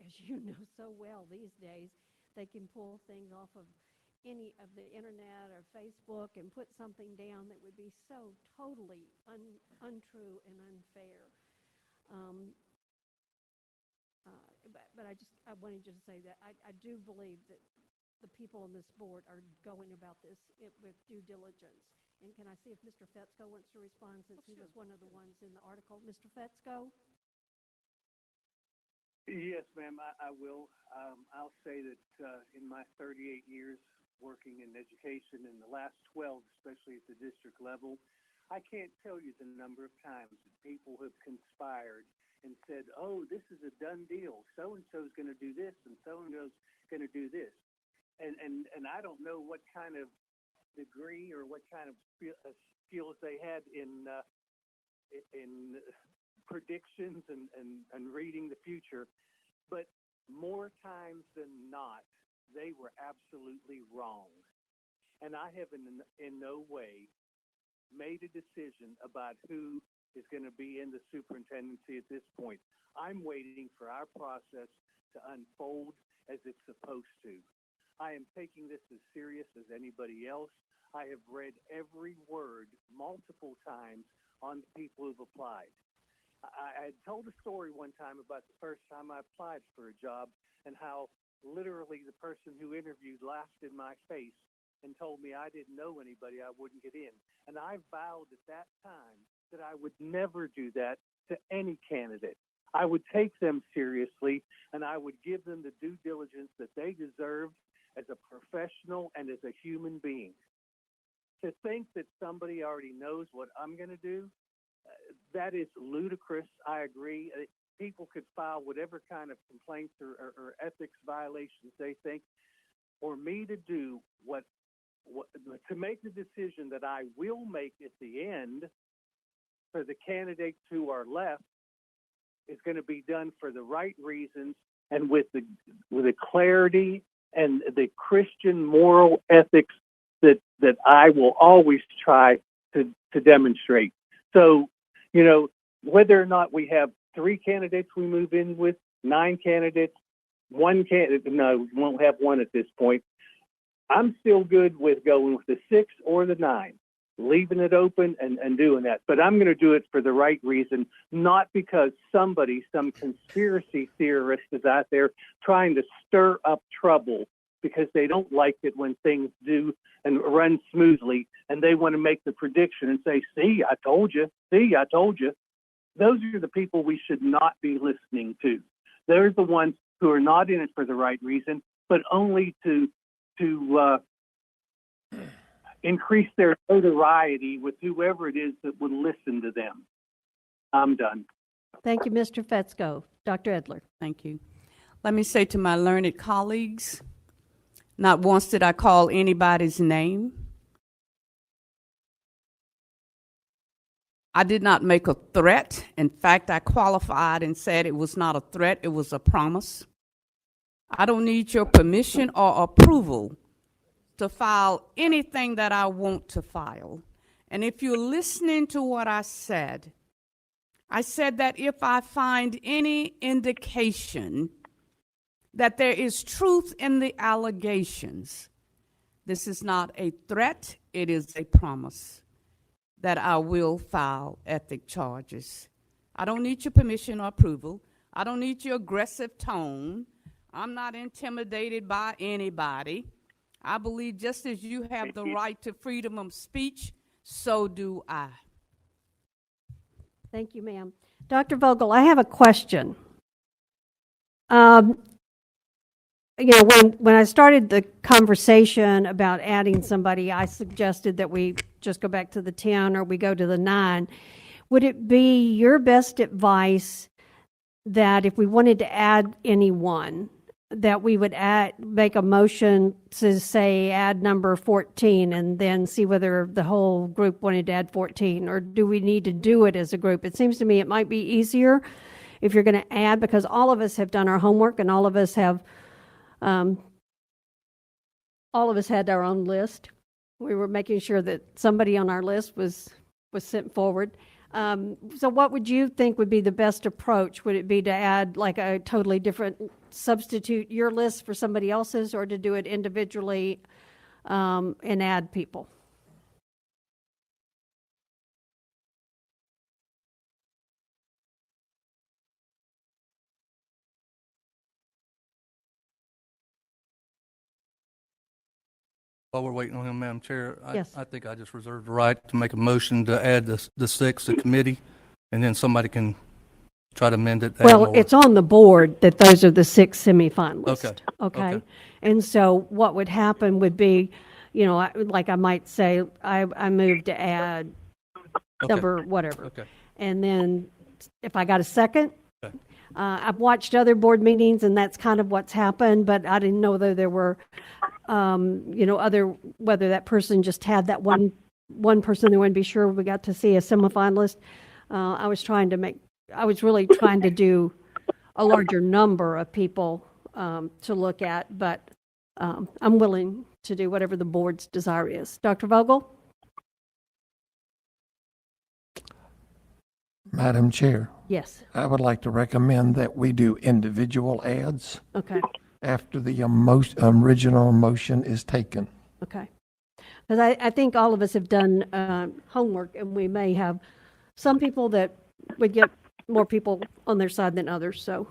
as you know so well these days. They can pull things off of any of the internet or Facebook and put something down that would be so totally untrue and unfair. But I wanted you to say that I do believe that the people on this board are going about this with due diligence. And can I see if Mr. Fetzko wants to respond, since he was one of the ones in the article? Mr. Fetzko? Yes, ma'am, I will. I'll say that in my 38 years working in education, in the last 12, especially at the district level, I can't tell you the number of times that people have conspired and said, oh, this is a done deal. So-and-so's going to do this, and so-and-so's going to do this. And I don't know what kind of degree or what kind of skills they had in predictions and reading the future, but more times than not, they were absolutely wrong. And I have in no way made a decision about who is going to be in the superintendency at this point. I'm waiting for our process to unfold as it's supposed to. I am taking this as serious as anybody else. I have read every word multiple times on the people who've applied. I had told a story one time about the first time I applied for a job and how literally the person who interviewed laughed in my face and told me I didn't know anybody, I wouldn't get in. And I vowed at that time that I would never do that to any candidate. I would take them seriously and I would give them the due diligence that they deserved as a professional and as a human being. To think that somebody already knows what I'm going to do, that is ludicrous. I agree. People could file whatever kind of complaints or ethics violations they think. For me to do to make the decision that I will make at the end for the candidates who are left is going to be done for the right reasons and with the clarity and the Christian moral ethics that I will always try to demonstrate. So, whether or not we have 3 candidates we move in with, 9 candidates, 1 candidate, no, we won't have 1 at this point. I'm still good with going with the 6 or the 9, leaving it open and doing that. But I'm going to do it for the right reason, not because some conspiracy theorist is out there trying to stir up trouble because they don't like it when things do and run smoothly, and they want to make the prediction and say, see, I told you. See, I told you. Those are the people we should not be listening to. They're the ones who are not in it for the right reason, but only to increase their notoriety with whoever it is that would listen to them. I'm done. Thank you, Mr. Fetzko. Dr. Edler. Thank you. Let me say to my learned colleagues, not once did I call anybody's name. I did not make a threat. In fact, I qualified and said it was not a threat, it was a promise. I don't need your permission or approval to file anything that I want to file. And if you're listening to what I said that if I find any indication that there is truth in the allegations, this is not a threat, it is a promise that I will file ethic charges. I don't need your permission or approval. I don't need your aggressive tone. I'm not intimidated by anybody. I believe just as you have the right to freedom of speech, so do I. Thank you, ma'am. Dr. Vogel, I have a question. When I started the conversation about adding somebody, I suggested that we just go back to the 10 or we go to the 9. Would it be your best advice that if we wanted to add anyone, that we would make a motion to say add number 14 and then see whether the whole group wanted to add 14, or do we need to do it as a group? It seems to me it might be easier if you're going to add, because all of us have done our homework and all of us had our own list. We were making sure that somebody on our list was sent forward. So what would you think would be the best approach? Would it be to add like a totally different, substitute your list for somebody else's, or to do it individually and add people? While we're waiting on him, Madam Chair, Yes. I think I just reserved the right to make a motion to add the 6 to committee, and then somebody can try to amend it. Well, it's on the board that those are the 6 semifinalists. Okay. Okay. And so what would happen would be, I might say, I moved to add number whatever. Okay. And then if I got a second, Okay. I've watched other board meetings and that's kind of what's happened, but I didn't know whether there were, whether that person just had that one one person they want to be sure we got to see a semifinalist. I was really trying to do a larger number of people to look at, but I'm willing to do whatever the board's desire is. Dr. Vogel? Madam Chair, Yes. I would like to recommend that we do individual ads Okay. after the original motion is taken. Okay. Because I think all of us have done homework, and we may have some people that would get more people on their side than others. So,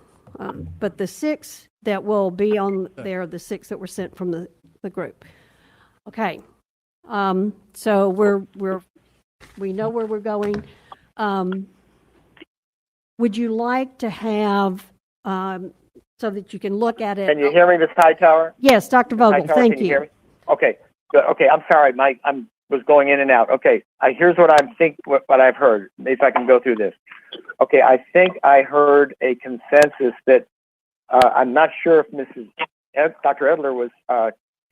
but the 6 that will be on there are the 6 that were sent from the group. Okay. So we know where we're going. Would you like to have so that you can look at it? Can you hear me, Ms. Hightower? Yes, Dr. Vogel. Hightower, Thank can you hear you. me? Okay, good. Okay, I'm sorry. I was going in and out. Okay, here's what what I've heard. If I can go through this. Okay, I think I heard a consensus that I'm not sure if Dr. Edler was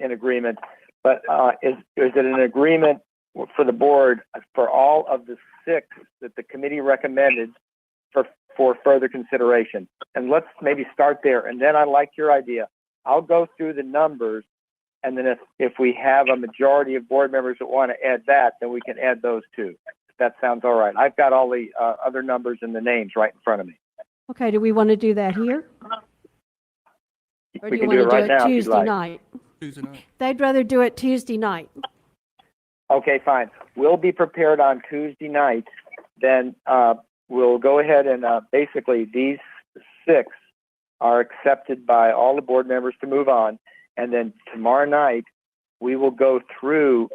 in agreement, but is it an agreement for the board for all of the 6 that the committee recommended for further consideration? And let's maybe start there. And then I like your idea. I'll go through the numbers, and then if we have a majority of board members that want to add that, then we can add those too. If that sounds all right. I've got all the other numbers and the names right in front of me. Okay, do we want to do that here? Or We do you can want do to it right now if you'd Tuesday like. night? Tuesday night. They'd rather do it Tuesday night. Okay, fine. We'll be prepared on Tuesday night. Then we'll go ahead and basically these 6 are accepted by all the board members to move on. And then tomorrow night, we will go through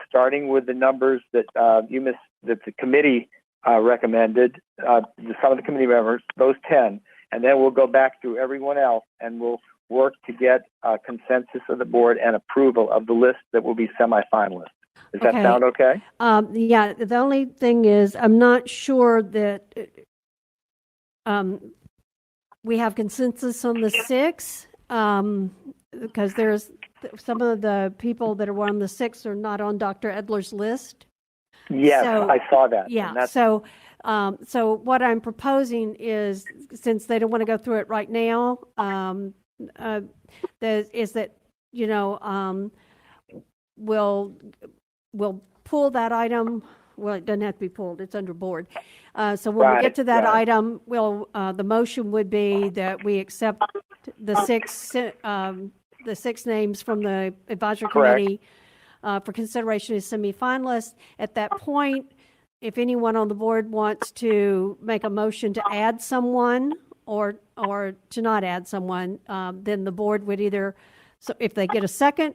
starting with the numbers that that the committee recommended, some of the committee members, those 10, and then we'll go back through everyone else, and we'll work to get consensus of the board and approval of the list that will be semifinalists. Does that Okay. sound okay? Yeah, the only thing is, I'm not sure that we have consensus on the 6, because there's some of the people that are on the 6 are not on Dr. Edler's list. Yes, So- I saw that. Yeah, And that's, so what I'm proposing is, since they don't want to go through it right now, is that, we'll pull that item. Well, it doesn't have to be pulled, it's under board. So when we Right, get to that right. item, the motion would be that we accept the 6 names from the advisory Correct. committee for consideration as semifinalists. At that point, if anyone on the board wants to make a motion to add someone or to not add someone, then the board would so if they get a second,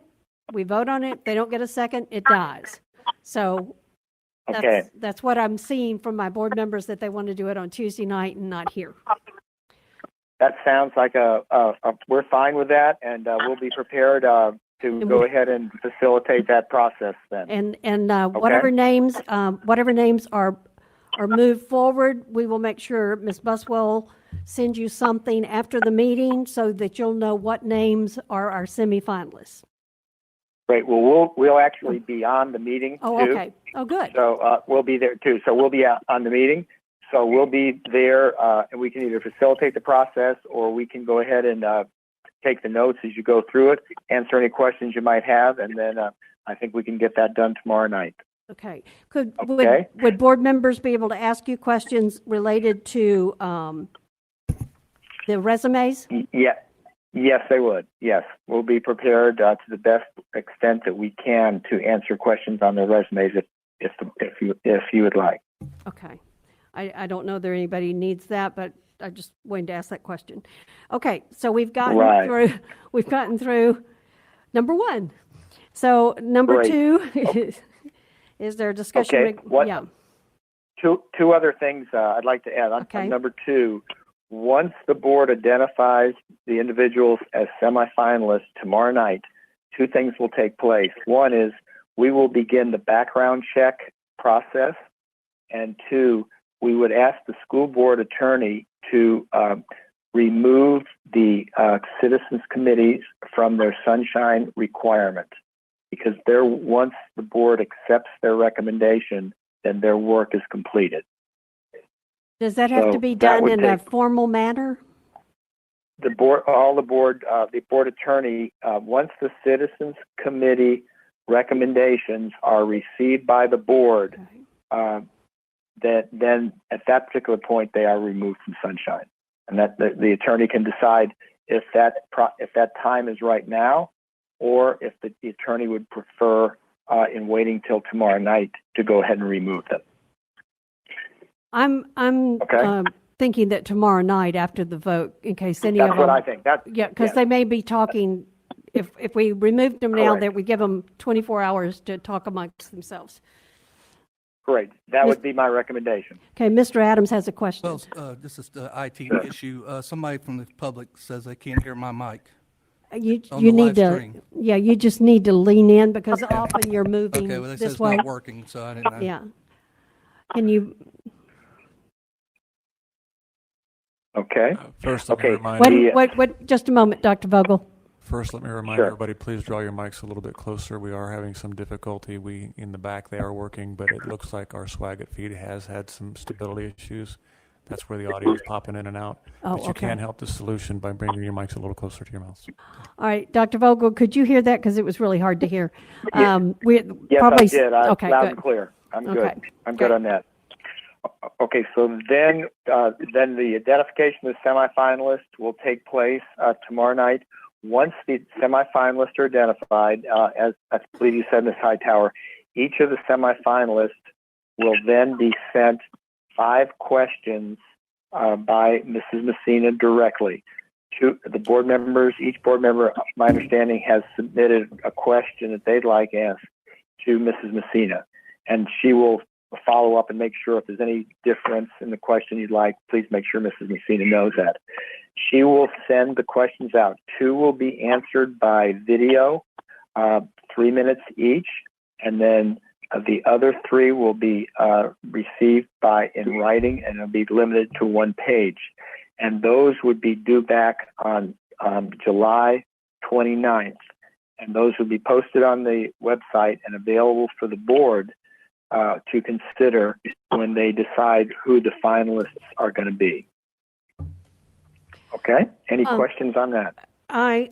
we vote on it. If they don't get a second, it dies. So okay. that's what I'm seeing from my board members, that they want to do it on Tuesday night and not here. That sounds like we're fine with that, and we'll be prepared to go ahead and facilitate that process then. And whatever names are moved forward, we will make sure Ms. Buswell sends you something after the meeting so that you'll know what names are our semifinalists. Great. Well, we'll actually be on the meeting Oh, too. okay. Oh, good. So we'll be there too. So we'll be on the meeting. So we'll be there, and we can either facilitate the process, or we can go ahead and take the notes as you go through it, answer any questions you might have, and then I think we can get that done tomorrow night. Okay. Okay. Would board members be able to ask you questions related to the resumes? Yeah. Yes, they would. Yes, we'll be prepared to the best extent that we can to answer questions on their resumes if you would like. Okay. I don't know that anybody needs that, but I just wanted to ask that question. Okay, so we've gotten Right. through number 1. So number Great. 2 is there a discussion? Okay, what- Yeah. Two other things I'd like to add. Okay. On number 2, once the board identifies the individuals as semifinalists tomorrow night, 2 things will take place. One is we will begin the background check process, and 2, we would ask the school board attorney to remove the citizens committees from their sunshine requirement. because once the board accepts their recommendation, then their work is completed. Does that have to So be that done would in a take- formal manner? The board attorney, once the citizens committee recommendations are received by the board, then at that particular point they are removed from sunshine, and that the attorney can decide if that time is right now, or if the attorney would prefer in waiting till tomorrow night to go ahead and remove them. I'm Okay. thinking that tomorrow night after the vote, in case any That's of what them. I think. Yeah, because yes. they may be talking, if we removed them now, Correct. that we give them 24 hours to talk amongst themselves. Great. That Miss- would be my recommendation. Okay, Mr. Adams has a question. Well, this is the IT Sure. issue. Somebody from the public says they can't hear my mic. You on you the need live to, stream. yeah, you just need to lean in because often you're moving Okay, well, they said this it's way. not working, so I didn't know. Yeah. Can you, Okay. First, let me Okay. remind, just a moment, Dr. Vogel. first, let me remind Sure. everybody, please draw your mics a little bit closer. We are having some difficulty. In the back, they are working, but it looks like our Swagit feed has had some stability issues. That's where the audio is popping in and out. Oh, But you okay. can help the solution by bringing your mics a little closer to your mouths. All right, Dr. Vogel, could you hear that? Because it was really hard to hear. Yeah. We Yes, probably. I did. Okay, Loud good. and clear. I'm Okay, good. I'm great. good on that. Okay, so then the identification of the semifinalists will take place tomorrow night. Once the semifinalists are identified, as I believe you said, Ms. Hightower, each of the semifinalists will then be sent 5 questions by Mrs. Messina directly to the board members. Each board member, my understanding, has submitted a question that they'd like asked to Mrs. Messina, and she will follow up and make sure if there's any difference in the question you'd like, please make sure Mrs. Messina knows that. She will send the questions out. 2 will be answered by video, 3 minutes each, and then the other 3 will be received in writing, and it'll be limited to 1 page. And those would be due back on July 29th. And those will be posted on the website and available for the board to consider when they decide who the finalists are going to be. Okay? Any questions on that? I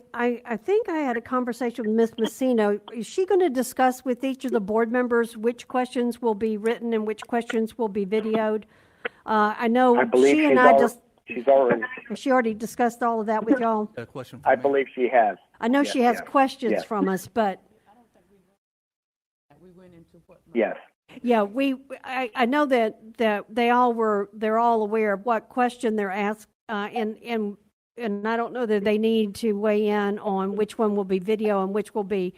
think I had a conversation with Ms. Messina. Is she going to discuss with each of the board members which questions will be written and which questions will be videoed? I know I believe she and I she's already, she already discussed all of that with y'all. Got a question for I me. believe she has. I know Yes, she has yes, questions yes. from us, but Yes. yeah, I know that they're all aware of what question they're asked, and I don't know that they need to weigh in on which one will be video and which will be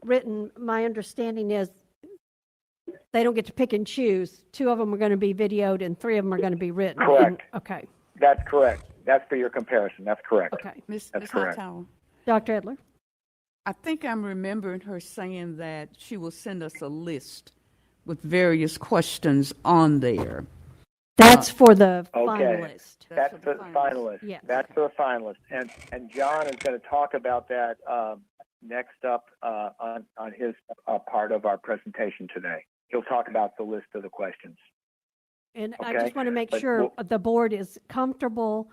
written. My understanding is they don't get to pick and choose. 2 of them are going to be videoed and 3 of them are going to be written. Correct. Okay, That's correct. That's for your comparison. That's correct. okay. Ms. That's correct. Hightower, Dr. Edler? I think I'm remembering her saying that she will send us a list with various questions on there. That's for the Okay. finalist. That's for for the finalists. Yes. That's for the finalists. And John is going to talk about that next up on his part of our presentation today. He'll talk about the list of the questions. And I Okay, just want to make but sure we'll- the board is comfortable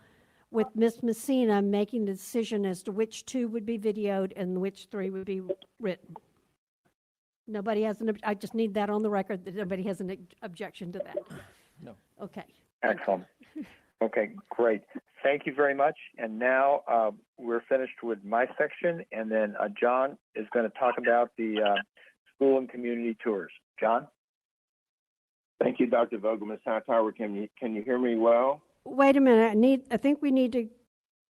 with Ms. Messina making the decision as to which 2 would be videoed and which 3 would be written. Nobody has I just need that on the record, that nobody has an objection to that. No. Okay. Excellent. Okay, great. Thank you very much. And now we're finished with my section, and then John is going to talk about the school and community tours. John? Thank you, Dr. Vogel. Ms. Hightower, can you hear me well? Wait a minute, I think we need to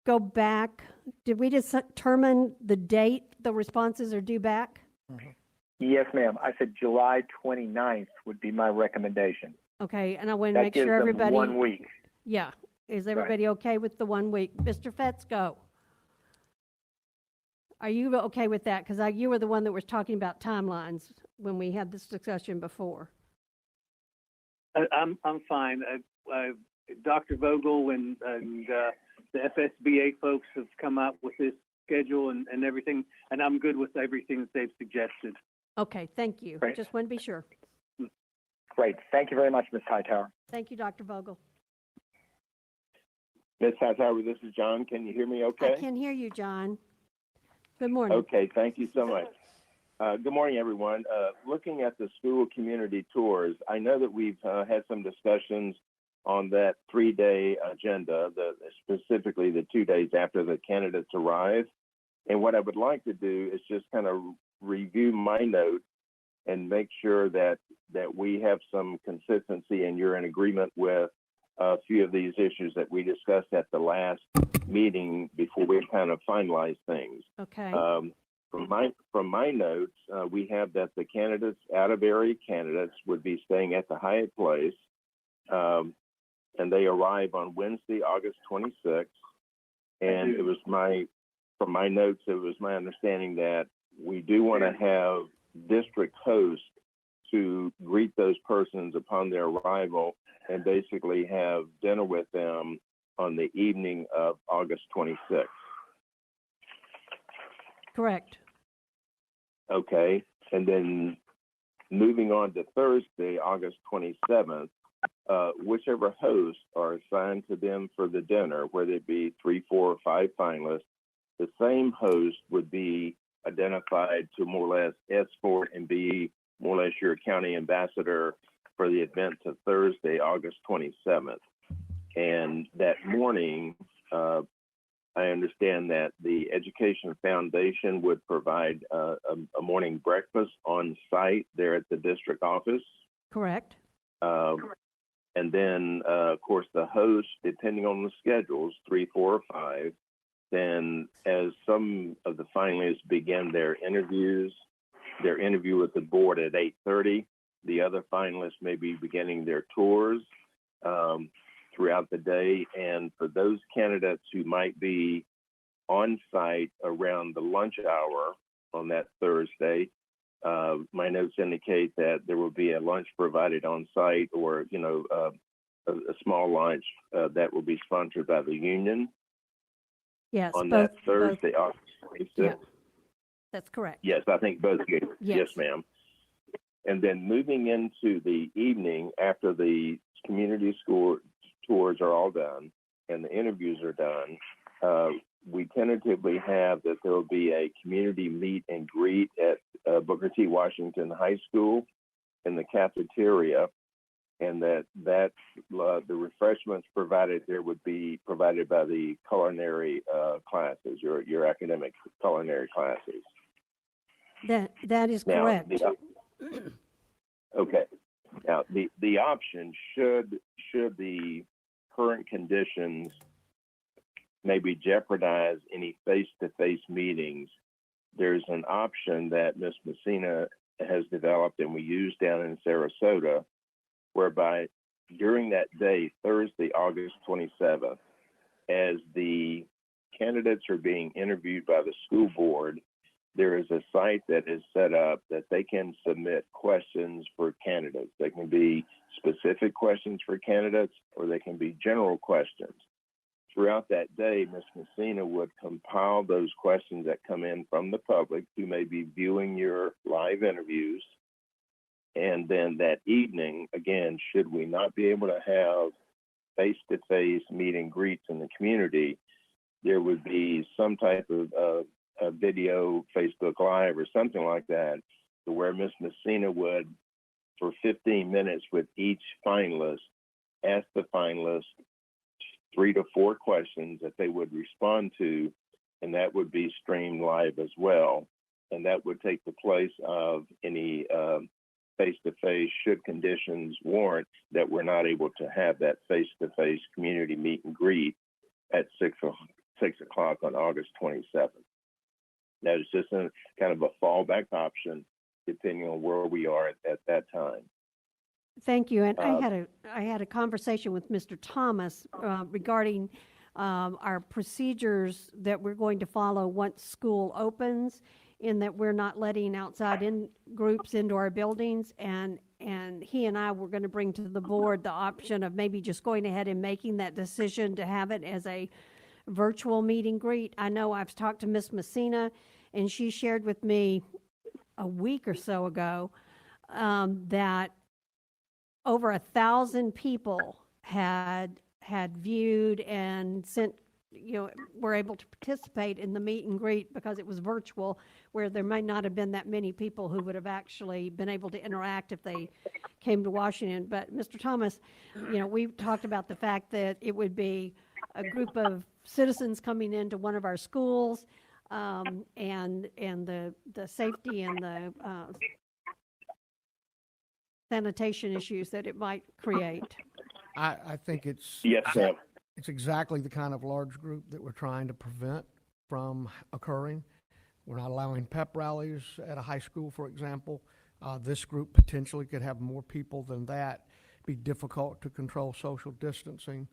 go back. Did we determine the date the responses are due back? Yes, ma'am. I said July 29th would be my recommendation. Okay, and I want to That make gives sure them everybody. 1 week. Yeah, is everybody okay with the 1 week? Mr. Fetz, go. Are you okay with that? Because you were the one that was talking about timelines when we had this discussion before. I'm fine. Dr. Vogel and the FSBA folks have come out with this schedule and everything, and I'm good with everything that they've suggested. Okay, thank you. Great. Just want to be sure. Great. Thank you very much, Ms. Hightower. Thank you, Dr. Vogel. Ms. Hightower, this is John. Can you hear me okay? I can hear you, John. Good morning. Okay, thank you so much. Good morning, everyone. Looking at the school community tours, I know that we've had some discussions on that 3-day agenda, specifically the 2 days after the candidates arrive. And what I would like to do is just kind of review my notes and make sure that we have some consistency and you're in agreement with a few of these issues that we discussed at the last meeting before we kind of finalize things. Okay. From my notes, we have that the candidates, out-of-area candidates, would be staying at the Hyatt Place, and they arrive on Wednesday, August 26th. And it was from my notes, it was my understanding that we do want to have district hosts to greet those persons upon their arrival and basically have dinner with them on the evening of August 26th. Correct. Okay, and then moving on to Thursday, August 27th, whichever hosts are assigned to them for the dinner, whether it be 3, 4, or 5 finalists, the same host would be identified to more or less escort and be more or less your county ambassador for the event of Thursday, August 27th. And that morning, I understand that the Education Foundation would provide a morning breakfast on site there at the district office. Correct. And then, of course, the host, depending on the schedules, 3, 4, or 5, then as some of the finalists begin their interview with the board at 8:30, the other finalists may be beginning their tours throughout the day. And for those candidates who might be on site around the lunch hour on that Thursday, my notes indicate that there will be a lunch provided on site, or a small lunch that will be sponsored by the union. Yes. On both, that Thursday, both, August 26th. yeah, that's correct. Yes, I think both games. Yes. Yes, ma'am. And then moving into the evening after the community school tours are all done and the interviews are done, we tentatively have that there will be a community meet and greet at Booker T. Washington High School in the cafeteria, and that the refreshments provided there would be provided by the culinary classes, your academic culinary classes. That is Now, correct. Okay. Now, the option, should the current conditions maybe jeopardize any face-to-face meetings, there's an option that Ms. Messina has developed and we use down in Sarasota, whereby during that day, Thursday, August 27th, as the candidates are being interviewed by the school board, there is a site that is set up that they can submit questions for candidates. They can be specific questions for candidates, or they can be general questions. Throughout that day, Ms. Messina would compile those questions that come in from the public who may be viewing your live interviews. And then that evening, again, should we not be able to have face-to-face meet and greets in the community, there would be some type of a video, Facebook Live or something like that, to where Ms. Messina would, for 15 minutes with each finalist, ask the finalist 3 to 4 questions that they would respond to, and that would be streamed live as well. And that would take the place of any face-to-face, should conditions warrant that we're not able to have that face-to-face community meet and greet at 6 o'clock on August 27th. That is just a kind of a fallback option, depending on where we are at that time. Thank you. And I had a conversation with Mr. Thomas regarding our procedures that we're going to follow once school opens, in that we're not letting outside groups into our buildings. And he and I were going to bring to the board the option of maybe just going ahead and making that decision to have it as a virtual meet and greet. I know I've talked to Miss Messina, and she shared with me a week or so ago that over 1,000 people had viewed and sent, were able to participate in the meet and greet because it was virtual, where there may not have been that many people who would have actually been able to interact if they came to Washington. But Mr. Thomas, we talked about the fact that it would be a group of citizens coming into one of our schools, and the safety and the sanitation issues that it might create. I think it's Yes, ma'am. it's exactly the kind of large group that we're trying to prevent from occurring. We're not allowing pep rallies at a high school, for example. This group potentially could have more people than that. Be difficult to control social distancing.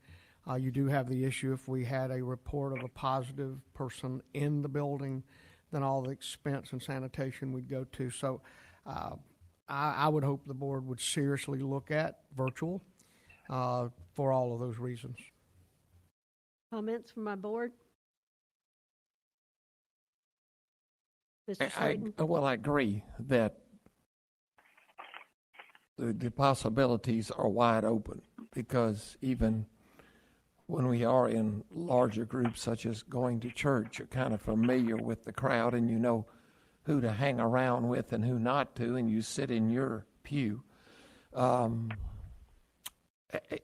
You do have the issue if we had a report of a positive person in the building, then all the expense and sanitation would go to. So I would hope the board would seriously look at virtual for all of those reasons. Comments from my board? Mr. Slayton? Well, I agree that the possibilities are wide open, because even when we are in larger groups, such as going to church, you're kind of familiar with the crowd and you know who to hang around with and who not to, and you sit in your pew.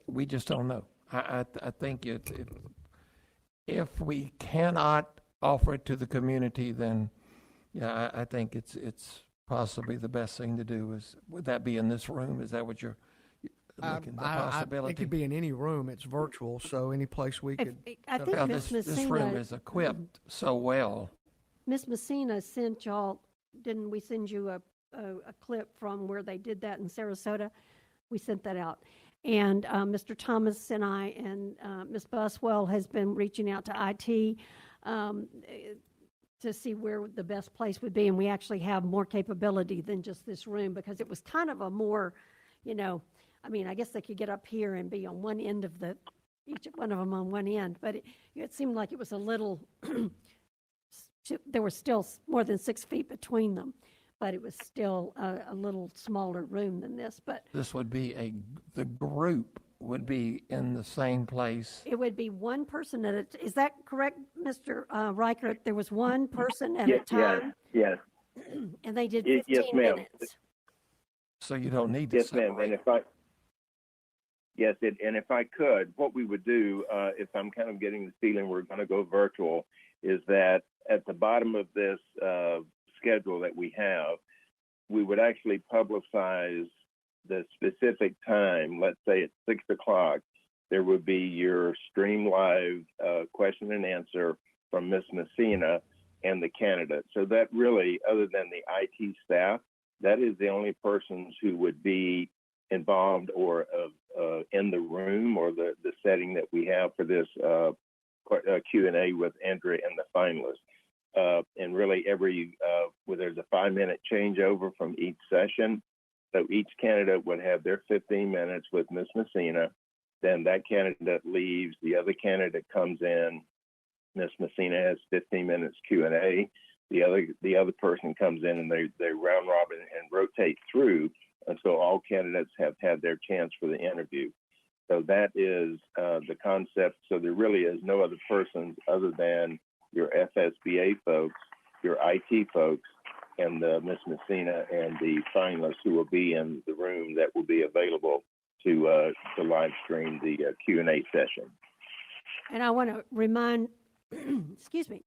We just don't know. I think if we cannot offer it to the community, then yeah, I think it's possibly the best thing to do. Would that be in this room? Is that what you're looking, the possibility? It could be in any room. It's virtual, so any place we could. I think Now, Ms. this room Messina, is equipped so well. Ms. Messina sent y'all, didn't we send you a clip from where they did that in Sarasota? We sent that out. And Mr. Thomas and I and Ms. Buswell has been reaching out to IT to see where the best place would be. And we actually have more capability than just this room, because it was kind of a more, I guess they could get up here and be on one end of each one of them on one end, but it seemed like it was a little, there was still more than 6 feet between them, but it was still a little smaller room than this. But This would be the group would be in the same place. it would be one person at a, is that correct, Mr. Reichert? There was one person at a Yes, time, yes, and they did Yes, 15 ma'am. minutes. So you don't need to yes, ma'am. separate. And if I could, what we would do, if I'm kind of getting the feeling we're going to go virtual, is that at the bottom of this schedule that we have, we would actually publicize the specific time. Let's say at 6 o'clock, there would be your stream live question and answer from Ms. Messina and the candidate. So that really, other than the IT staff, that is the only persons who would be involved or in the room or the setting that we have for this Q&A with Andrea and the finalists. And really where there's a 5-minute changeover from each session. So each candidate would have their 15 minutes with Ms. Messina. Then that candidate leaves, the other candidate comes in. Ms. Messina has 15 minutes Q&A. The other person comes in and they round robin and rotate through until all candidates have had their chance for the interview. So that is the concept. So there really is no other persons other than your FSBA folks, your IT folks, and Ms. Messina and the finalists who will be in the room that will be available to live stream the Q&A session. And I want to remind, excuse me,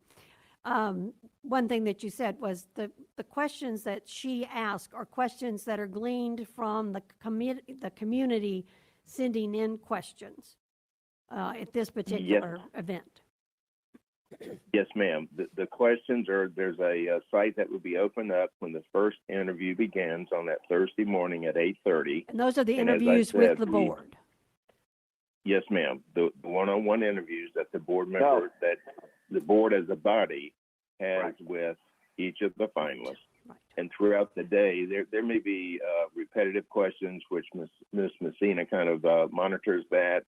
one thing that you said was the questions that she asked are questions that are gleaned from the community sending in questions at this particular event. Yes, ma'am. The questions are, there's a site that will be opened up when the first interview begins on that Thursday morning at 8:30. And those are the And as I interviews with said, the board. Yes, ma'am. The one-on-one interviews that the board member, that the board as a body has with each of the finalists. Right. And throughout the day, there may be repetitive questions, which Ms. Messina kind of monitors that.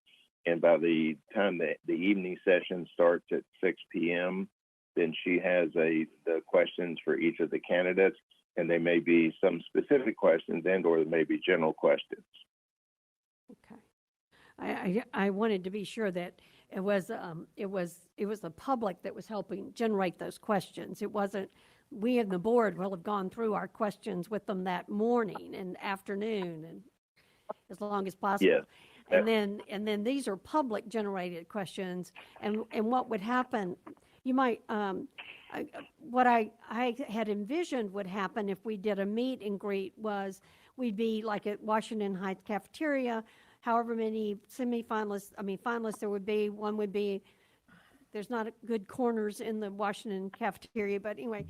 And by the time the evening session starts at 6 p.m., then she has the questions for each of the candidates, and they may be some specific questions and/or there may be general questions. Okay. I wanted to be sure that it was the public that was helping generate those questions. It wasn't, we and the board will have gone through our questions with them that morning and afternoon and as long as possible. Yes. And then these are public generated questions, and what would happen, you might, what I had envisioned would happen if we did a meet and greet was we'd be like at Washington Heights cafeteria, however many finalists there would be, one would be, there's not good corners in the Washington cafeteria, but anyway,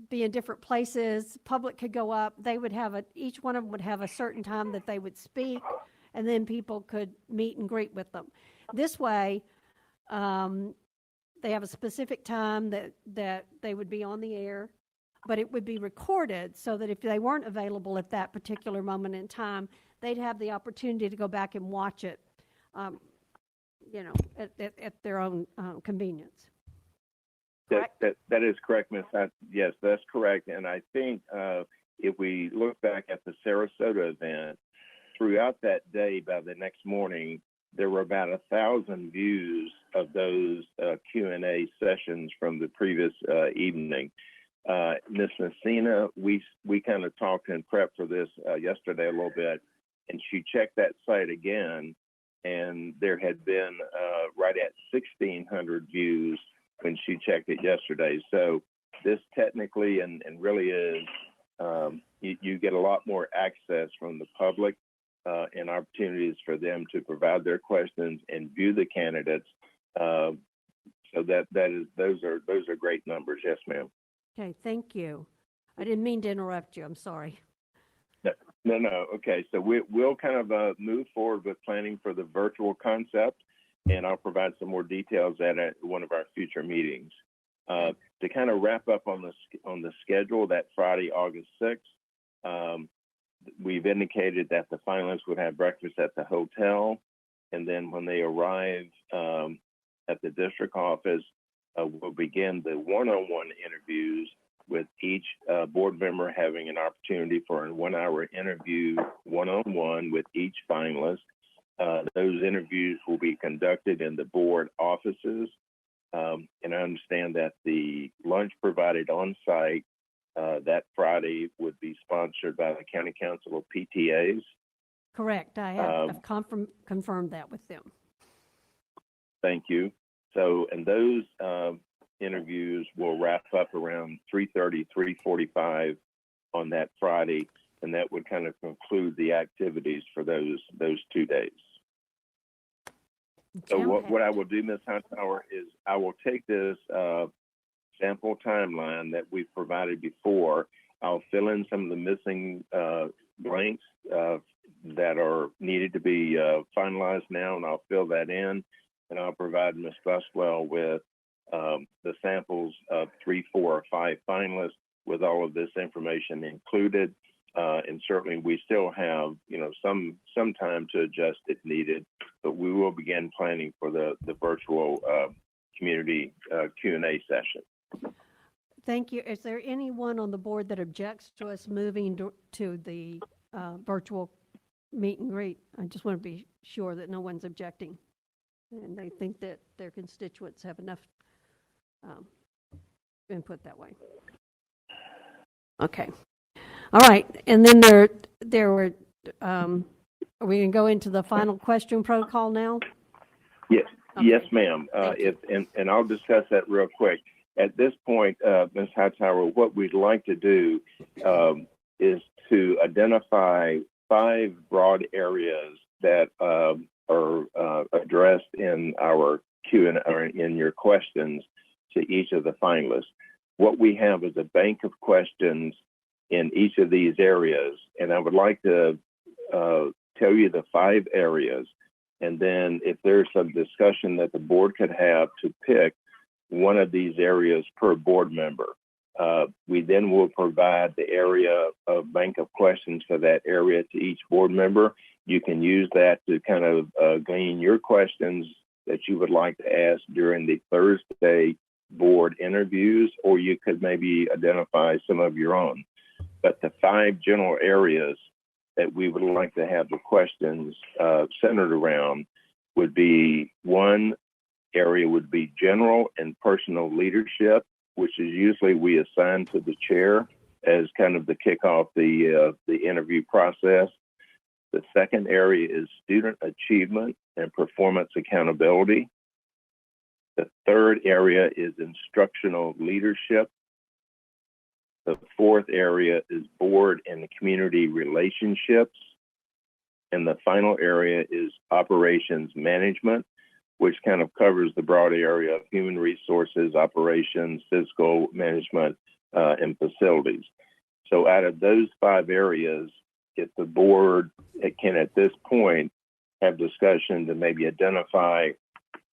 be in different places, public could go up, they would have each one of them would have a certain time that they would speak, and then people could meet and greet with them. This way, they have a specific time that they would be on the air, but it would be recorded so that if they weren't available at that particular moment in time, they'd have the opportunity to go back and watch it, at their own convenience. That is correct, Ms. Hunt. Yes, that's correct. And I think if we look back at the Sarasota event, throughout that day, by the next morning, there were about 1,000 views of those Q&A sessions from the previous evening. Ms. Messina, we kind of talked and prepped for this yesterday a little bit, and she checked that site again, and there had been right at 1,600 views when she checked it yesterday. So this technically and really is, you get a lot more access from the public and opportunities for them to provide their questions and view the candidates. So those are great numbers. Yes, ma'am. Okay, thank you. I didn't mean to interrupt you. I'm sorry. No. Okay, so we'll kind of move forward with planning for the virtual concept, and I'll provide some more details at one of our future meetings. To kind of wrap up on the schedule, that Friday, August 6th, we've indicated that the finalists would have breakfast at the hotel, and then when they arrive at the district office, we'll begin the one-on-one interviews with each board member having an opportunity for a 1-hour interview one-on-one with each finalist. Those interviews will be conducted in the board offices, and I understand that the lunch provided on site that Friday would be sponsored by the County Council of PTAs. Correct. I have confirmed that with them. Thank you. So, and those interviews will wrap up around 3:30, 3:45 on that Friday, and that would kind of conclude the activities for those 2 days. So what I will do, Ms. Hightower, is I will take this sample timeline that we've provided before. I'll fill in some of the missing blanks that are needed to be finalized now, and I'll fill that in, and I'll provide Ms. Buswell with the samples of 3, 4, or 5 finalists with all of this information included. And certainly we still have, some time to adjust if needed, but we will begin planning for the virtual community Q&A session. Thank you. Is there anyone on the board that objects to us moving to the virtual meet and greet? I just want to be sure that no one's objecting and they think that their constituents have enough input that way. Okay. All right. And then there were, are we going to go into the final question protocol now? Yes, Okay. Yes, ma'am. And I'll discuss that real quick. At this point, Ms. Hightower, what we'd like to do is to identify 5 broad areas that are addressed in our Q&A or in your questions to each of the finalists. What we have is a bank of questions in each of these areas, and I would like to tell you the 5 areas, and then if there's some discussion that the board could have to pick one of these areas per board member. We then will provide the area of bank of questions for that area to each board member, You can use that to kind of glean your questions that you would like to ask during the Thursday board interviews, or you could maybe identify some of your own. But the 5 general areas that we would like to have the questions centered around would be, one area would be general and personal leadership, which is usually we assign to the chair as kind of the kickoff the interview process. The second area is student achievement and performance accountability. The third area is instructional leadership. The fourth area is board and community relationships. And the final area is operations management, which kind of covers the broad area of human resources, operations, fiscal management, and facilities. So out of those 5 areas, if the board can at this point have discussion to maybe identify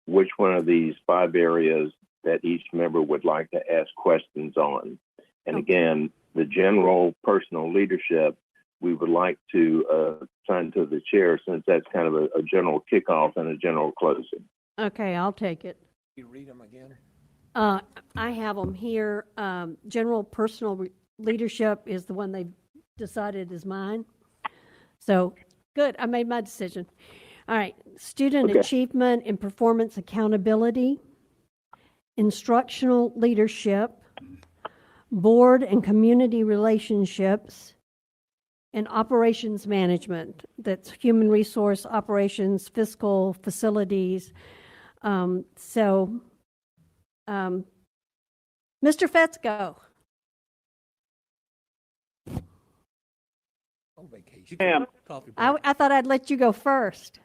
which one of these 5 areas that each member would like to ask questions on. And again, the general personal leadership, we would like to assign to the chair, since that's kind of a general kickoff and a general closing. Okay, I'll take it. You read them again? I have them here. General personal leadership is the one they decided is mine. So, good, I made my decision. All right, student Okay. achievement and performance accountability, instructional leadership, board and community relationships, and operations management. That's human resource operations, fiscal, facilities. Mr. Fetzko. On vacation. Ma'am, Coffee break. I thought I'd let you go first.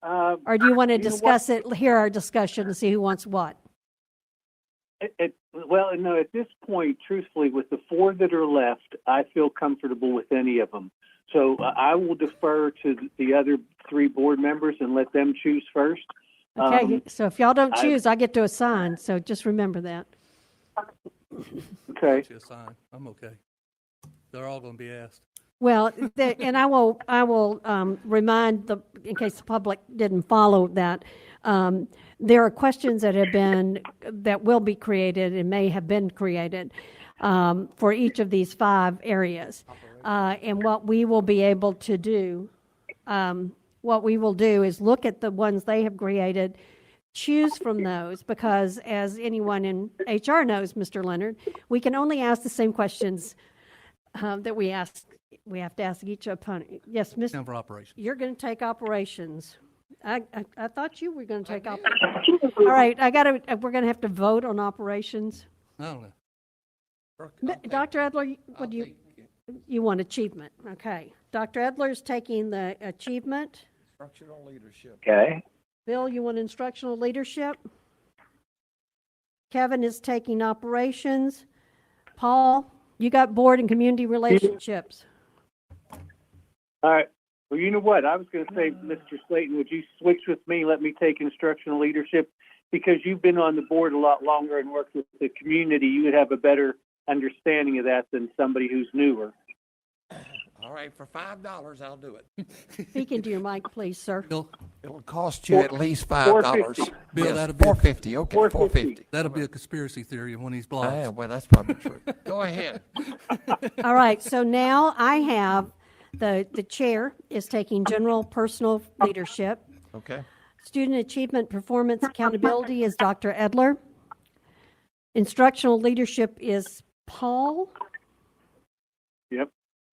Or do you want to You know what? discuss it, hear our discussion and see who wants what? Well, no, at this point, truthfully, with the 4 that are left, I feel comfortable with any of them. So I will defer to the other 3 board members and let them choose first. Okay, so if y'all don't I- choose, I get to assign, so just remember that. Okay. Actually, a sign. I'm okay. They're all going to be asked. Well, and I will remind in case the public didn't follow that, there are questions that will be created and may have been created for each of these 5 areas. And what we will be able to do, is look at the ones they have created, choose from those, because as anyone in HR knows, Mr. Leonard, we can only ask the same questions that we have to ask each opponent. Yes, Miss, Down for operations. you're going to take operations. I thought you were going to take operations. All right, we're going to have to vote on operations. I don't know. Dr. Edler, what do you want achievement? Okay. Dr. Edler's taking the achievement. Instructional leadership. Okay. Bill, you want instructional leadership? Kevin is taking operations. Paul, you got board and community relationships. All right. Well, you know what? I was going to say, Mr. Slayton, would you switch with me? Let me take instructional leadership, because you've been on the board a lot longer and worked with the community. You would have a better understanding of that than somebody who's newer. All right, for $5, I'll do it. Speak into your mic, please, sir. Bill, It'll cost you at least $5. Bill, Yes, that'll be- $4.50, okay, $4.50. that'll be a conspiracy theory of one of these blogs. Well, that's probably true. Go ahead. All right, so now I have the chair is taking general personal leadership. Okay. Student achievement, performance, accountability is Dr. Edler. Instructional leadership is Paul. Yep.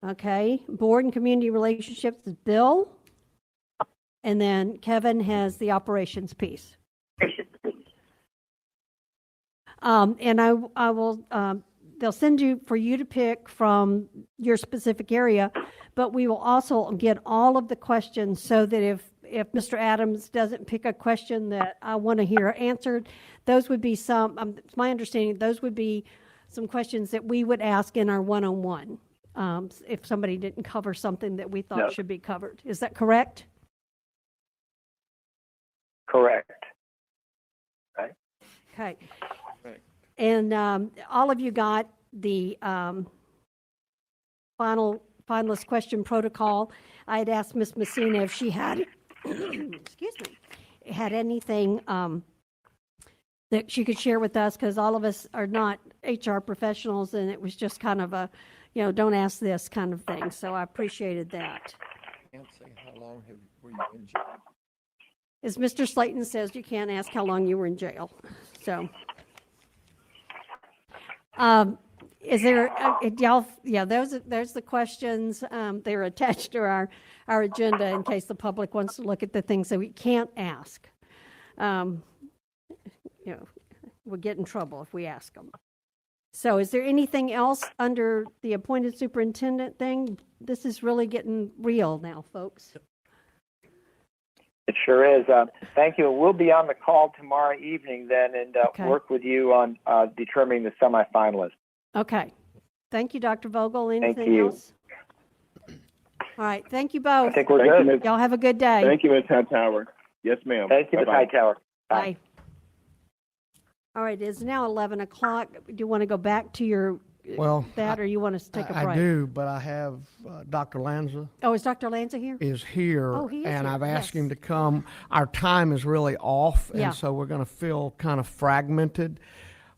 Okay, board and community relationships is Bill. And then Kevin has the operations piece. And I will, they'll send you, for you to pick from your specific area, but we will also get all of the questions so that if Mr. Adams doesn't pick a question that I want to hear answered, those would be it's my understanding, those would be some questions that we would ask in our one-on-one, if somebody didn't cover something that we thought No. should be covered. Is that correct? Correct. Okay. Right. And all of you got the final finalist question protocol. I had asked Ms. Messina if she had, excuse me, had anything that she could share with us, because all of us are not HR professionals, and it was just kind of a, don't ask this kind of thing. So I appreciated that. Can't say how long were you in jail? As Mr. Slayton says, you can't ask how long you were in jail. So, is there, y'all, yeah, there's the questions. They're attached to our agenda in case the public wants to look at the things that we can't ask. We'll get in trouble if we ask them. So is there anything else under the appointed superintendent thing? This is really getting real now, folks. It sure is. Thank you. We'll be on the call tomorrow evening then and Okay. work with you on determining the semifinalists. Okay. Thank you, Dr. Vogel. Anything you. else? All right. Thank you both. I think we're Thank you, good. Ms. Y'all have a good day. Thank you, Ms. Hightower. Yes, ma'am. Thank you, Ms. Bye-bye. Hightower. Bye. All right, it's now 11 o'clock. Do you want to go back to your, Well, or you want us to take a break? I do, but I have Dr. Lanza Oh, is Dr. Lanza here? is here. Oh, he is and here, I've asked yes. him to come. Our time is really off, Yeah. and so we're going to feel kind of fragmented.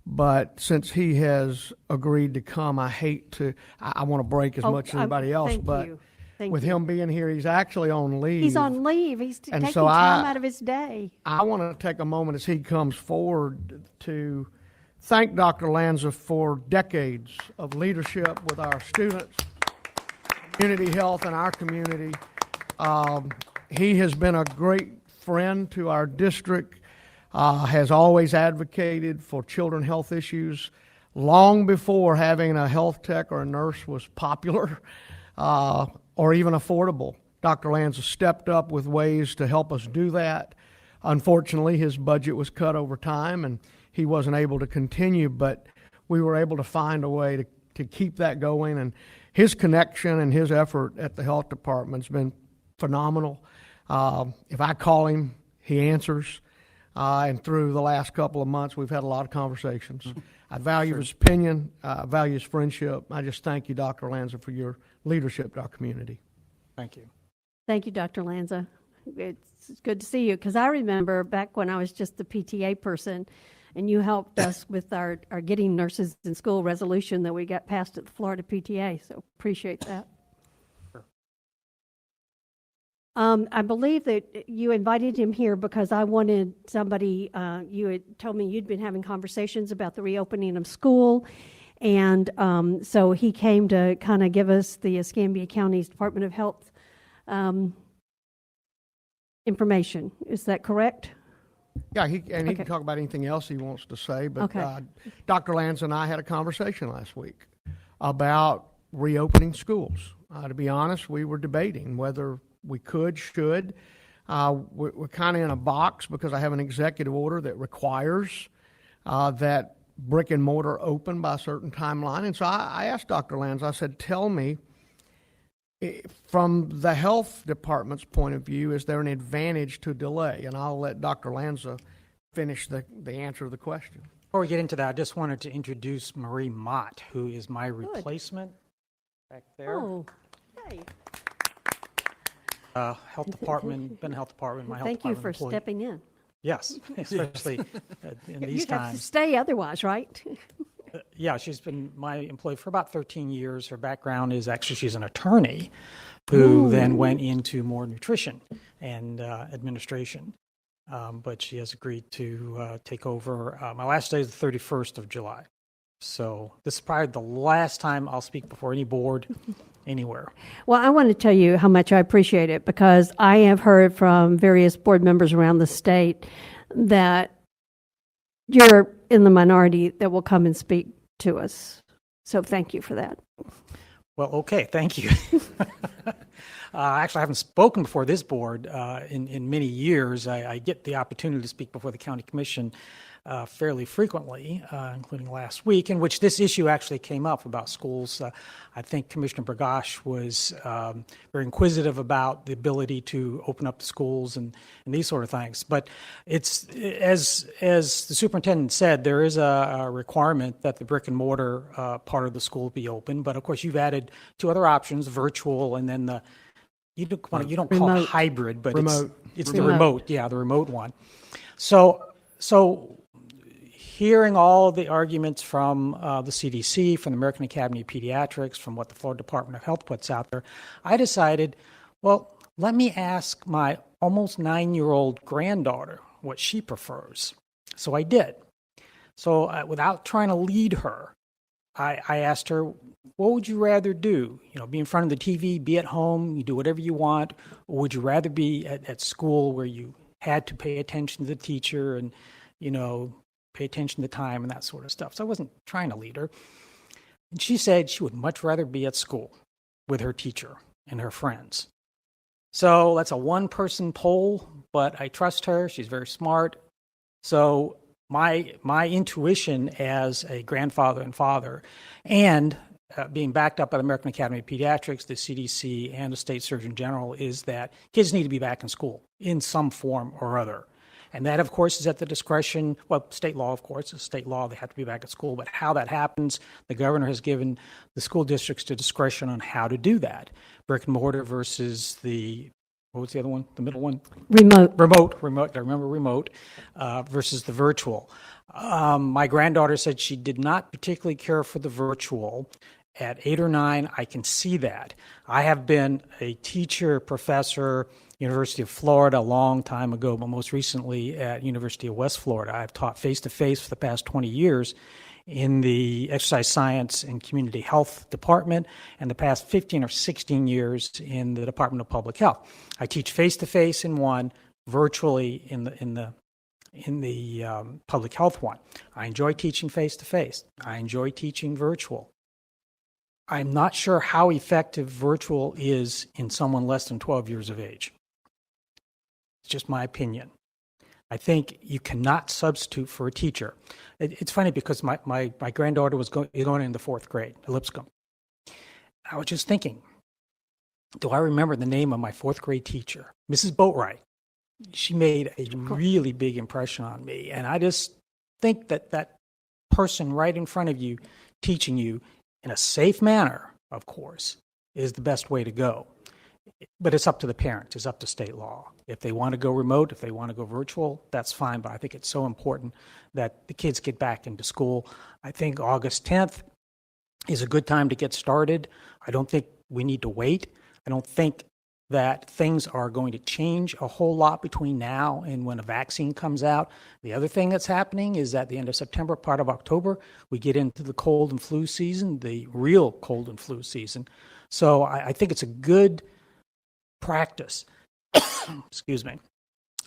But since he has agreed to come, I hate to, I want to break as much as anybody else. Thank But you. Thank with you. him being here, he's actually on leave. He's on leave. He's And taking so time I- out of his day. I want to take a moment as he comes forward to thank Dr. Lanza for decades of leadership with our students, community health in our community. He has been a great friend to our district, has always advocated for children health issues long before having a health tech or a nurse was popular or even affordable. Dr. Lanza stepped up with ways to help us do that. Unfortunately, his budget was cut over time and he wasn't able to continue, but we were able to find a way to keep that going. And his connection and his effort at the health department's been phenomenal. If I call him, he answers. And through the last couple of months, we've had a lot of conversations. I value his opinion, I value his friendship. I just thank you, Dr. Lanza, for your leadership to our community. Thank you. Thank you, Dr. Lanza. It's good to see you, because I remember back when I was just the PTA person, and you helped us with our Getting Nurses in School resolution that we got passed at the Florida PTA, so appreciate that. I believe that you invited him here because I wanted somebody, you had told me you'd been having conversations about the reopening of school, and so he came to kind of give us the Escambia County's Department of Health information. Is that correct? Yeah, he Okay. can talk about anything else he wants to say, but Okay. Dr. Lanza and I had a conversation last week about reopening schools. To be honest, we were debating whether we should. We're kind of in a box because I have an executive order that requires that brick and mortar open by a certain timeline. And so I asked Dr. Lanza, I said, tell me, from the health department's point of view, is there an advantage to delay? And I'll let Dr. Lanza finish the answer to the question. Before we get into that, I just wanted to introduce Marie Mott, who is my replacement back there. Oh, hey. Health department, been in health department, my health Thank you department for employee. stepping in. Yes, especially in these You'd have to times. stay otherwise, right? Yeah, she's been my employee for about 13 years. Her background is actually she's an attorney who then went into more nutrition and administration. But she has agreed to take over. My last day is the 31st of July. So this is probably the last time I'll speak before any board anywhere. Well, I want to tell you how much I appreciate it, because I have heard from various board members around the state that you're in the minority that will come and speak to us. So thank you for that. Well, okay, thank you. Actually, I haven't spoken before this board in many years. I get the opportunity to speak before the county commission fairly frequently, including last week, in which this issue actually came up about schools. I think Commissioner Burgash was very inquisitive about the ability to open up the schools and these sort of things. But it's, as the superintendent said, there is a requirement that the brick and mortar part of the school be open. But of course, you've added two other options, virtual and then you don't call it Remote. hybrid, but Remote. it's the Remote. the remote one. So hearing all the arguments from the CDC, from the American Academy of Pediatrics, from what the Florida Department of Health puts out there, I decided, well, let me ask my almost 9-year-old granddaughter what she prefers. So I did. So without trying to lead her, I asked her, what would you rather do? Be in front of the TV, be at home, you do whatever you want, or would you rather be at school where you had to pay attention to the teacher and, pay attention to time and that sort of stuff? So I wasn't trying to lead her. And she said she would much rather be at school with her teacher and her friends. So that's a one-person poll, but I trust her. She's very smart. So my intuition as a grandfather and father, and being backed up by the American Academy of Pediatrics, the CDC, and the State Surgeon General, is that kids need to be back in school in some form or other. And that, of course, is at the discretion, state law, of course, it's state law, they have to be back at school. But how that happens, the governor has given the school districts the discretion on how to do that. Brick and mortar versus what was the other one, the middle one? Remote. Remote, I remember remote, versus the virtual. My granddaughter said she did not particularly care for the virtual. At 8 or 9, I can see that. I have been a teacher, professor, University of Florida a long time ago, but most recently at University of West Florida. I've taught face-to-face for the past 20 years in the exercise science and community health department, and the past 15 or 16 years in the Department of Public Health. I teach face-to-face in one, virtually in the public health one. I enjoy teaching face-to-face. I enjoy teaching virtual. I'm not sure how effective virtual is in someone less than 12 years of age. It's just my opinion. I think you cannot substitute for a teacher. It's funny because my granddaughter was going into 4th grade at Lipscomb. I was just thinking, do I remember the name of my 4th grade teacher? Mrs. Boatwright. She made a really big impression on me. And I just think that person right in front of you, teaching you in a safe manner, of course, is the best way to go. But it's up to the parents, it's up to state law. If they want to go remote, if they want to go virtual, that's fine. But I think it's so important that the kids get back into school. I think August 10th is a good time to get started. I don't think we need to wait. I don't think that things are going to change a whole lot between now and when a vaccine comes out. The other thing that's happening is at the end of September, part of October, we get into the cold and flu season, the real cold and flu season. So I think it's a good practice, excuse me,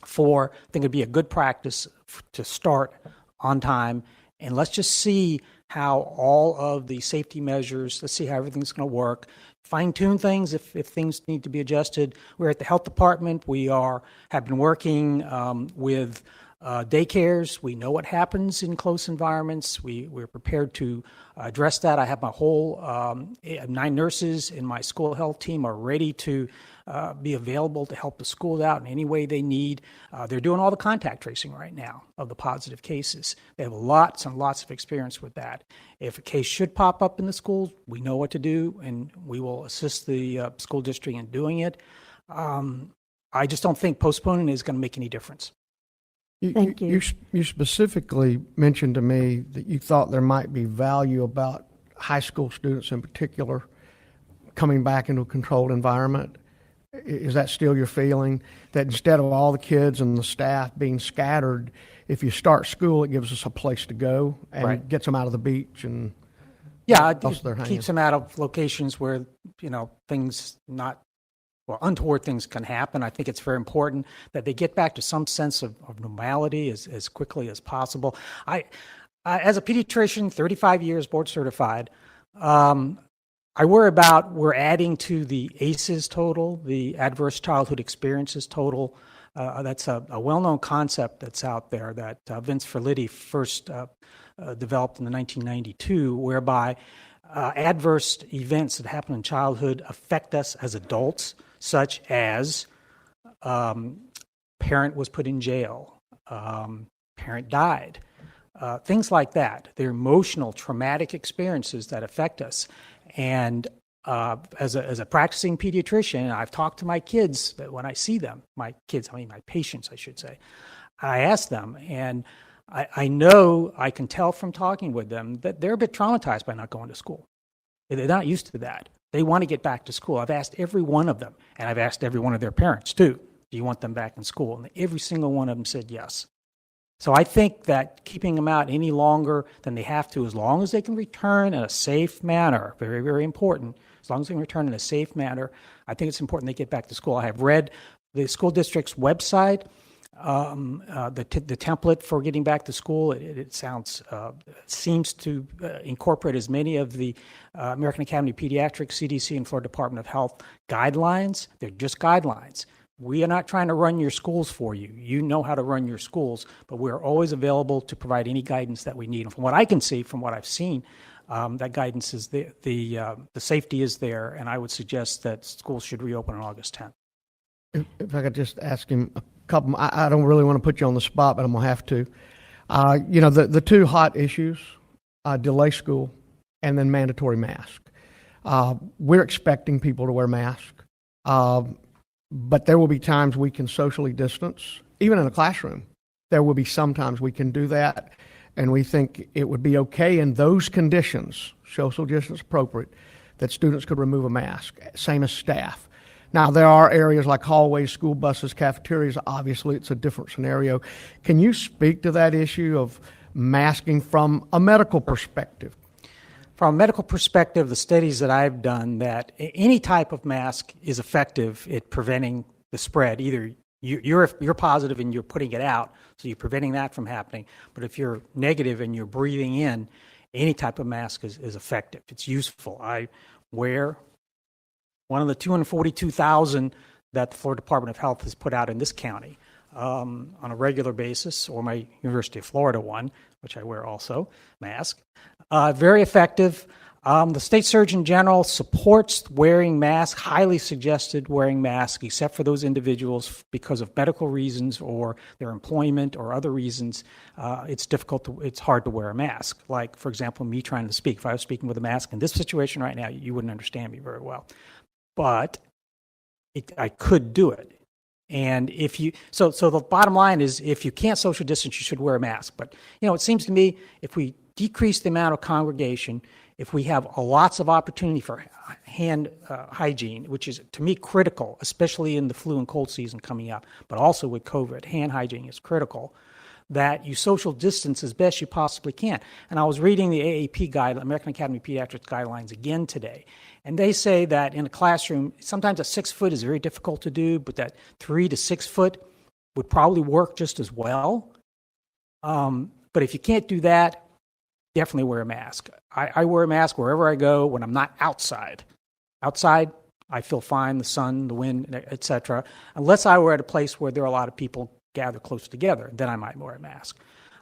I think it'd be a good practice to start on time. And let's just see how all of the safety measures, let's see how everything's going to work. Fine-tune things if things need to be adjusted. We're at the health department. We have been working with daycares. We know what happens in close environments. We're prepared to address that. I have my whole 9 nurses in my school health team are ready to be available to help the schools out in any way they need. They're doing all the contact tracing right now of the positive cases. They have lots and lots of experience with that. If a case should pop up in the schools, we know what to do, and we will assist the school district in doing it. I just don't think postponing is going to make any difference. Thank you. You specifically mentioned to me that you thought there might be value about high school students in particular coming back into a controlled environment. Is that still your feeling? That instead of all the kids and the staff being scattered, if you start school, it gives us a place to go and Right. gets them out of the beach and It they're hanging. keeps them out of locations where, things untoward things can happen. I think it's very important that they get back to some sense of normality as quickly as possible. I as a pediatrician, 35 years board certified, I worry about we're adding to the ACEs total, the Adverse Childhood Experiences total. That's a well-known concept that's out there that Vince Ferlitti first developed in the 1992, whereby adverse events that happen in childhood affect us as adults, such as parent was put in jail, parent died, things like that. They're emotional, traumatic experiences that affect us. And as a practicing pediatrician, I've talked to my kids that when I see them, my patients, I should say, I ask them, and I know, I can tell from talking with them that they're a bit traumatized by not going to school. They're not used to that. They want to get back to school. I've asked every one of them, and I've asked every one of their parents too, do you want them back in school? And every single one of them said yes. So I think that keeping them out any longer than they have to, as long as they can return in a safe manner, very, very important, as long as they can return in a safe manner, I think it's important they get back to school. I have read the school district's website, the template for getting back to school. It seems to incorporate as many of the American Academy of Pediatrics, CDC, and Florida Department of Health guidelines. They're just guidelines. We are not trying to run your schools for you. You know how to run your schools, but we're always available to provide any guidance that we need. And from what I can see, from what I've seen, that guidance is the safety is there, and I would suggest that schools should reopen on August 10th. If I could just ask him a couple, I don't really want to put you on the spot, but I'm going to have to. The two hot issues, delay school and then mandatory mask. We're expecting people to wear masks, but there will be times we can socially distance, even in a classroom. There will be sometimes we can do that, and we think it would be okay in those conditions, social distance appropriate, that students could remove a mask, same as staff. Now, there are areas like hallways, school buses, cafeterias. Obviously, it's a different scenario. Can you speak to that issue of masking from a medical perspective? From a medical perspective, the studies that I've done, that any type of mask is effective at preventing the spread. Either you're positive and you're putting it out, so you're preventing that from happening. But if you're negative and you're breathing in, any type of mask is effective. It's useful. I wear one of the 242,000 that the Florida Department of Health has put out in this county on a regular basis, or my University of Florida one, which I wear also, mask. Very effective. The State Surgeon General supports wearing masks, highly suggested wearing masks, except for those individuals because of medical reasons or their employment or other reasons. It's hard to wear a mask. Like, for example, me trying to speak. If I was speaking with a mask in this situation right now, you wouldn't understand me very well. But I could do it. And so the bottom line is, if you can't social distance, you should wear a mask. But, it seems to me if we decrease the amount of congregation, if we have lots of opportunity for hand hygiene, which is, to me, critical, especially in the flu and cold season coming up, but also with COVID, hand hygiene is critical, that you social distance as best you possibly can. And I was reading the AAP guide, American Academy of Pediatrics guidelines again today, and they say that in a classroom, sometimes a 6 foot is very difficult to do, but that 3 to 6 foot would probably work just as well. But if you can't do that, definitely wear a mask. I wear a mask wherever I go when I'm not outside. Outside, I feel fine, the sun, the wind, etc. Unless I were at a place where there are a lot of people gathered close together, then I might wear a mask.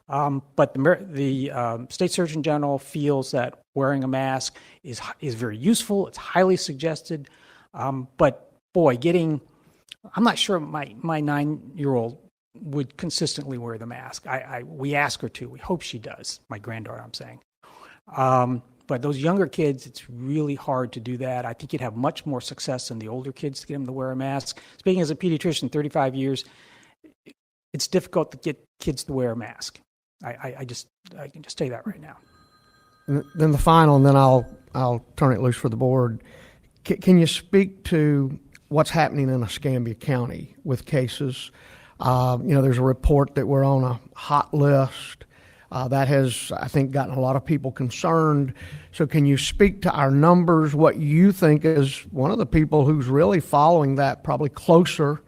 But the State Surgeon General feels that wearing a mask is very useful. It's highly suggested. But boy, I'm not sure my 9-year-old would consistently wear the mask. We ask her to. We hope she does. My granddaughter, I'm saying. But those younger kids, it's really hard to do that. I think you'd have much more success than the older kids to get them to wear a mask. Speaking as a pediatrician, 35 years, it's difficult to get kids to wear a mask. I can just say that right now. And then the final, and then I'll turn it loose for the board. Can you speak to what's happening in Escambia County with cases? There's a report that we're on a hot list. That has, I think, gotten a lot of people concerned. So can you speak to our numbers, what you think is one of the people who's really following that probably closer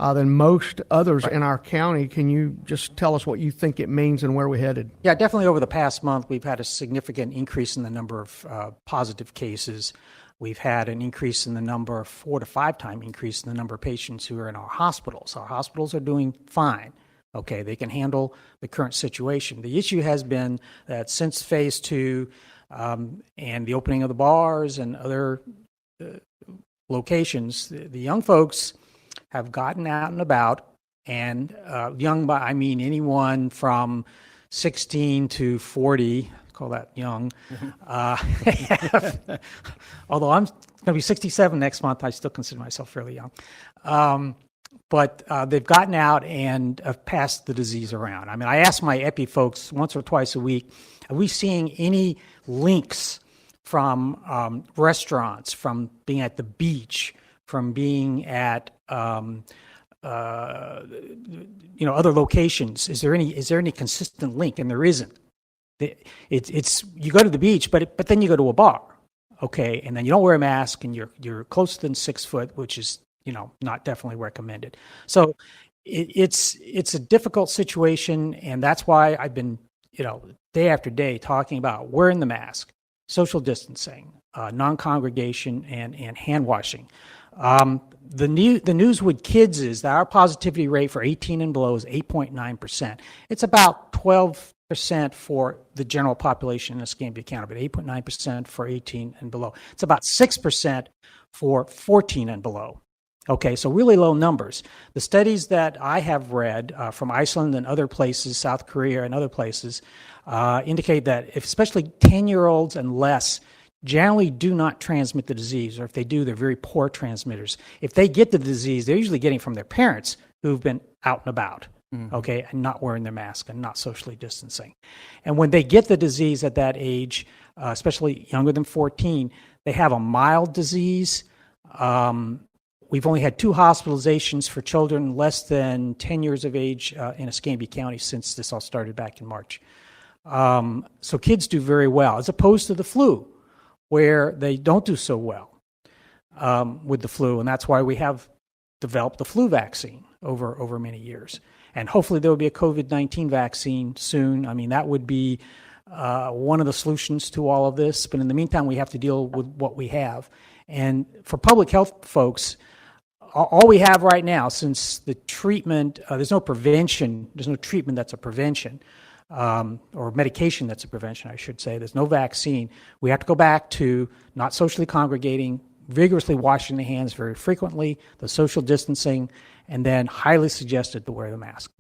than most others in our county. Can you just tell us what you think it means and where we're headed? Yeah, definitely over the past month, we've had a significant increase in the number of positive cases. We've had an increase in the number, 4 to 5 time increase in the number of patients who are in our hospitals. Our hospitals are doing fine. Okay, they can handle the current situation. The issue has been that since phase 2 and the opening of the bars and other locations, the young folks have gotten out and about, and young by I mean anyone from 16 to 40, call that young. Although I'm going to be 67 next month, I still consider myself fairly young. But they've gotten out and have passed the disease around. I mean, I ask my epi folks once or twice a week, are we seeing any links from restaurants, from being at the beach, from being at other locations? Is there any consistent link? And there isn't. It's you go to the beach, but then you go to a bar, okay, and then you don't wear a mask, and you're closer than 6 foot, which is not definitely recommended. So it's a difficult situation, and that's why I've been day after day talking about wearing the mask, social distancing, non-congregation, and hand washing. The news with kids is that our positivity rate for 18 and below is 8.9%. It's about 12% for the general population in Escambia County, but 8.9% for 18 and below. It's about 6% for 14 and below. Okay, so really low numbers. The studies that I have read from Iceland and other places, South Korea and other places, indicate that especially 10-year-olds and less generally do not transmit the disease, or if they do, they're very poor transmitters. If they get the disease, they're usually getting from their parents who've been out and about, okay, and not wearing their mask and not socially distancing. And when they get the disease at that age, especially younger than 14, they have a mild disease. We've only had 2 hospitalizations for children less than 10 years of age in Escambia County since this all started back in March. So kids do very well, as opposed to the flu, where they don't do so well with the flu, and that's why we have developed the flu vaccine over many years. And hopefully there will be a COVID-19 vaccine soon. I mean, that would be one of the solutions to all of this, but in the meantime, we have to deal with what we have. And for public health folks, all we have right now, since the treatment, there's no prevention, there's no treatment that's a prevention, or medication that's a prevention, I should say. There's no vaccine. We have to go back to not socially congregating, vigorously washing the hands very frequently, the social distancing, and then highly suggested to wear the mask.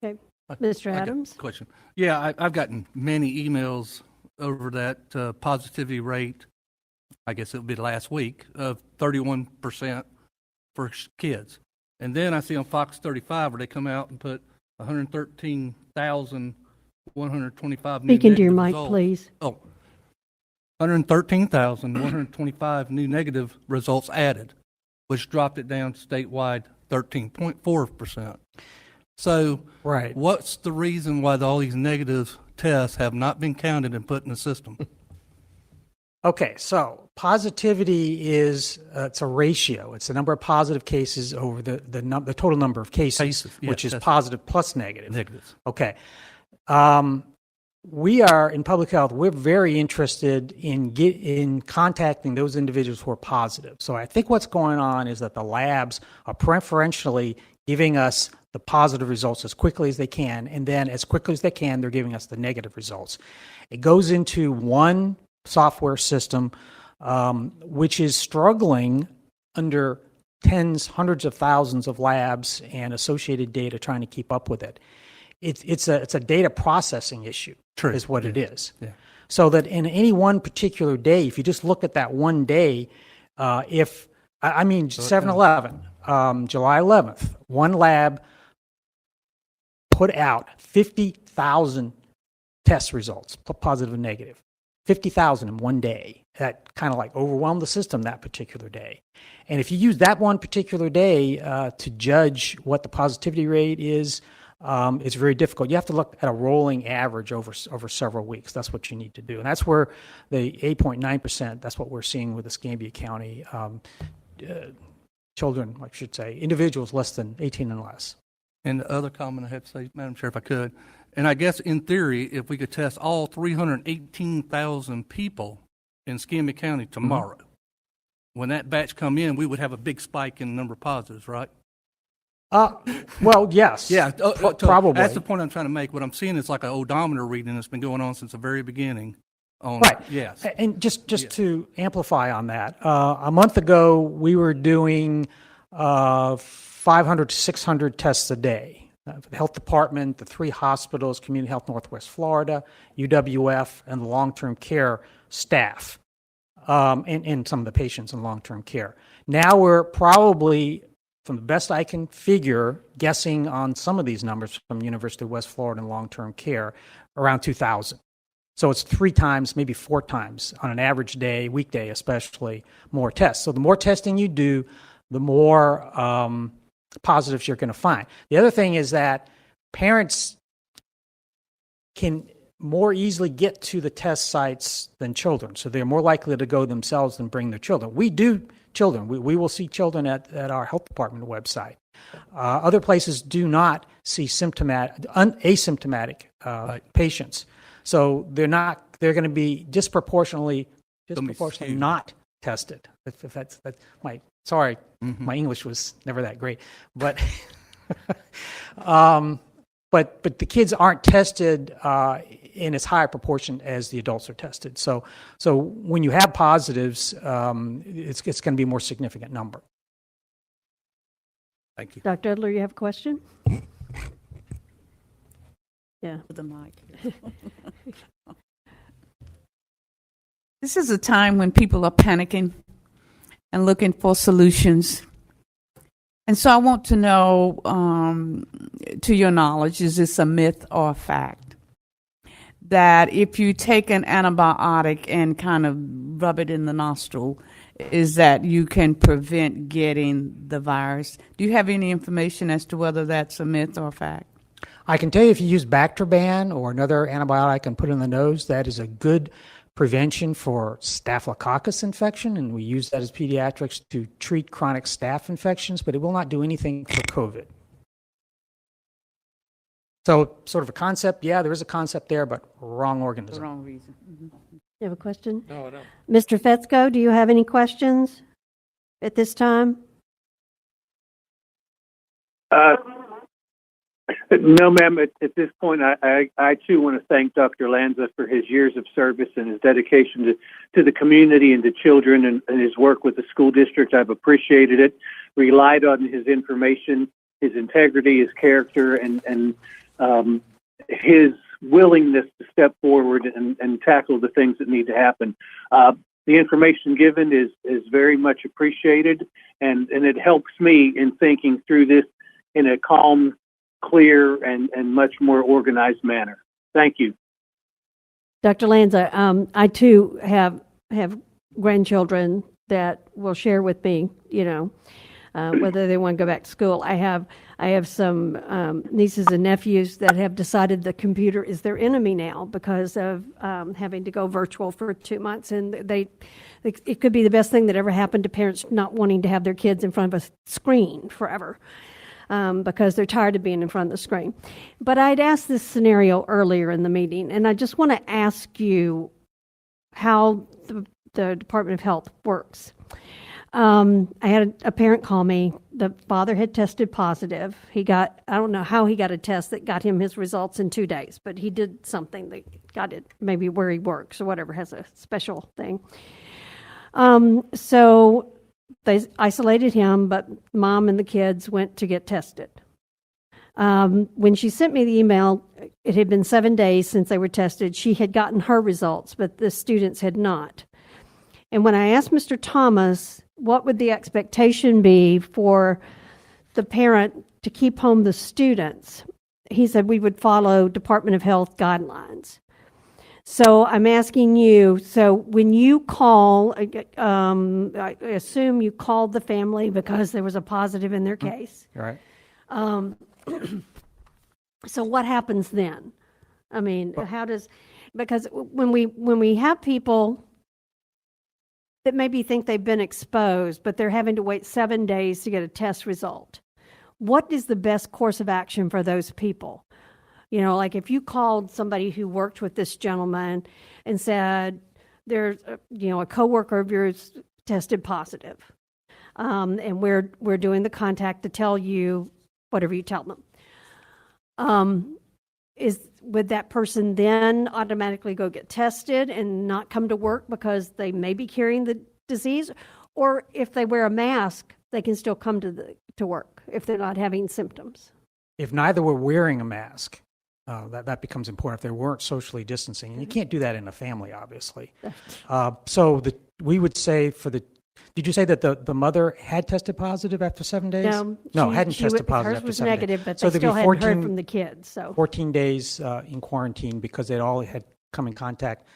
Okay, Mr. I got a Adams? question. Yeah, I've gotten many emails over that positivity rate, I guess it would be last week, of 31% for kids. And then I see on Fox 35 where they come out and put 113,125 new Speak into your negative mic, results. please. Oh, 113,125 new negative results added, which dropped it down statewide 13.4%. So Right. what's the reason why all these negative tests have not been counted and put in the system? Okay, so positivity is it's a ratio. It's the number of positive cases over the total number of cases, yeah, which is that's- positive plus negative. Negatives. Okay. We are, in public health, we're very interested in contacting those individuals who are positive. So I think what's going on is that the labs are preferentially giving us the positive results as quickly as they can, and then as quickly as they can, they're giving us the negative results. It goes into one software system, which is struggling under tens, hundreds of thousands of labs and associated data trying to keep up with it. It's a data processing issue, True. is what it is. Yeah. So that in any one particular day, if you just look at that one day, 7/11, July 11th, one lab put out 50,000 test results, positive and negative. 50,000 in one day. That kind of like overwhelmed the system that particular day. And if you use that one particular day to judge what the positivity rate is, it's very difficult. You have to look at a rolling average over several weeks. That's what you need to do. And that's where the 8.9%, that's what we're seeing with Escambia County. children, I should say, individuals less than 18 and less. And the other comment I have to say, Madam Chair, if I could, and I guess in theory, if we could test all 318,000 people in Escambia County tomorrow, when that batch come in, we would have a big spike in the number of positives, right? Well, yes. Yeah, probably. That's the point I'm trying to make. What I'm seeing is like an odometer reading that's been going on since the very beginning. Right. Yes. And just to amplify on that, a month ago, we were doing 500 to 600 tests a day. For the health department, the 3 hospitals, Community Health Northwest Florida, UWF, and the long-term care staff, and some of the patients in long-term care. Now we're probably, from the best I can figure, guessing on some of these numbers from University of West Florida and long-term care, around 2,000. So it's 3 times, maybe 4 times on an average day, weekday especially, more tests. So the more testing you do, the more positives you're going to find. The other thing is that parents can more easily get to the test sites than children. So they're more likely to go themselves than bring their children. We do children. We will see children at our health department website. Other places do not see asymptomatic patients. So they're going to be disproportionately not tested. If that's my, sorry, my English was never that great, but, but the kids aren't tested, in as high a proportion as the adults are tested. So when you have positives, it's going to be a more significant number. Thank you. Dr. Edler, you have a question? Yeah. The mic. This is a time when people are panicking and looking for solutions. And so I want to know, to your knowledge, is this a myth or a fact? That if you take an antibiotic and kind of rub it in the nostril, is that you can prevent getting the virus? Do you have any information as to whether that's a myth or a fact? I can tell you if you use Bactroban or another antibiotic and put it in the nose, that is a good prevention for Staphylococcus infection, and we use that as pediatrics to treat chronic staph infections, but it will not do anything for COVID. So sort of a concept, yeah, there is a concept there, but wrong The organism. wrong reason. You have a question? No, I don't. Mr. Fetzko, do you have any questions at this time? No, ma'am. At this point, I too want to thank Dr. Lanza for his years of service and his dedication to the community and to children, and his work with the school district. I've appreciated it, relied on his information, his integrity, his character, and his willingness to step forward and tackle the things that need to happen. The information given is very much appreciated, and it helps me in thinking through this in a calm, clear, and much more organized manner. Thank you. Dr. Lanza, I too have grandchildren that will share with me, whether they want to go back to school. I have some nieces and nephews that have decided the computer is their enemy now because of having to go virtual for 2 months, and it could be the best thing that ever happened to parents not wanting to have their kids in front of a screen forever. Because they're tired of being in front of the screen. But I'd asked this scenario earlier in the meeting, and I just want to ask you how the Department of Health works. I had a parent call me. The father had tested positive. I don't know how he got a test that got him his results in 2 days, but he did something that got it maybe where he works or whatever, has a special thing. So they isolated him, but mom and the kids went to get tested. When she sent me the email, it had been 7 days since they were tested. She had gotten her results, but the students had not. And when I asked Mr. Thomas, what would the expectation be for the parent to keep home the students, he said we would follow Department of Health guidelines. So I'm asking you, so when you call, I assume you called the family because there was a positive in their case. Right. So what happens then? I mean, because when we have people that maybe think they've been exposed, but they're having to wait 7 days to get a test result. What is the best course of action for those people? You know, like if you called somebody who worked with this gentleman and said, there's, a coworker of yours tested positive, and we're doing the contact to tell you whatever you tell them. Would that person then automatically go get tested and not come to work because they may be carrying the disease? Or if they wear a mask, they can still come to work if they're not having symptoms? If neither were wearing a mask, that becomes important. If they weren't socially distancing, and you can't do that in a family, obviously. We would say did you say that the mother had tested positive after 7 days? No, hadn't tested positive hers after was 7 days. negative, but So they there'd be still hadn't heard from the kids, so. 14 days in quarantine because they all had come in contact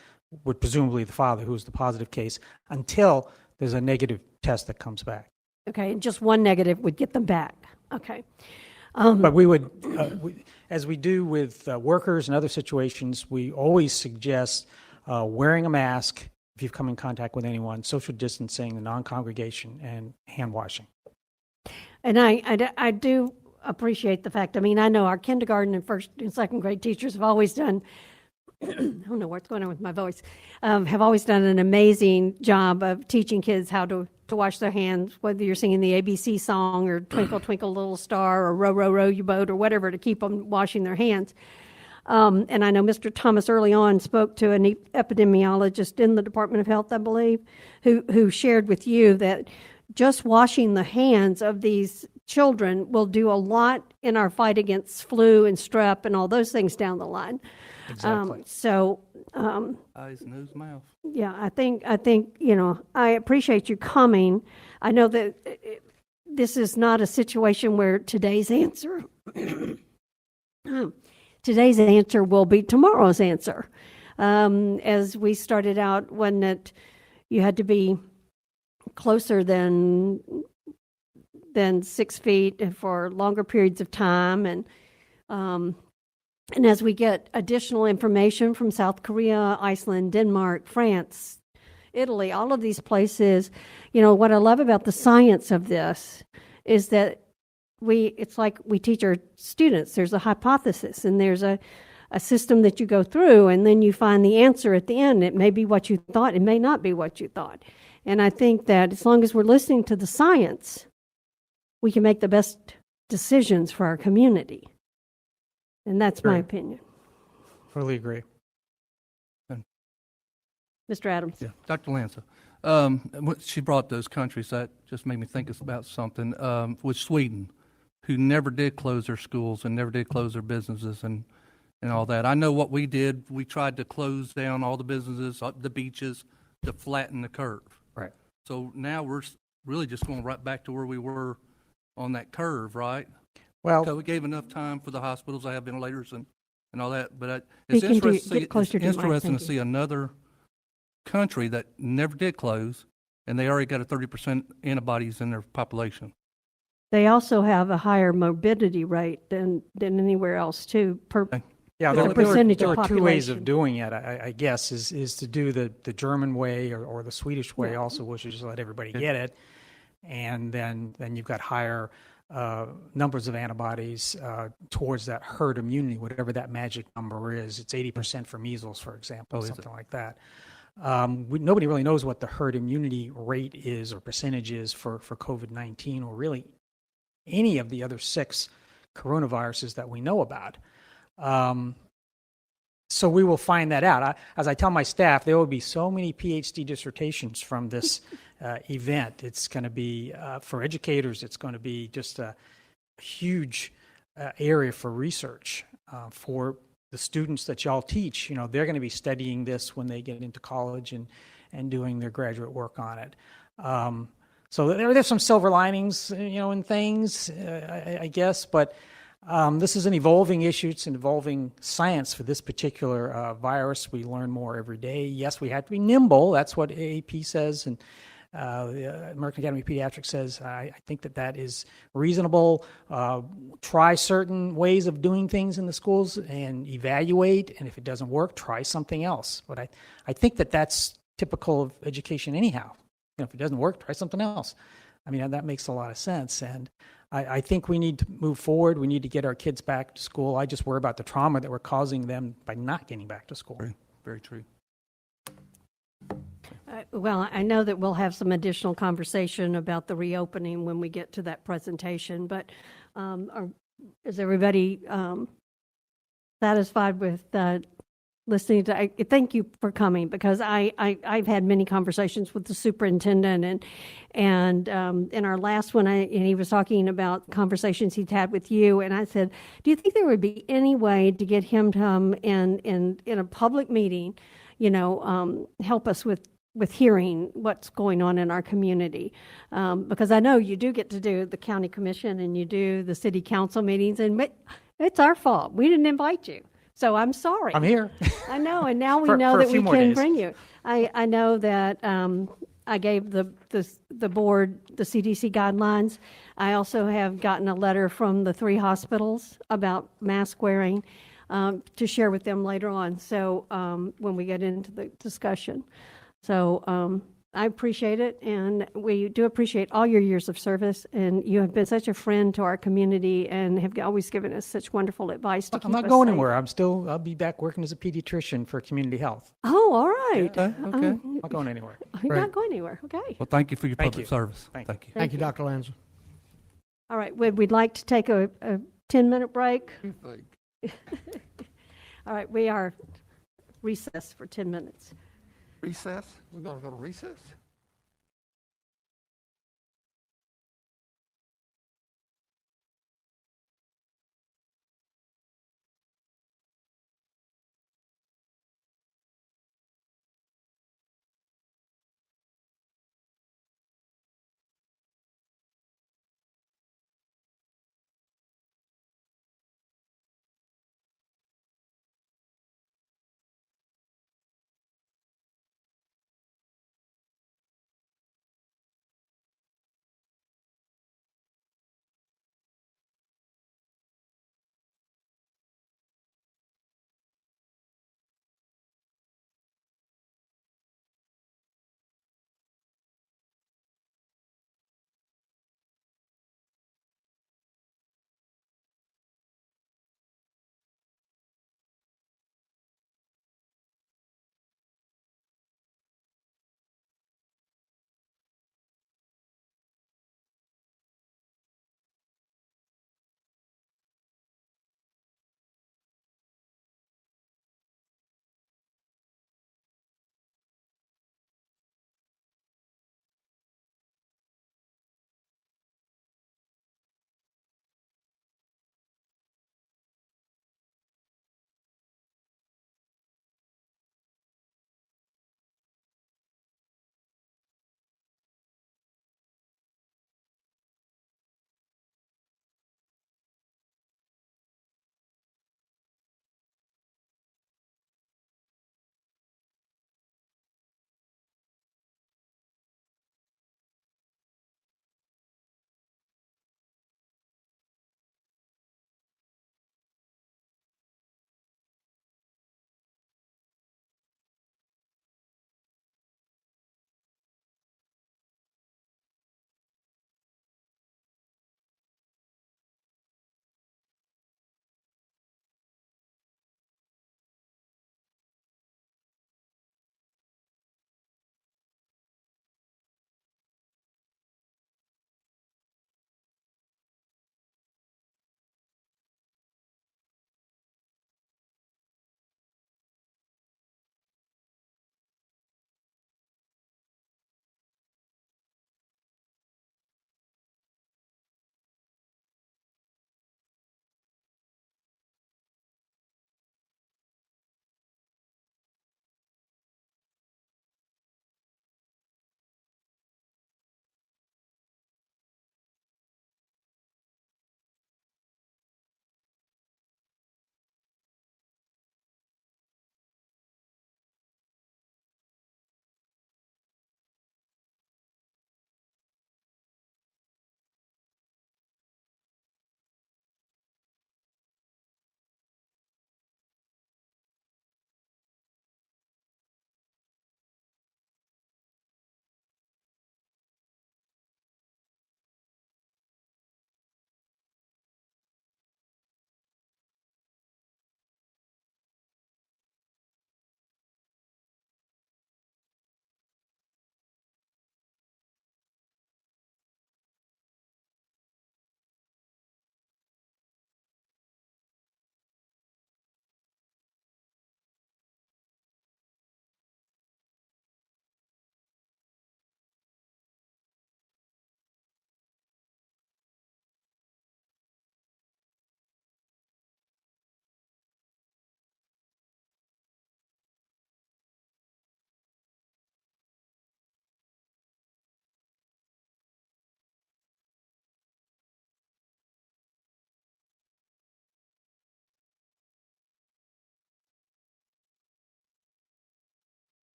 with presumably the father, who was the positive case, until there's a negative test that comes back. Okay, and just one negative would get them back. Okay. But we would, as we do with workers and other situations, we always suggest wearing a mask if you've come in contact with anyone, social distancing, non-congregation, and hand washing. And I do appreciate the fact, I mean, I know our kindergarten and first and second grade teachers have always done, I don't know what's going on with my voice, have always done an amazing job of teaching kids how to wash their hands, whether you're singing the ABC song or Twinkle, Twinkle, Little Star or Row, Row, Row Your Boat or whatever to keep them washing their hands. And I know Mr. Thomas early on spoke to an epidemiologist in the Department of Health, I believe, who shared with you that just washing the hands of these children will do a lot in our fight against flu and strep and all those things down the line. Exactly. Eyes, nose, mouth. Yeah, I think, I appreciate you coming. I know that this is not a situation where today's answer will be tomorrow's answer. As we started out, wasn't it, you had to be closer than 6 feet for longer periods of time, and as we get additional information from South Korea, Iceland, Denmark, France, Italy, all of these places, what I love about the science of this is that it's like we teach our students, there's a hypothesis and there's a system that you go through, and then you find the answer at the end. It may be what you thought, it may not be what you thought. And I think that as long as we're listening to the science, we can make the best decisions for our community. And that's my Right. opinion. Fully agree. Mr. Adams? Yeah, Dr. Lanza. When she brought those countries, that just made me think about something. With Sweden, who never did close their schools and never did close their businesses and all that. I know what we did. We tried to close down all the businesses, the beaches, to flatten the curve. Right. So now we're really just going right back to where we were on that curve, right? Well, So we gave enough time for the hospitals to have ventilators and all that. But You it's can do- interesting, get closer to the mic, interesting thank to you. see another country that never did close, and they already got a 30% antibodies in their population. They also have a higher morbidity rate than anywhere else too. yeah, the there percentage of are two ways of population. doing it, I guess, is to do the German way or the Swedish way Yeah. also, which is just let everybody get it. And then you've got higher numbers of antibodies towards that herd immunity, whatever that magic number is. It's 80% for measles, for example, Oh, is it? something like that. Nobody really knows what the herd immunity rate is or percentage is for COVID-19 or really any of the other 6 coronaviruses that we know about. So we will find that out. As I tell my staff, there will be so many PhD dissertations from this event. It's going to be, for educators, it's going to be just a huge area for research. For the students that y'all teach, they're going to be studying this when they get into college and doing their graduate work on it. So there's some silver linings, in things, I guess, but this is an evolving issue. It's an evolving science for this particular virus. We learn more every day. Yes, we have to be nimble. That's what AAP says, and the American Academy of Pediatrics says. I think that is reasonable. Try certain ways of doing things in the schools and evaluate, and if it doesn't work, try something else. But I think that's typical of education anyhow. if it doesn't work, try something else. I mean, that makes a lot of sense. And I think we need to move forward. We need to get our kids back to school. I just worry about the trauma that we're causing them by not getting back to school. Very, very true. Well, I know that we'll have some additional conversation about the reopening when we get to that presentation, but is everybody satisfied with listening to? Thank you for coming, because I've had many conversations with the superintendent, and in our last one, and he was talking about conversations he'd had with you, and I said, do you think there would be any way to get him to come in a public meeting, help us with hearing what's going on in our community? Because I know you do get to do the county commission and you do the city council meetings, and it's our fault. We didn't invite you. So I'm sorry. I'm here. I know, and now we For know a that few we more can days. bring you. I know that I gave the board the CDC guidelines. I also have gotten a letter from the 3 hospitals about mask wearing to share with them later on. So when we get into the discussion. So I appreciate it, and we do appreciate all your years of service, and you have been such a friend to our community and have always given us such wonderful advice to keep I'm not us going safe. anywhere. I'll be back working as a pediatrician for community health. Oh, all right. Okay. I'm not going anywhere. You're Great. not going anywhere. Okay. Well, thank you for your Thank public you. service. Thank you. Thank you. Thank you, Dr. Lanza. All right. We'd like to take a 10-minute break. All right. We are recessed for 10 minutes. Recess? We're going to go to recess?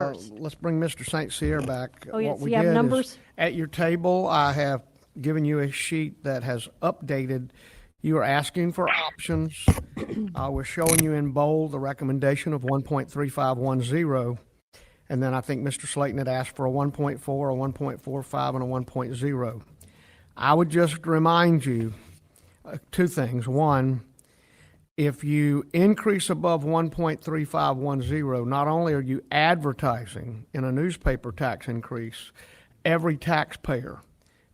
first. let's bring Mr. St. Cyr back. Oh, yes, What we you have did is, numbers? at your table, I have given you a sheet that has updated. You are asking for options. We're showing you in bold the recommendation of 1.3510. And then I think Mr. Slayton had asked for a 1.4, a 1.45, and a 1.0. I would just remind you two things. One, if you increase above 1.3510, not only are you advertising in a newspaper tax increase, every taxpayer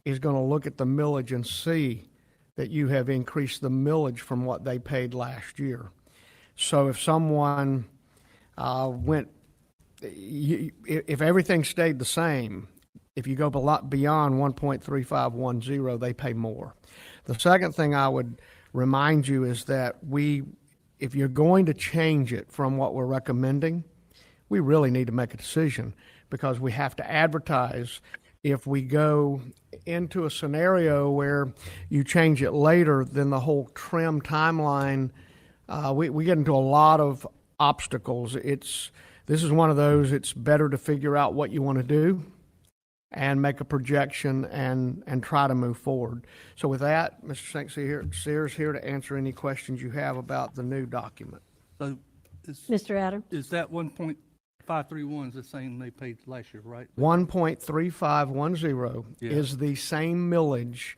is going to look at the millage and see that you have increased the millage from what they paid last year. So if someone if everything stayed the same, if you go beyond 1.3510, they pay more. The second thing I would remind you is that if you're going to change it from what we're recommending, we really need to make a decision because we have to advertise. If we go into a scenario where you change it later, then the whole trim timeline, we get into a lot of obstacles. This is one of those, it's better to figure out what you want to do and make a projection and try to move forward. So with that, Mr. St. Cyr is here to answer any questions you have about the new document. So Mr. Adams? is that 1.531 is the same they paid last year, right? 1.3510 Yeah. is the same millage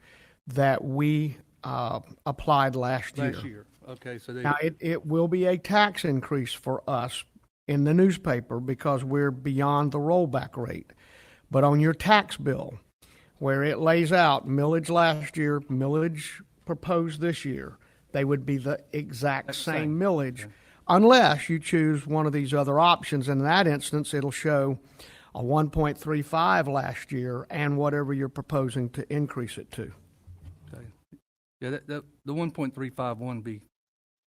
that we applied last year. Last year, okay, so they, Now, it will be a tax increase for us in the newspaper because we're beyond the rollback rate. But on your tax bill, where it lays out millage last year, millage proposed this year, they would be the exact same millage, unless you choose one of these other options. In that instance, it'll show a 1.35 last year and whatever you're proposing to increase it to. okay. Yeah, the 1.351 would be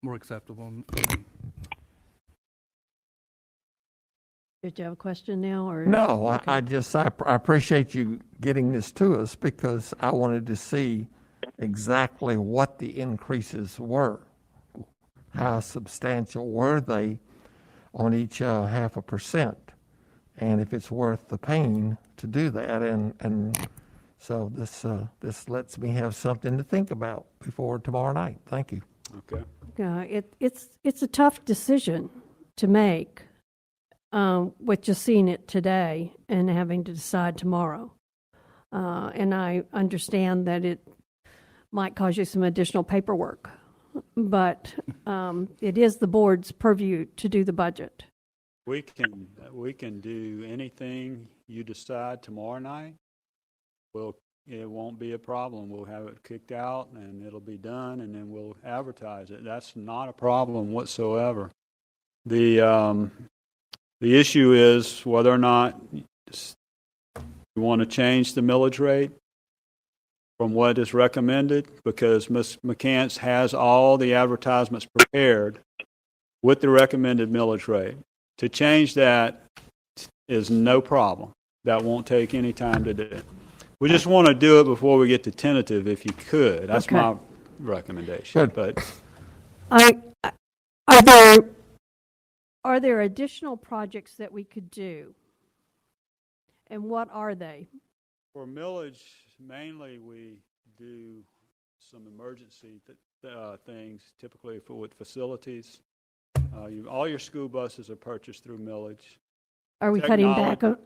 more acceptable. Did you have a question now, or? No, Okay. I appreciate you getting this to us because I wanted to see exactly what the increases were. How substantial were they on each 0.5%? And if it's worth the pain to do that. And so this lets me have something to think about before tomorrow night. Thank you. Okay. Yeah, it's a tough decision to make, with just seeing it today and having to decide tomorrow. And I understand that it might cause you some additional paperwork, but it is the board's purview to do the budget. We can do anything you decide tomorrow night. It won't be a problem. We'll have it kicked out and it'll be done and then we'll advertise it. That's not a problem whatsoever. The issue is whether or not you want to change the millage rate from what is recommended, because Ms. McCants has all the advertisements prepared with the recommended millage rate. To change that is no problem. That won't take any time to do. We just want to do it before we get to tentative, if you could. That's Okay. my recommendation. Good. But Are there additional projects that we could do? And what are they? for millage, mainly we do some emergency things, typically with facilities. All your school buses are purchased through millage. Are we cutting back on,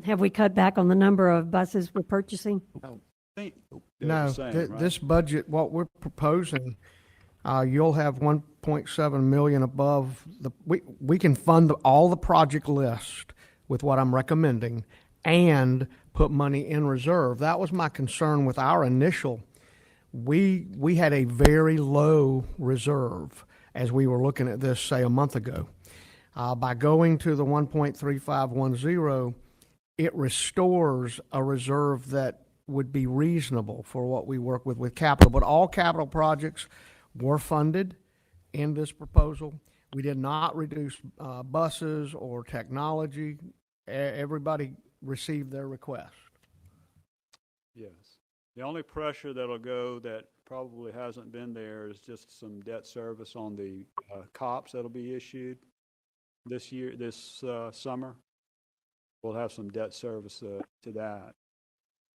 have we cut back on the number of buses we're purchasing? I think they're No, the same, right? this budget, what we're proposing, you'll have 1.7 million above we can fund all the project list with what I'm recommending and put money in reserve. That was my concern with our initial. We had a very low reserve as we were looking at this, say, a month ago. By going to the 1.3510, it restores a reserve that would be reasonable for what we work with capital. But all capital projects were funded in this proposal. We did not reduce buses or technology. Everybody received their request. Yes. The only pressure that'll go that probably hasn't been there is just some debt service on the COPS that'll be issued this year, this summer. We'll have some debt service to that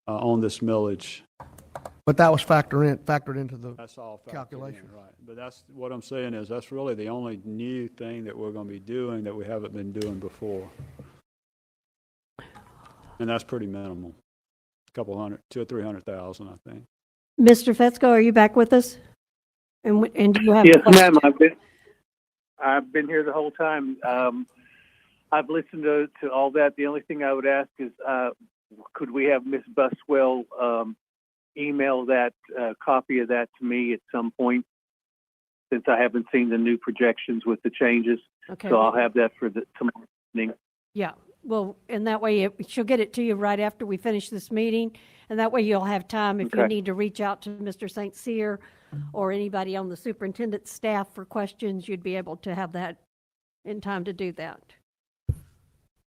on this millage. But that was factored into the That's all factored in, calculation. right? But that's, what I'm saying is, that's really the only new thing that we're going to be doing that we haven't been doing before. And that's pretty minimal. A couple hundred, 200,000 or 300,000, I think. Mr. Fetzko, are you back with us? And do you have? a Yes, question? ma'am. I've been here the whole time. I've listened to all that. The only thing I would ask is, could we have Ms. Buswell email that copy of that to me at some point, since I haven't seen the new projections with the changes. Okay. So I'll have that for the tomorrow evening. Yeah, well, and that way she'll get it to you right after we finish this meeting. And that way you'll have time if you Okay. need to reach out to Mr. St. Cyr or anybody on the superintendent's staff for questions, you'd be able to have that in time to do that.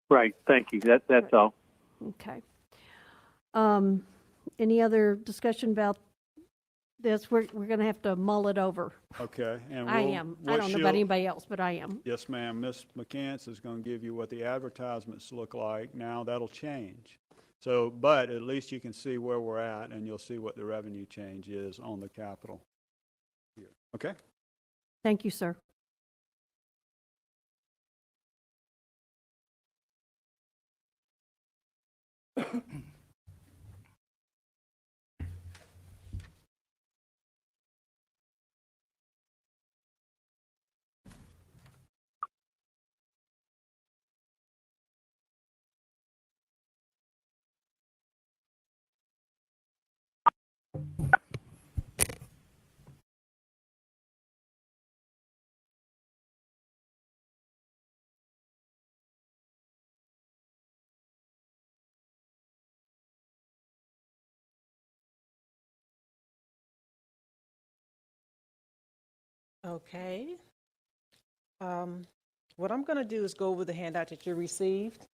Right. Thank you. That's all. Okay. Any other discussion about this? We're going to have to mull it over. Okay. And I we'll- am. I what don't know she'll- about anybody else, but I am. Yes, ma'am. Ms. McCants is going to give you what the advertisements look like. Now, that'll change. So, but at least you can see where we're at, and you'll see what the revenue change is on the capital. Here. Okay? Thank you, sir. Okay. What I'm going to do is go over the handout that you received.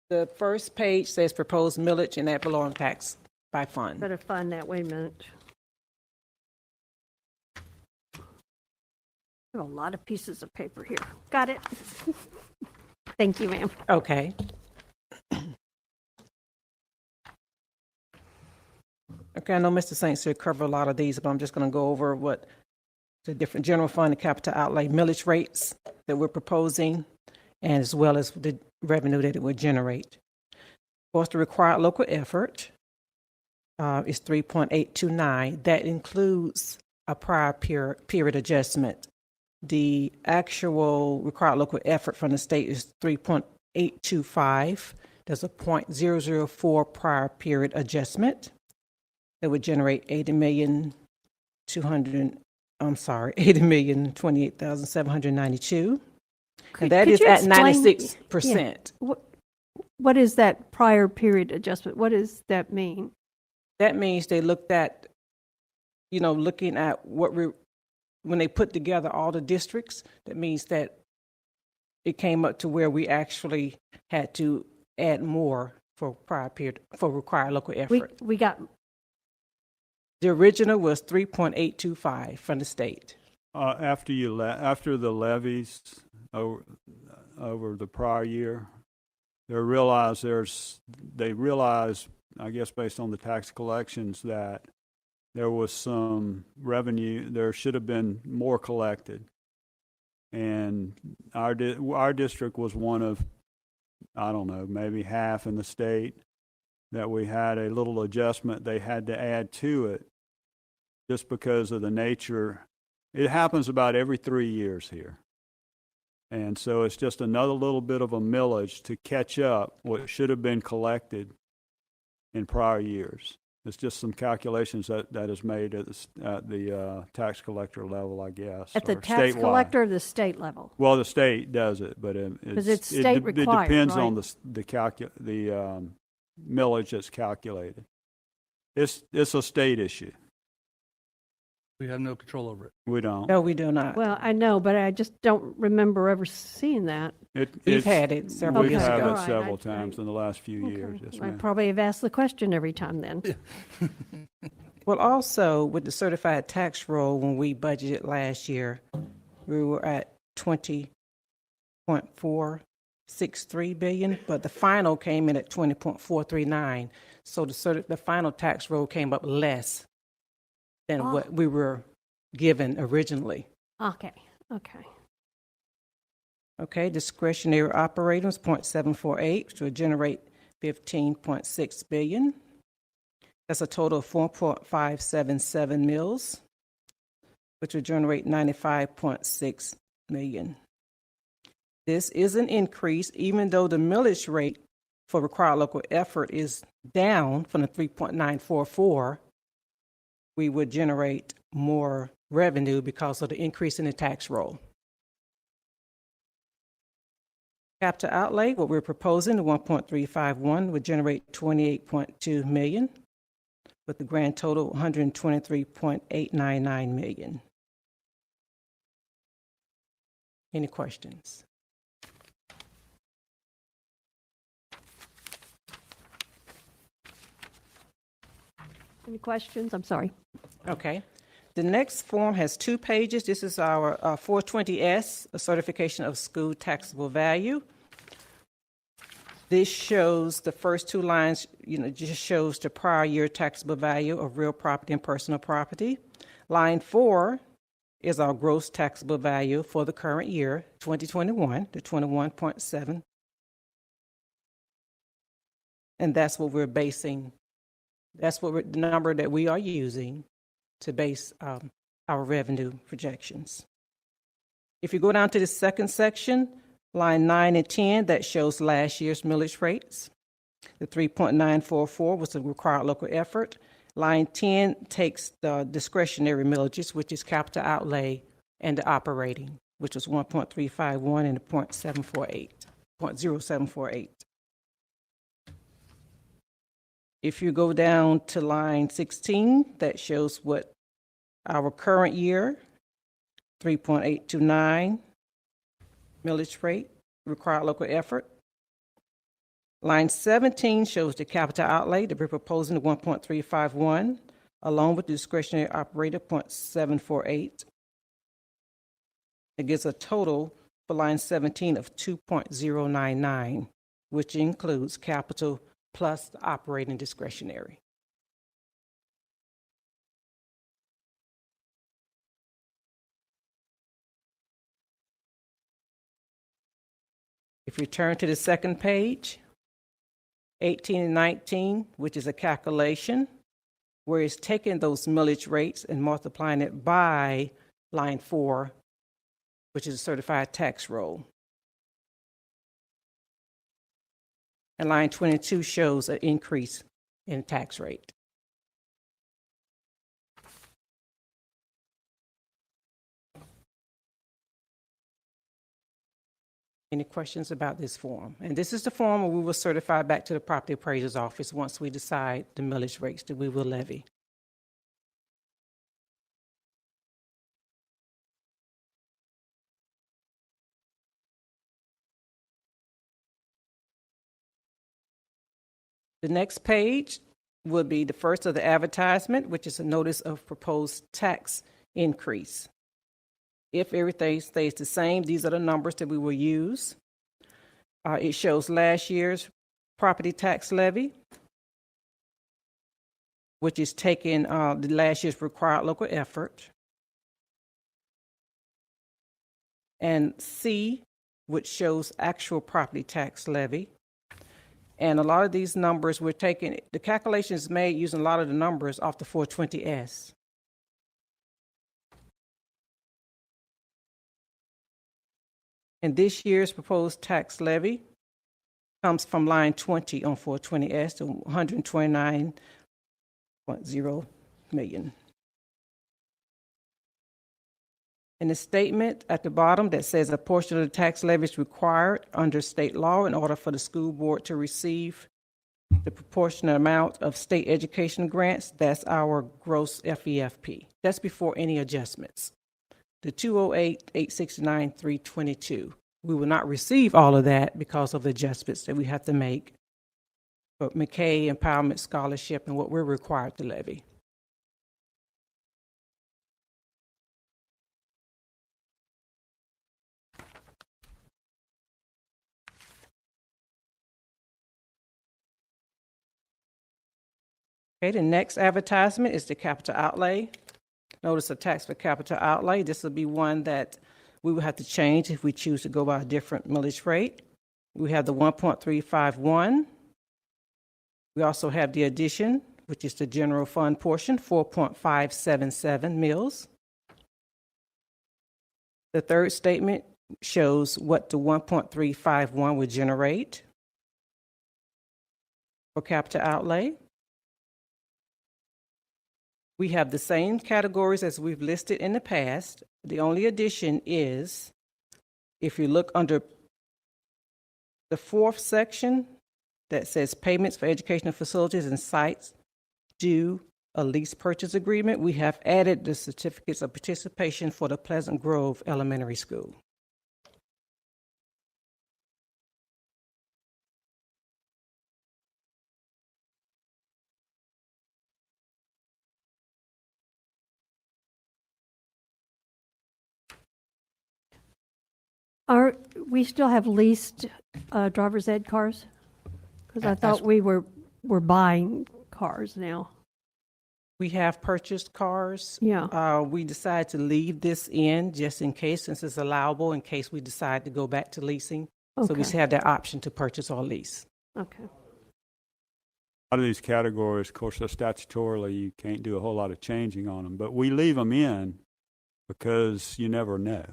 The first page says proposed millage and ad valorem tax by fund. Better find that. Wait a minute. I have a lot of pieces of paper here. Got it. Thank you, ma'am. Okay. Okay, I know Mr. St. Cyr covered a lot of these, but I'm just going to go over what the different general fund and capital outlay millage rates that we're proposing, and as well as the revenue that it would generate. Of course, the required local effort is 3.829. That includes a prior period adjustment. The actual required local effort from the state is 3.825. There's a 0.004 prior period adjustment that would generate $80,028,792. And that Could is you at explain- 96%. What is that prior period adjustment? What does that mean? That means they looked at, looking at when they put together all the districts, that means that it came up to where we actually had to add more for prior period, for required local effort. We got, The original was 3.825 from the state. After the levies over the prior year, they realized, I guess based on the tax collections, that there was some revenue, there should have been more collected. And our district was one of, I don't know, maybe half in the state that we had a little adjustment they had to add to it just because of the nature. It happens about every 3 years here. And so it's just another little bit of a millage to catch up what should have been collected in prior years. It's just some calculations that is made at the tax collector level, I guess. at the or tax statewide. collector or the state level? Well, the state does it, but it's state required, It depends on right? the millage that's calculated. It's a state issue. We have no control over it. We don't. No, we do not. Well, I know, but I just don't remember ever seeing that. We've It's- had it several We years have ago. it All right, several I- times in the last few Okay. years, yes, I ma'am. probably have asked the question every time then. Well, also with the certified tax roll, when we budgeted last year, we were at 20.4 20.63 billion, but the final came in at 20.439. So the final tax roll came up less than what we were given originally. Okay, okay. Okay, discretionary operations, 0.748, which will generate 15.6 billion. That's a total of 4.577 mills, which will generate 95.6 million. This is an increase, even though the millage rate for required local effort is down from the 3.944, we would generate more revenue because of the increase in the tax roll. Capital outlay, what we're proposing, the 1.351 would generate 28.2 million, with the grand total 123.899 million. Any questions? Any questions? I'm sorry. Okay. The next form has 2 pages. This is our 420S, a certification of school taxable value. This shows the first 2 lines, just shows the prior year taxable value of real property and personal property. Line 4 is our gross taxable value for the current year, 2021, the 21.7. And that's what we're basing, the number that we are using to base our revenue projections. If you go down to the second section, line 9 and 10, that shows last year's millage rates. The 3.944 was the required local effort. Line 10 takes the discretionary millages, which is capital outlay, and the operating, which was 1.351 and the 0.748. If you go down to line 16, that shows what our current year, 3.829 millage rate, required local effort. Line 17 shows the capital outlay that we're proposing to 1.351, along with the discretionary operator, 0.748. It gives a total for line 17 of 2.099, which includes capital plus the operating discretionary. If you turn to the second page, 18 and 19, which is a calculation, where it's taking those millage rates and multiplying it by line 4, which is a certified tax roll. And line 22 shows an increase in tax rate. Any questions about this form? And this is the form where we will certify back to the property appraiser's office once we decide the millage rates that we will levy. The next page will be the first of the advertisement, which is a notice of proposed tax increase. If everything stays the same, these are the numbers that we will use. It shows last year's property tax levy, which is taking the last year's required local effort. And C, which shows actual property tax levy. And a lot of these numbers, we're taking, the calculation is made using a lot of the numbers off the 420S. And this year's proposed tax levy comes from line 20 on 420S to 129.0 million. In the statement at the bottom that says a portion of the tax levy is required under state law in order for the school board to receive the proportionate amount of state education grants, that's our gross FEFP. That's before any adjustments. The 208,869,322. We will not receive all of that because of the adjustments that we have to make for McKay Empowerment Scholarship and what we're required to levy. Okay, the next advertisement is the capital outlay. Notice of tax for capital outlay. This will be one that we will have to change if we choose to go by a different millage rate. We have the 1.351. We also have the addition, which is the general fund portion, 4.577 mills. The third statement shows what the 1.351 would generate for capital outlay. We have the same categories as we've listed in the past. The only addition is, if you look under the fourth section that says payments for educational facilities and sites due a lease purchase agreement, we have added the certificates of participation for the Pleasant Grove Elementary School. We still have leased driver's ed cars? Because I thought we were buying cars now. We have purchased cars. Yeah. We decided to leave this in just in case, since it's allowable, in case we decide to go back to leasing. So we Okay. have that option to purchase or lease. Okay. A lot of these categories, of course, statutorily, you can't do a whole lot of changing on them, but we leave them in because you never know.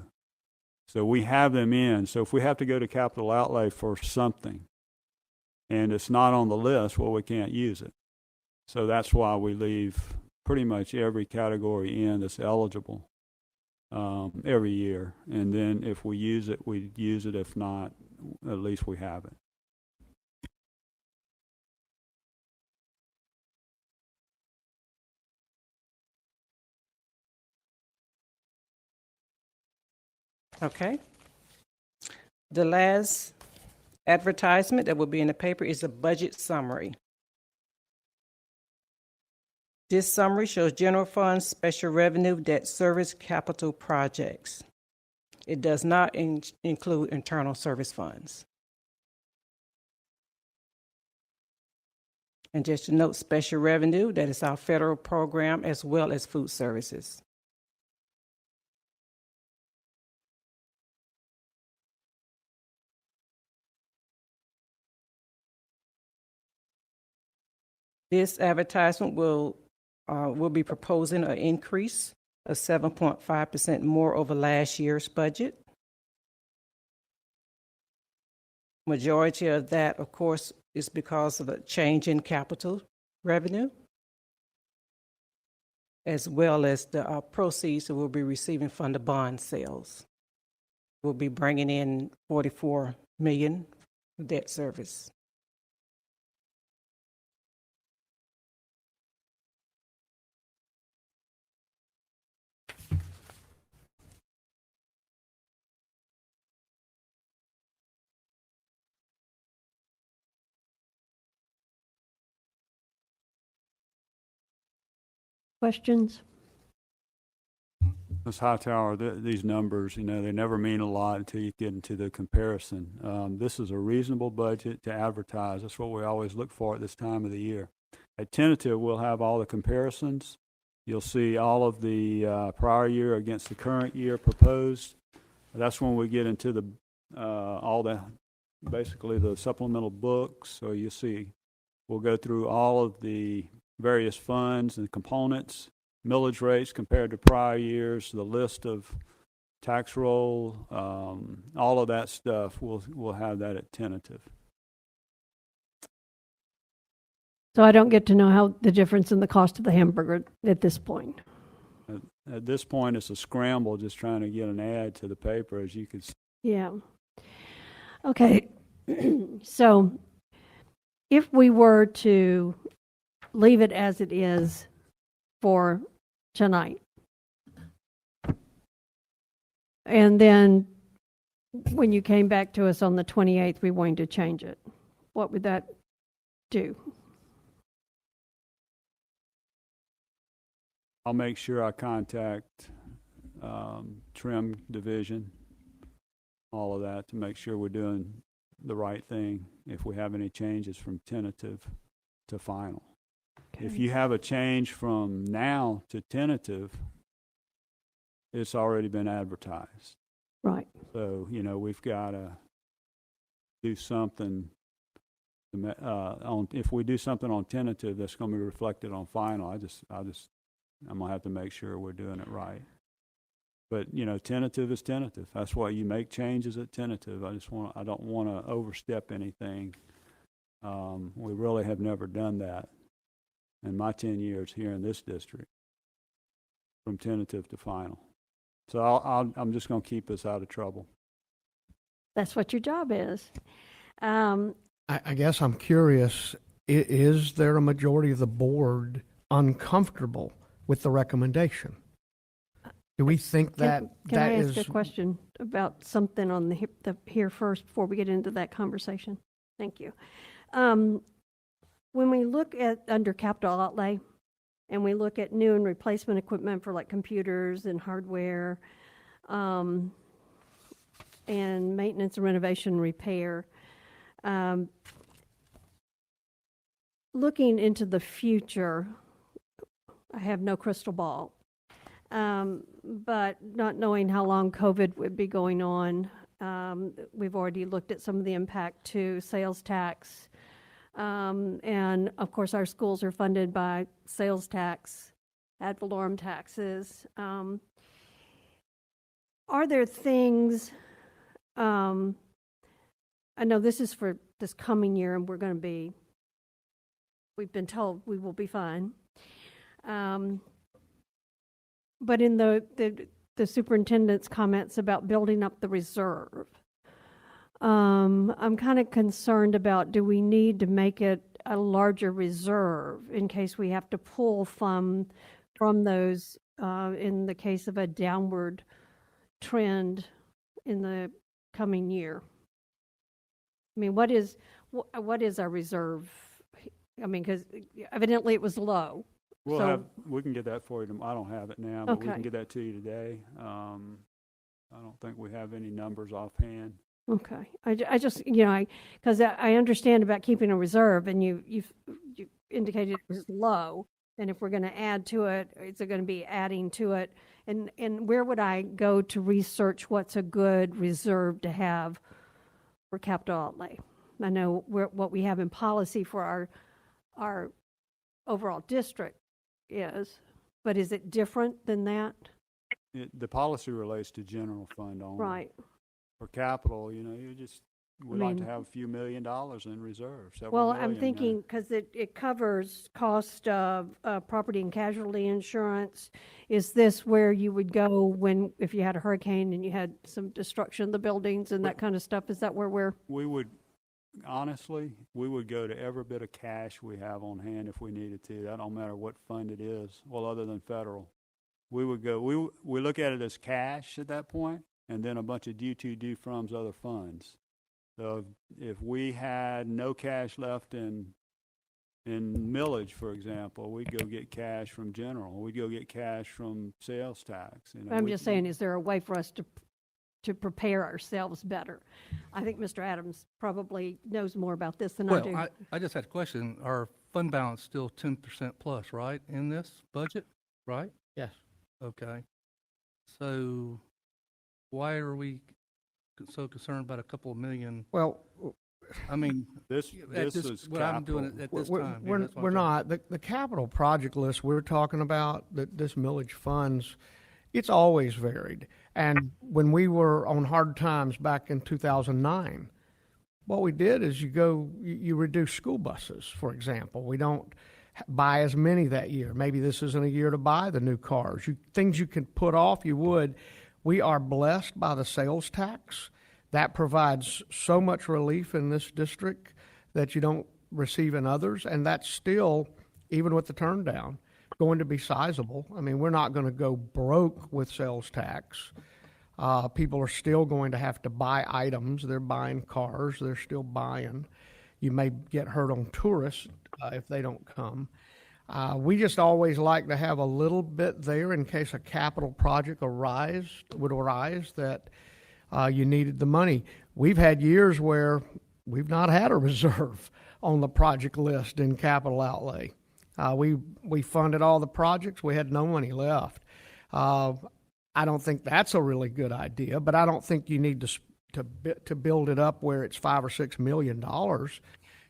So we have them in. So if we have to go to capital outlay for something and it's not on the list, well, we can't use it. So that's why we leave pretty much every category in that's eligible every year. And then if we use it, we use it. If not, at least we have it. Okay. The last advertisement that will be in the paper is a budget summary. This summary shows general fund, special revenue, debt service, capital projects. It does not include internal service funds. And just to note, special revenue, that is our federal program as well as food services. This advertisement will be proposing an increase of 7.5% more over last year's budget. Majority of that, of course, is because of a change in capital revenue, as well as the proceeds that we'll be receiving from the bond sales. We'll be bringing in $44 million debt service. Questions? Ms. Hightower, these numbers, they never mean a lot until you get into the comparison. This is a reasonable budget to advertise. That's what we always look for at this time of the year. At tentative, we'll have all the comparisons. You'll see all of the prior year against the current year proposed. That's when we get into basically the supplemental books. So you see, we'll go through all of the various funds and components, millage rates compared to prior years, the list of tax roll, all of that stuff. We'll have that at tentative. So I don't get to know how the difference in the cost of the hamburger at this point. At this point, it's a scramble just trying to get an ad to the paper, as you can see. Yeah. Okay. So if we were to leave it as it is for tonight, and then when you came back to us on the 28th, we wanted to change it, what would that do? I'll make sure I contact Trim Division, all of that, to make sure we're doing the right thing if we have any changes from tentative to final. If you have a change from now to tentative, it's already been advertised. Right. So, you know, we've got to do something, if we do something on tentative, that's going to be reflected on final. I'm going to have to make sure we're doing it right. But, you know, tentative is tentative. That's why you make changes at tentative. I don't want to overstep anything. We really have never done that in my 10 years here in this district, from tentative to final. So I'm just going to keep us out of trouble. That's what your job is. I guess I'm curious, is there a majority of the board uncomfortable with the recommendation? Do we think that Can that I ask is? a question about something on the here first before we get into that conversation? Thank you. When we look at under capital outlay, and we look at new and replacement equipment for like computers and hardware, and maintenance and renovation and repair, looking into the future, I have no crystal ball. But not knowing how long COVID would be going on, we've already looked at some of the impact to sales tax. And of course, our schools are funded by sales tax, ad valorem taxes. Are there things, I know this is for this coming year and we've been told we will be fine. But in the superintendent's comments about building up the reserve, I'm kind of concerned about, do we need to make it a larger reserve in case we have to pull from those in the case of a downward trend in the coming year? I mean, what is our reserve? I mean, because evidently it was low. We can get that for you. I don't have it now, but we can Okay. get that to you today. I don't think we have any numbers offhand. Okay, I just, because I understand about keeping a reserve, and you indicated it was low, and if we're going to add to it, it's going to be adding to it, and where would I go to research what's a good reserve to have for capital outlay? I know what we have in policy for our overall district is, but is it different than that? The policy relates to general fund only. Right. For capital, you know, we'd like to have a few $1 million in reserve, several Well, million I'm there. thinking, because it covers cost of property and casualty insurance. Is this where you would go if you had a hurricane and you had some destruction of the buildings and that kind of stuff? Is that where Honestly, we would go to every bit of cash we have on hand if we needed to. That don't matter what fund it is, well, other than federal. We would go, we look at it as cash at that point, and then a bunch of due from other funds. So if we had no cash left in millage, for example, we'd go get cash from general. We'd go get cash from sales tax. I'm just saying, is there a way for us to prepare ourselves better? I think Mr. Adams probably knows more about this than I do. Well, I just had a question. Our fund balance still 10% plus, right, in this budget, right? Yes. Okay. So why are we so concerned about a couple of million? Well, I mean, This is what I'm doing capital. at this we're, time. we're, that's what we're I'm not. The capital project list we're talking about, this millage funds, it's always varied. And when we were on hard times back in 2009, what we did is you reduce school buses, for example. We don't buy as many that year. Maybe this isn't a year to buy the new cars. Things you can put off, you would. We are blessed by the sales tax. That provides so much relief in this district that you don't receive in others. And that's still, even with the turn down, going to be sizable. I mean, we're not going to go broke with sales tax. People are still going to have to buy items. They're buying cars. They're still buying. You may get hurt on tourists if they don't come. We just always like to have a little bit there in case a capital project would arise that you needed the money. We've had years where we've not had a reserve on the project list in capital outlay. We funded all the projects. We had no money left. I don't think that's a really good idea, but I don't think you need to build it up where it's $5 or $6 million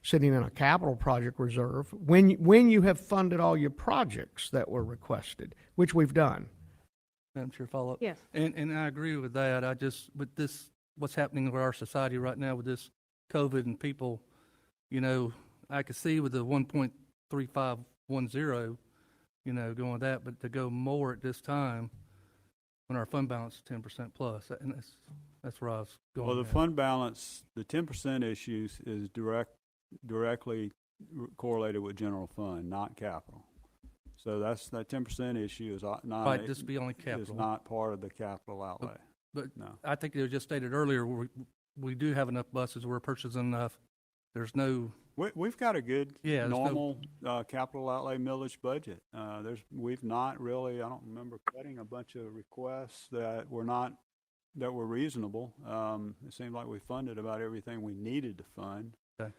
sitting in a capital project reserve when you have funded all your projects that were requested, which we've done. Madam Chair, follow up? Yes. And I agree with that. I just, with this, what's happening with our society right now with this COVID and people, you know, I could see with the 1.3510, you know, going with that, but to go more at this time when our fund balance is 10% plus, and that's where I was going. Well, the with that. fund balance, the 10% issues is directly correlated with general fund, not capital. So that 10% issue is not. Right, this would be only Is capital. not part of the capital outlay. But No. I think it was just stated earlier, we do have enough buses, we're purchasing enough. There's no, We've got a good Yeah, there's no- normal capital outlay millage budget. We've not really, I don't remember cutting a bunch of requests that were reasonable. It seemed like we funded about everything we needed to fund. Okay.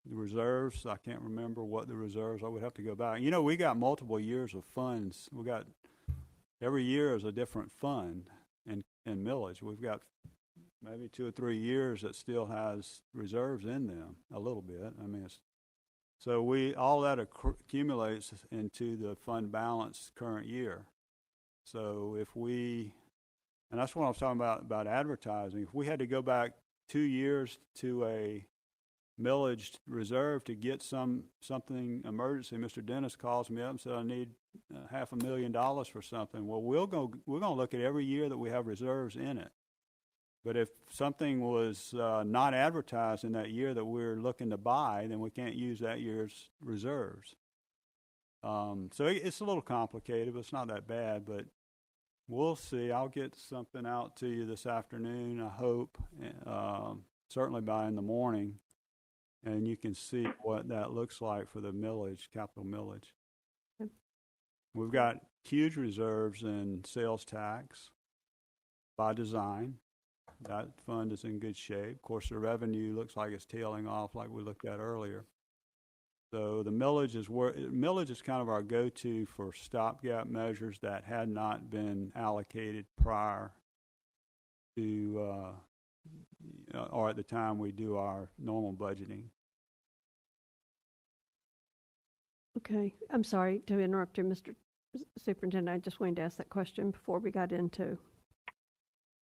The reserves, I can't remember what the reserves, I would have to go back. You know, we got multiple years of funds. Every year is a different fund in millage. We've got maybe 2 or 3 years that still has reserves in them, a little bit. I mean, all that accumulates into the fund balance current year. So and that's what I was talking about advertising. If we had to go back 2 years to a millaged reserve to get something emergency, Mr. Dennis calls me up and said, I need $500,000 for something. Well, we're going to look at every year that we have reserves in it. But if something was not advertised in that year that we're looking to buy, then we can't use that year's reserves. So it's a little complicated, but it's not that bad. But we'll see. I'll get something out to you this afternoon, I hope, certainly by in the morning. And you can see what that looks like for the millage, capital millage. Okay. We've got huge reserves in sales tax by design. That fund is in good shape. Of course, the revenue looks like it's tailing off like we looked at earlier. So the millage is kind of our go-to for stopgap measures that had not been allocated prior to or at the time we do our normal budgeting. Okay, I'm sorry to interrupt you, Mr. Superintendent. I just wanted to ask that question before we got into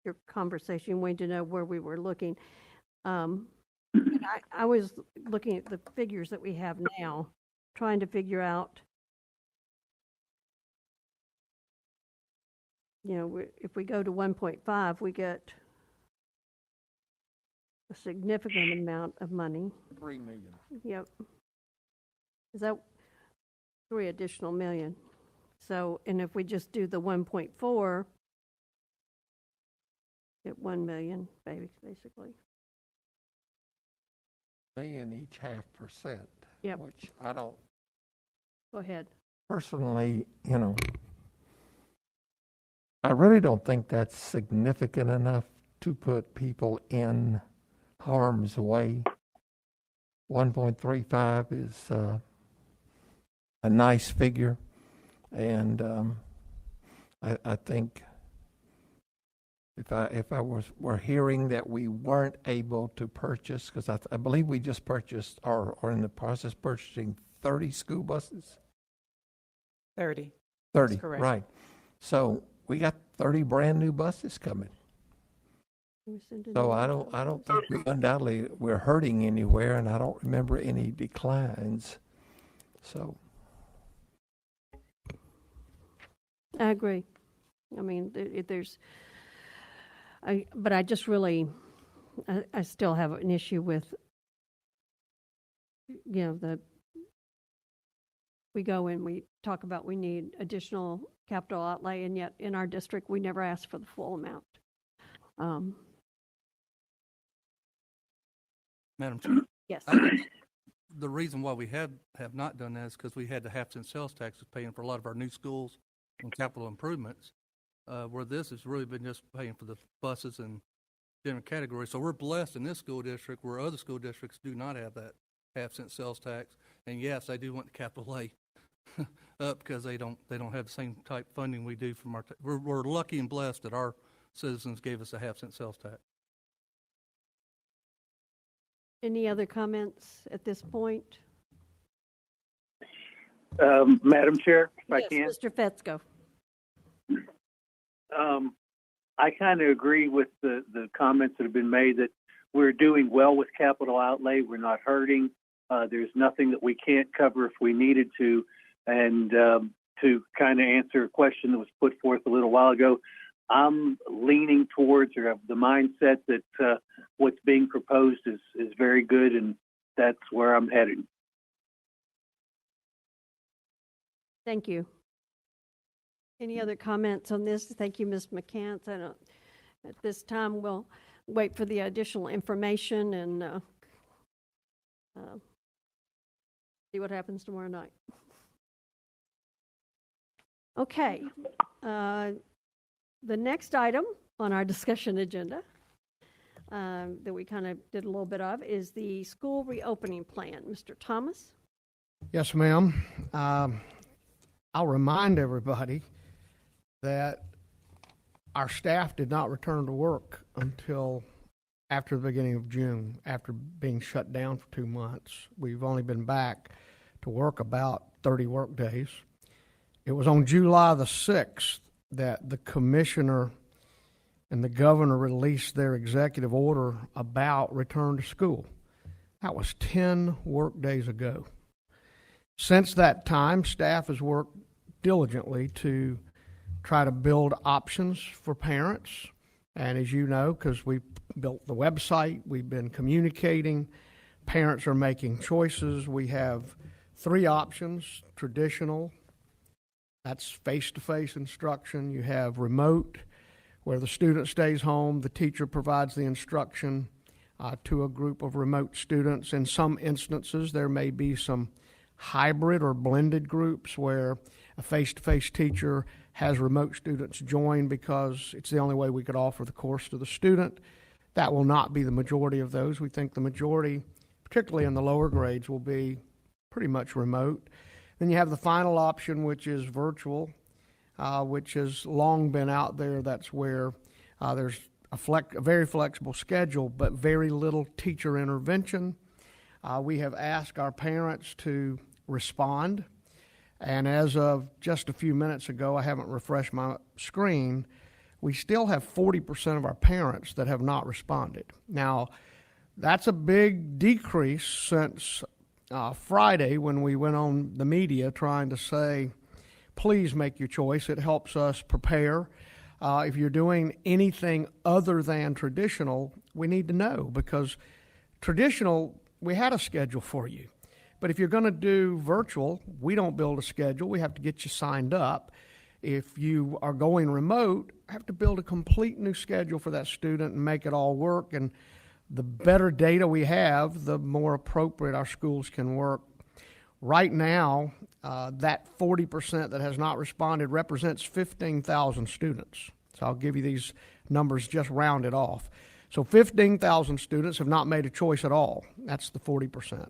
your conversation. Wanted to know where we were looking. I was looking at the figures that we have now, trying to figure out, you know, if we go to 1.5, we get a significant amount of money. $3 million. Yep. Is that 3 additional million? So, and if we just do the 1.4, get 1 million, basically. Paying each 0.5%. Yep. Which I don't, Go ahead. personally, I really don't think that's significant enough to put people in harm's way. 1.35 is a nice figure, and I think if I were hearing that we weren't able to purchase, because I believe we just purchased or in the process of purchasing 30 school buses. 30. 30, That's correct. right. So we got 30 brand new buses coming. We send it So in. I don't think we're hurting anywhere, and I don't remember any declines. So I agree. I mean, but I just really, I still have an issue with, we go and we talk about we need additional capital outlay, and yet in our district, we never ask for the full amount. Madam Chair, Yes. the reason why we have not done that is because we had the half-cent sales taxes paying for a lot of our new schools and capital improvements, where this has really been just paying for the buses and different categories. So we're blessed in this school district where other school districts do not have that half-cent sales tax. And yes, I do want the capital A up because they don't have the same type funding we do from we're lucky and blessed that our citizens gave us a half-cent sales tax. Any other comments at this point? Madam Chair, if I Yes, can. Mr. Fetzko. I kind of agree with the comments that have been made that we're doing well with capital outlay. We're not hurting. There's nothing that we can't cover if we needed to. And to kind of answer a question that was put forth a little while ago, I'm leaning towards or have the mindset that what's being proposed is very good, and that's where I'm headed. Thank you. Any other comments on this? Thank you, Ms. McCants. At this time, we'll wait for the additional information and see what happens tomorrow night. Okay. The next item on our discussion agenda that we kind of did a little bit of is the school reopening plan. Mr. Thomas? Yes, ma'am. I'll remind everybody that our staff did not return to work until after the beginning of June, after being shut down for 2 months. We've only been back to work about 30 work days. It was on July the 6th that the commissioner and the governor released their executive order about return to school. That was 10 work days ago. Since that time, staff has worked diligently to try to build options for parents. And as you know, because we built the website, we've been communicating, parents are making choices. We have 3 options: traditional, that's face-to-face instruction. You have remote, where the student stays home, the teacher provides the instruction to a group of remote students. In some instances, there may be some hybrid or blended groups where a face-to-face teacher has remote students join because it's the only way we could offer the course to the student. That will not be the majority of those. We think the majority, particularly in the lower grades, will be pretty much remote. Then you have the final option, which is virtual, which has long been out there. That's where there's a very flexible schedule, but very little teacher intervention. We have asked our parents to respond. And as of just a few minutes ago, I haven't refreshed my screen, we still have 40% of our parents that have not responded. Now, that's a big decrease since Friday when we went on the media trying to say, please make your choice. It helps us prepare. If you're doing anything other than traditional, we need to know, because traditional, we had a schedule for you. But if you're going to do virtual, we don't build a schedule. We have to get you signed up. If you are going remote, I have to build a complete new schedule for that student and make it all work. And the better data we have, the more appropriate our schools can work. Right now, that 40% that has not responded represents 15,000 students. So I'll give you these numbers just rounded off. So 15,000 students have not made a choice at all. That's the 40%.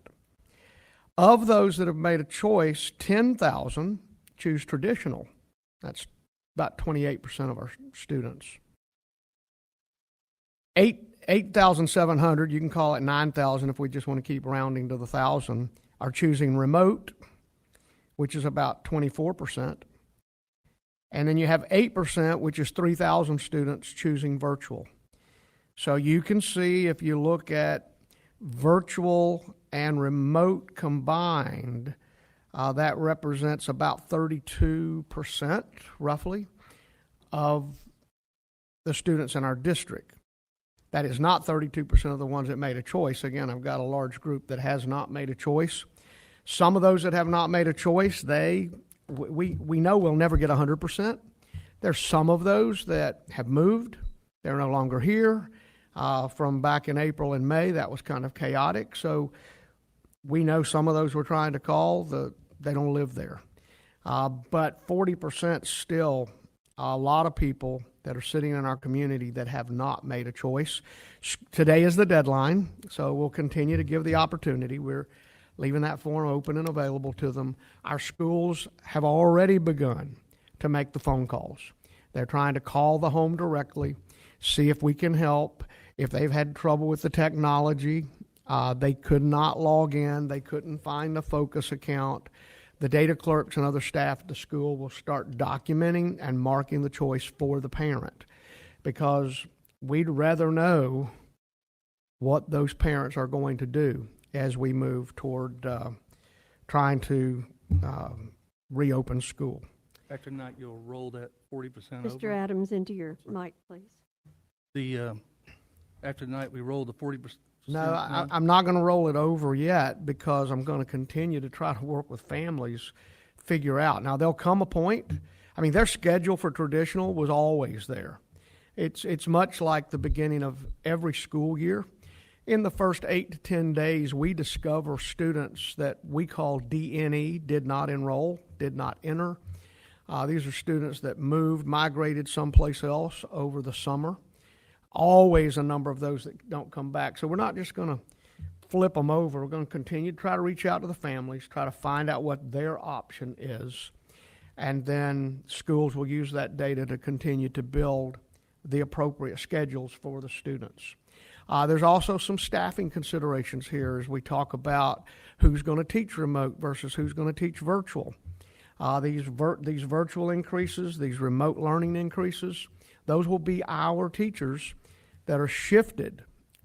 Of those that have made a choice, 10,000 choose traditional. That's about 28% of our students. 8,700, you can call it 9,000 if we just want to keep rounding to the 1,000, are choosing remote, which is about 24%. And then you have 8%, which is 3,000 students choosing virtual. So you can see, if you look at virtual and remote combined, that represents about 32%, roughly, of the students in our district. That is not 32% of the ones that made a choice. Again, I've got a large group that has not made a choice. Some of those that have not made a choice, we know we'll never get 100%. There's some of those that have moved. They're no longer here. From back in April and May, that was kind of chaotic. So we know some of those we're trying to call, they don't live there. But 40% still, a lot of people that are sitting in our community that have not made a choice. Today is the deadline, so we'll continue to give the opportunity. We're leaving that form open and available to them. Our schools have already begun to make the phone calls. They're trying to call the home directly, see if we can help. If they've had trouble with the technology, they could not log in, they couldn't find the Focus account, the data clerks and other staff at the school will start documenting and marking the choice for the parent, because we'd rather know what those parents are going to do as we move toward trying to reopen school. After tonight, you'll roll that 40% over. Mr. Adams, into your mic, please. After tonight, we roll the 40%. No, I'm not going to roll it over yet, because I'm going to continue to try to work with families, figure out. Now, there'll come a point, I mean, their schedule for traditional was always there. It's much like the beginning of every school year. In the first 8 to 10 days, we discover students that we call DNE, did not enroll, did not enter. These are students that moved, migrated someplace else over the summer. Always a number of those that don't come back. So we're not just going to flip them over. We're going to continue to try to reach out to the families, try to find out what their option is. And then schools will use that data to continue to build the appropriate schedules for the students. There's also some staffing considerations here as we talk about who's going to teach remote versus who's going to teach virtual. These virtual increases, these remote learning increases, those will be our teachers that are shifted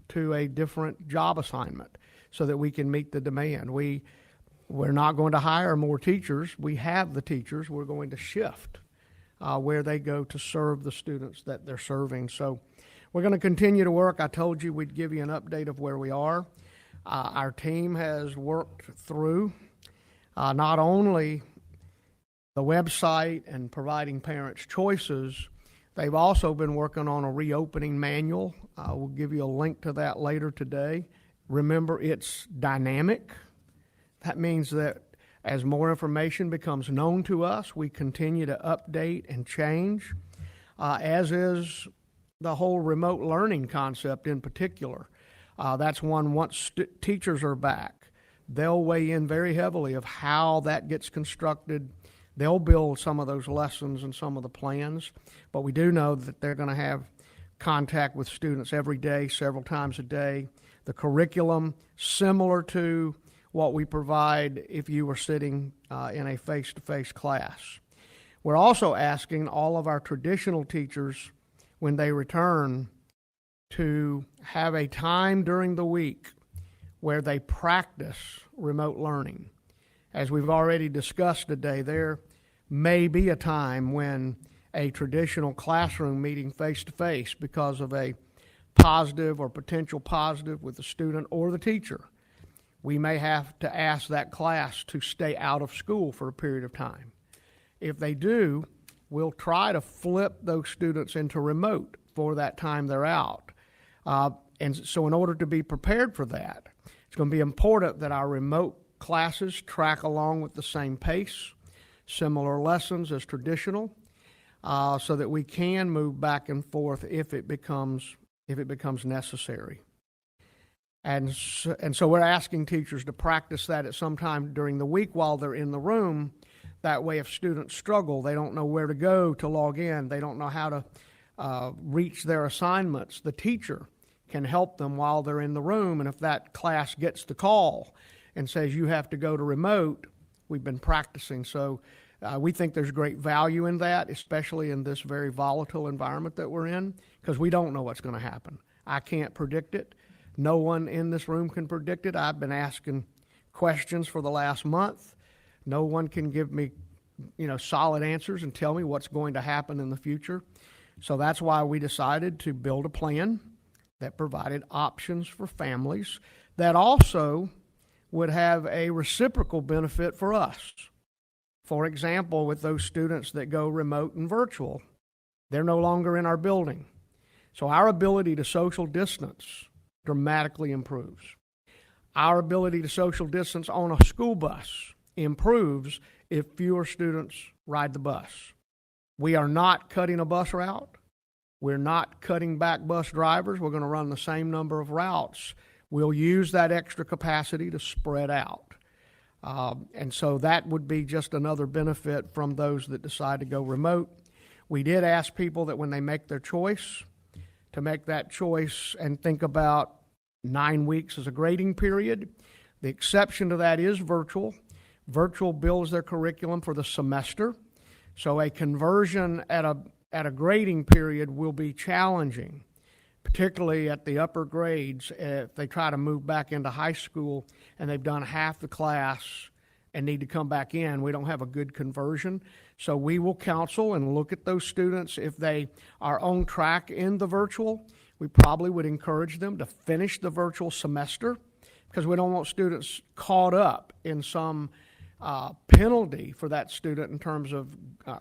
to a different job assignment so that we can meet the demand. We're not going to hire more teachers. We have the teachers. We're going to shift where they go to serve the students that they're serving. So we're going to continue to work. I told you we'd give you an update of where we are. Our team has worked through not only the website and providing parents choices, they've also been working on a reopening manual. We'll give you a link to that later today. Remember, it's dynamic. That means that as more information becomes known to us, we continue to update and change, as is the whole remote learning concept in particular. That's one, once teachers are back, they'll weigh in very heavily of how that gets constructed. They'll build some of those lessons and some of the plans, but we do know that they're going to have contact with students every day, several times a day. The curriculum, similar to what we provide if you were sitting in a face-to-face class. We're also asking all of our traditional teachers, when they return, to have a time during the week where they practice remote learning. As we've already discussed today, there may be a time when a traditional classroom meeting face-to-face, because of a positive or potential positive with the student or the teacher, we may have to ask that class to stay out of school for a period of time. If they do, we'll try to flip those students into remote for that time they're out. And so in order to be prepared for that, it's going to be important that our remote classes track along with the same pace, similar lessons as traditional, so that we can move back and forth if it becomes necessary. And so we're asking teachers to practice that at some time during the week while they're in the room. That way, if students struggle, they don't know where to go to log in, they don't know how to reach their assignments, the teacher can help them while they're in the room. And if that class gets the call and says you have to go to remote, we've been practicing. So we think there's great value in that, especially in this very volatile environment that we're in, because we don't know what's going to happen. I can't predict it. No one in this room can predict it. I've been asking questions for the last month. No one can give me, solid answers and tell me what's going to happen in the future. So that's why we decided to build a plan that provided options for families that also would have a reciprocal benefit for us. For example, with those students that go remote and virtual, they're no longer in our building. So our ability to social distance dramatically improves. Our ability to social distance on a school bus improves if fewer students ride the bus. We are not cutting a bus route. We're not cutting back bus drivers. We're going to run the same number of routes. We'll use that extra capacity to spread out. And so that would be just another benefit from those that decide to go remote. We did ask people that when they make their choice, to make that choice and think about 9 weeks as a grading period. The exception to that is virtual. Virtual builds their curriculum for the semester. So a conversion at a grading period will be challenging, particularly at the upper grades if they try to move back into high school and they've done half the class and need to come back in. We don't have a good conversion. So we will counsel and look at those students. If they are on track in the virtual, we probably would encourage them to finish the virtual semester, because we don't want students caught up in some penalty for that student in terms of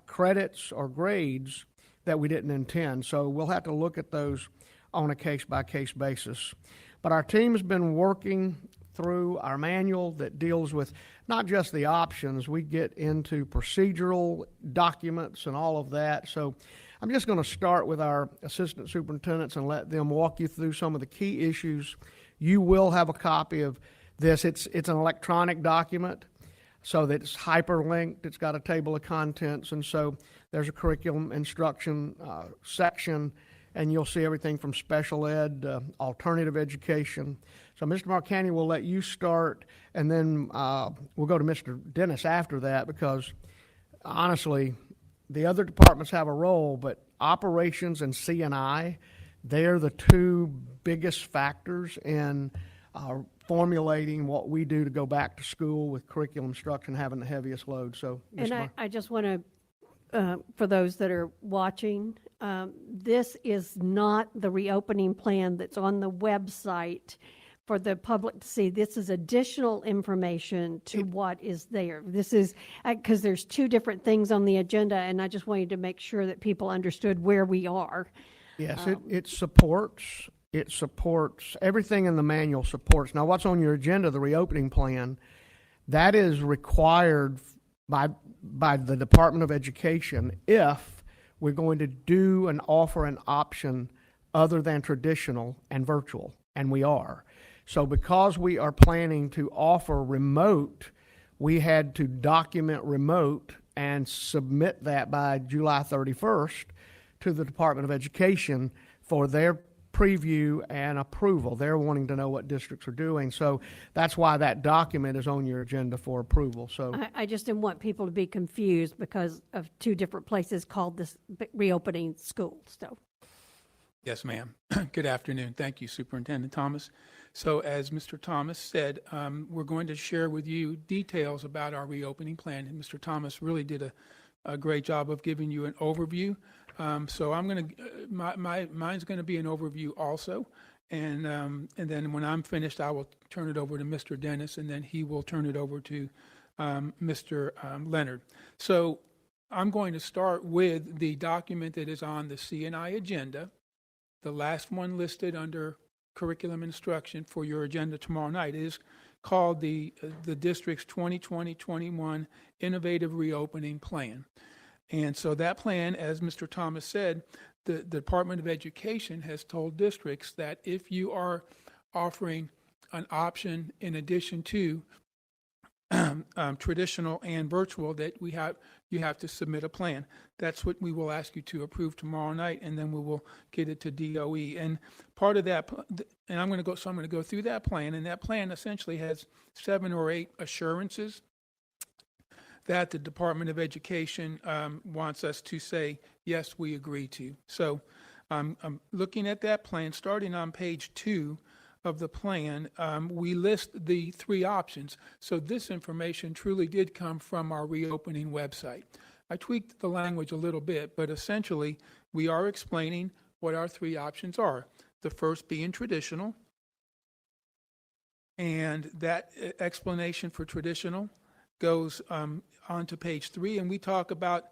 credits or grades that we didn't intend. So we'll have to look at those on a case-by-case basis. But our team's been working through our manual that deals with not just the options. We get into procedural documents and all of that. So I'm just going to start with our assistant superintendents and let them walk you through some of the key issues. You will have a copy of this. It's an electronic document, so that it's hyperlinked. It's got a table of contents, and so there's a curriculum instruction section, and you'll see everything from special ed, alternative education. So Mr. Marcani will let you start, and then we'll go to Mr. Dennis after that, because honestly, the other departments have a role, but operations and C&I, they're the two biggest factors in formulating what we do to go back to school with curriculum instruction having the heaviest load. So, And I just want to, for those that are watching, this is not the reopening plan that's on the website for the public to see. This is additional information to what is there. This is, because there's two different things on the agenda, and I just wanted to make sure that people understood where we are. yes, it supports everything in the manual supports. Now, what's on your agenda, the reopening plan, that is required by the Department of Education if we're going to do and offer an option other than traditional and virtual, and we are. So because we are planning to offer remote, we had to document remote and submit that by July 31st to the Department of Education for their preview and approval. They're wanting to know what districts are doing. So that's why that document is on your agenda for approval. So I just didn't want people to be confused because of two different places called this reopening school. So. Yes, ma'am. Good afternoon. Thank you, Superintendent Thomas. So as Mr. Thomas said, we're going to share with you details about our reopening plan. And Mr. Thomas really did a great job of giving you an overview. So I'm going to, mine's going to be an overview also. And then when I'm finished, I will turn it over to Mr. Dennis, and then he will turn it over to Mr. Leonard. So I'm going to start with the document that is on the C&I agenda, the last one listed under curriculum instruction for your agenda tomorrow night. Is called the district's 2020-21 Innovative Reopening Plan. And so that plan, as Mr. Thomas said, the Department of Education has told districts that if you are offering an option in addition to traditional and virtual, that you have to submit a plan. That's what we will ask you to approve tomorrow night, and then we will get it to DOE. And part of that, and I'm going to go through that plan, and that plan essentially has 7 or 8 assurances that the Department of Education wants us to say, yes, we agree to. So I'm looking at that plan, starting on page 2 of the plan, we list the 3 options. So this information truly did come from our reopening website. I tweaked the language a little bit, but essentially we are explaining what our 3 options are. The first being traditional, and that explanation for traditional goes on to page 3, and we talk about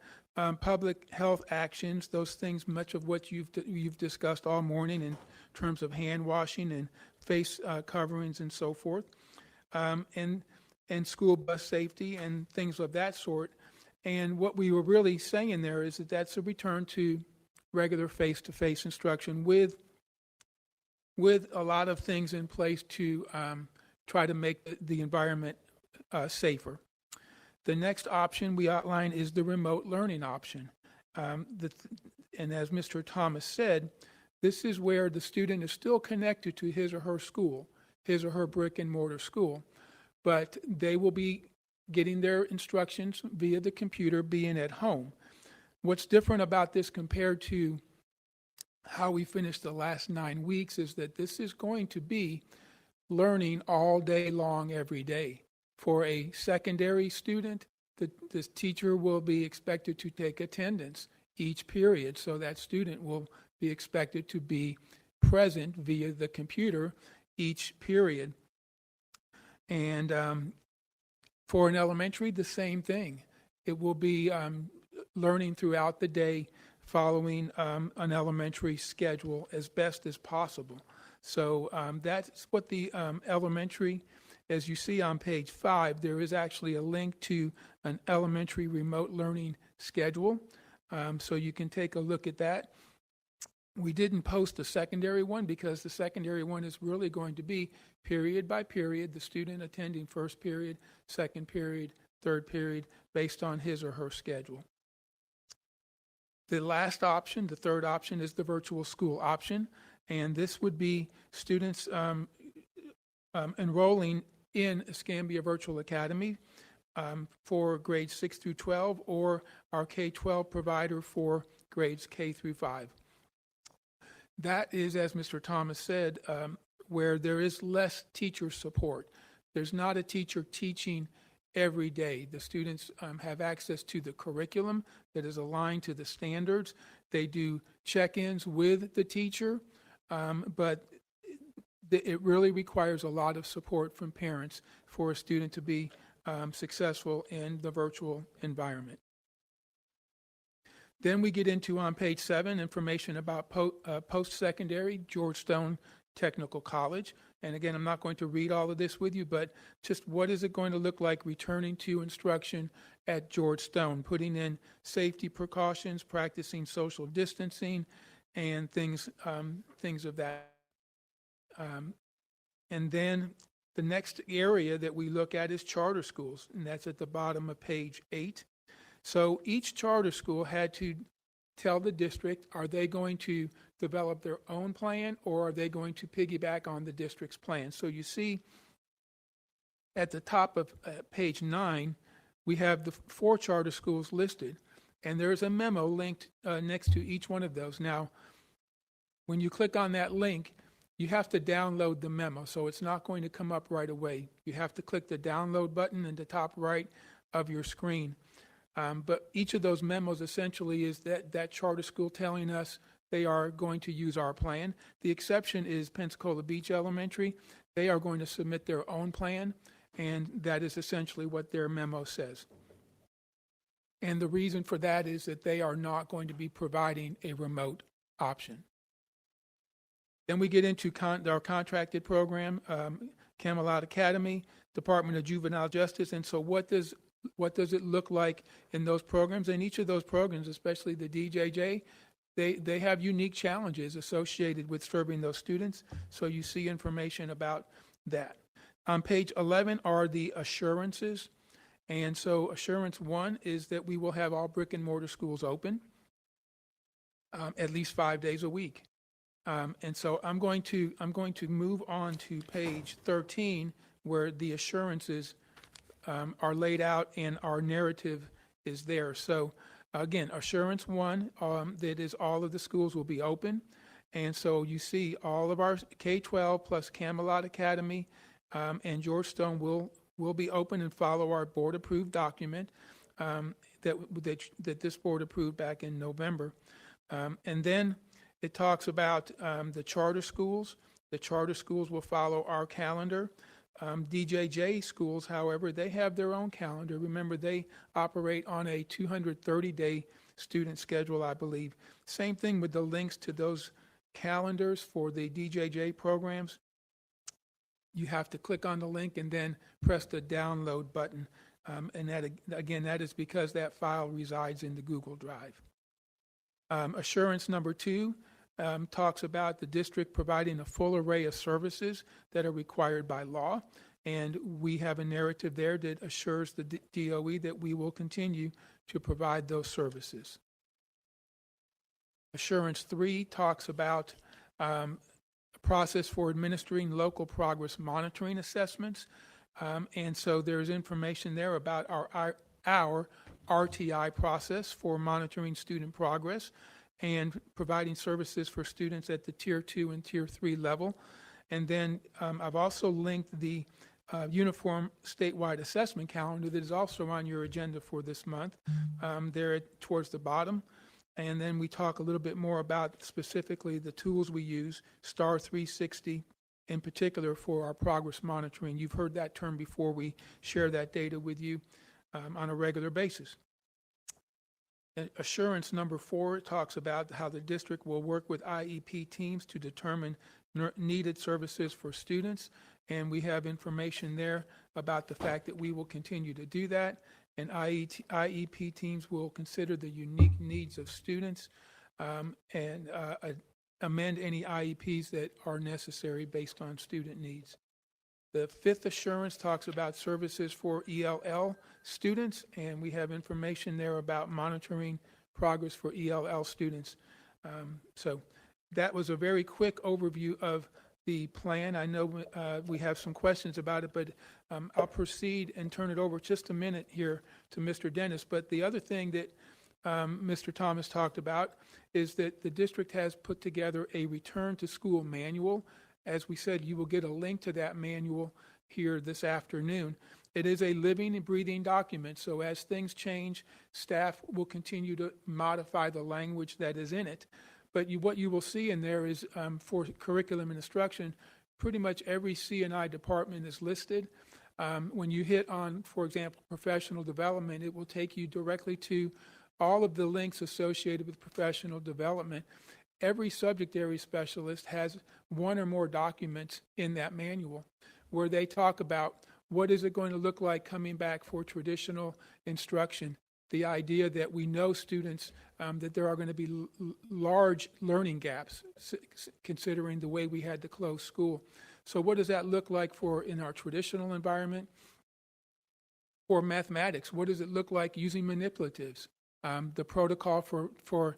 public health actions, those things, much of what you've discussed all morning in terms of hand washing and face coverings and so forth, and school bus safety and things of that sort. And what we were really saying there is that that's a return to regular face-to-face instruction with a lot of things in place to try to make the environment safer. The next option we outline is the remote learning option. And as Mr. Thomas said, this is where the student is still connected to his or her school, his or her brick and mortar school, but they will be getting their instructions via the computer, being at home. What's different about this compared to how we finished the last 9 weeks is that this is going to be learning all day long, every day. For a secondary student, the teacher will be expected to take attendance each period, so that student will be expected to be present via the computer each period. And for an elementary, the same thing. It will be learning throughout the day, following an elementary schedule as best as possible. So that's what the elementary, as you see on page 5, there is actually a link to an elementary remote learning schedule. So you can take a look at that. We didn't post the secondary one because the secondary one is really going to be period by period, the student attending first period, second period, third period, based on his or her schedule. The last option, the third option, is the virtual school option, and this would be students enrolling in Escambia Virtual Academy for grades 6 through 12, or our K-12 provider for grades K through 5. That is, as Mr. Thomas said, where there is less teacher support. There's not a teacher teaching every day. The students have access to the curriculum that is aligned to the standards. They do check-ins with the teacher, but it really requires a lot of support from parents for a student to be successful in the virtual environment. Then we get into, on page 7, information about post-secondary Georgetown Technical College. And again, I'm not going to read all of this with you, but just what is it going to look like returning to instruction at Georgetown, putting in safety precautions, practicing social distancing, and things of that. And then the next area that we look at is charter schools, and that's at the bottom of page 8. So each charter school had to tell the district, are they going to develop their own plan, or are they going to piggyback on the district's plan? So you see at the top of page 9, we have the 4 charter schools listed, and there's a memo linked next to each one of those. Now, when you click on that link, you have to download the memo, so it's not going to come up right away. You have to click the download button in the top right of your screen. But each of those memos essentially is that charter school telling us they are going to use our plan. The exception is Pensacola Beach Elementary. They are going to submit their own plan, and that is essentially what their memo says. And the reason for that is that they are not going to be providing a remote option. Then we get into our contracted program, Camelot Academy, Department of Juvenile Justice. And so what does it look like in those programs? And each of those programs, especially the DJJ, they have unique challenges associated with serving those students. So you see information about that. On page 11 are the assurances. And so assurance 1 is that we will have all brick and mortar schools open at least 5 days a week. And so I'm going to move on to page 13, where the assurances are laid out and our narrative is there. So again, assurance 1, that is all of the schools will be open. And so you see all of our K-12 plus Camelot Academy and Georgetown will be open and follow our board approved document that this board approved back in November. And then it talks about the charter schools. The charter schools will follow our calendar. DJJ schools, however, they have their own calendar. Remember, they operate on a 230-day student schedule, I believe. Same thing with the links to those calendars for the DJJ programs. You have to click on the link and then press the download button. And that, again, that is because that file resides in the Google Drive. Assurance number 2 talks about the district providing a full array of services that are required by law. And we have a narrative there that assures the DOE that we will continue to provide those services. Assurance 3 talks about a process for administering local progress monitoring assessments. And so there's information there about our RTI process for monitoring student progress and providing services for students at the Tier 2 and Tier 3 level. And then I've also linked the uniform statewide assessment calendar that is also on your agenda for this month, there towards the bottom. And then we talk a little bit more about specifically the tools we use, STAR 360 in particular for our progress monitoring. You've heard that term before. We share that data with you on a regular basis. Assurance number 4 talks about how the district will work with IEP teams to determine needed services for students. And we have information there about the fact that we will continue to do that. And IEP teams will consider the unique needs of students and amend any IEPs that are necessary based on student needs. The 5th assurance talks about services for ELL students, and we have information there about monitoring progress for ELL students. So that was a very quick overview of the plan. I know we have some questions about it, but I'll proceed and turn it over just a minute here to Mr. Dennis. But the other thing that Mr. Thomas talked about is that the district has put together a return to school manual. As we said, you will get a link to that manual here this afternoon. It is a living and breathing document, so as things change, staff will continue to modify the language that is in it. But what you will see in there is for curriculum and instruction, pretty much every C&I department is listed. When you hit on, for example, professional development, it will take you directly to all of the links associated with professional development. Every subject area specialist has one or more documents in that manual where they talk about what is it going to look like coming back for traditional instruction. The idea that we know students, that there are going to be large learning gaps, considering the way we had to close school. So what does that look like for in our traditional environment? For mathematics, what does it look like using manipulatives? The protocol for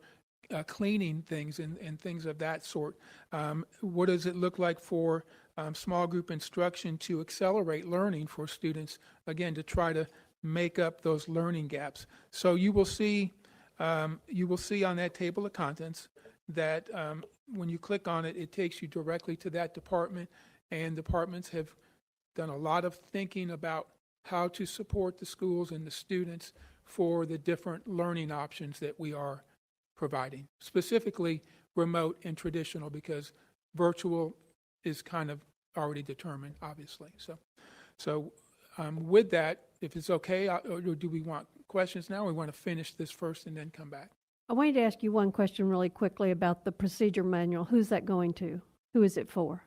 cleaning things and things of that sort. What does it look like for small group instruction to accelerate learning for students, again, to try to make up those learning gaps. So you will see on that table of contents that when you click on it, it takes you directly to that department, and departments have done a lot of thinking about how to support the schools and the students for the different learning options that we are providing, specifically remote and traditional, because virtual is kind of already determined, obviously. So with that, if it's okay, or do we want questions now, or we want to finish this first and then come back? I wanted to ask you one question really quickly about the procedure manual. Who's that going to? Who is it for?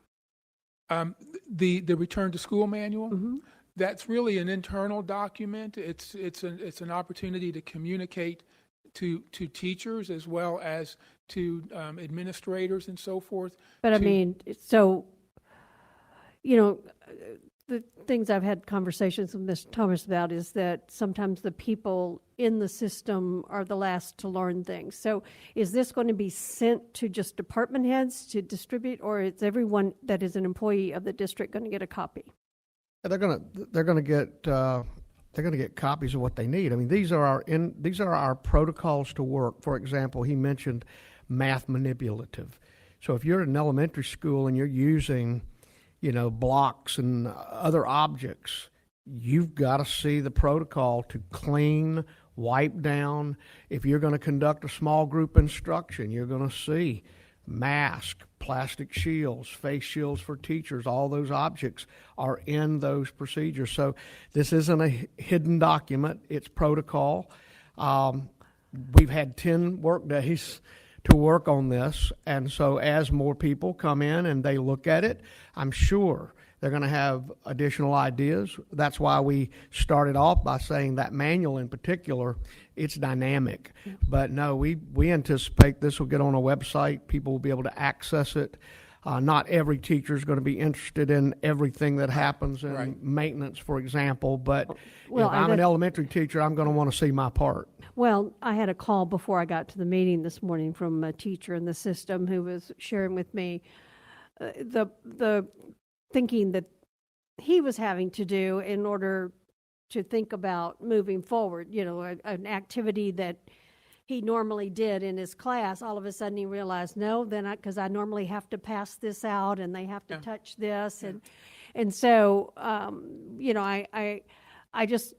The return to school manual, Mm-hmm. that's really an internal document. It's an opportunity to communicate to teachers as well as to administrators and so forth. But I mean, so, you know, the things I've had conversations with Mr. Thomas about is that sometimes the people in the system are the last to learn things. So is this going to be sent to just department heads to distribute, or is everyone that is an employee of the district going to get a copy? They're gonna get copies of what they need. I mean, these are our protocols to work. For example, he mentioned math manipulative. So if you're in an elementary school and you're using, blocks and other objects, you've got to see the protocol to clean, wipe down. If you're going to conduct a small group instruction, you're going to see mask, plastic shields, face shields for teachers. All those objects are in those procedures. So this isn't a hidden document. It's protocol. We've had 10 work days to work on this. And so as more people come in and they look at it, I'm sure they're going to have additional ideas. That's why we started off by saying that manual in particular, it's dynamic. But no, we anticipate this will get on a website. People will be able to access it. Not every teacher is going to be interested in everything that happens in Right. maintenance, for example, but Well, if I'm an that- elementary teacher, I'm going to want to see my part. Well, I had a call before I got to the meeting this morning from a teacher in the system who was sharing with me the thinking that he was having to do in order to think about moving forward. You know, an activity that he normally did in his class, all of a sudden he realized, no, then because I normally have to pass this out and they have to Yeah. touch this, and so you know, I just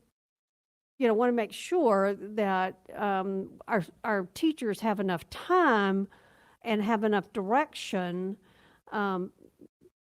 want to make sure that our teachers have enough time and have enough direction,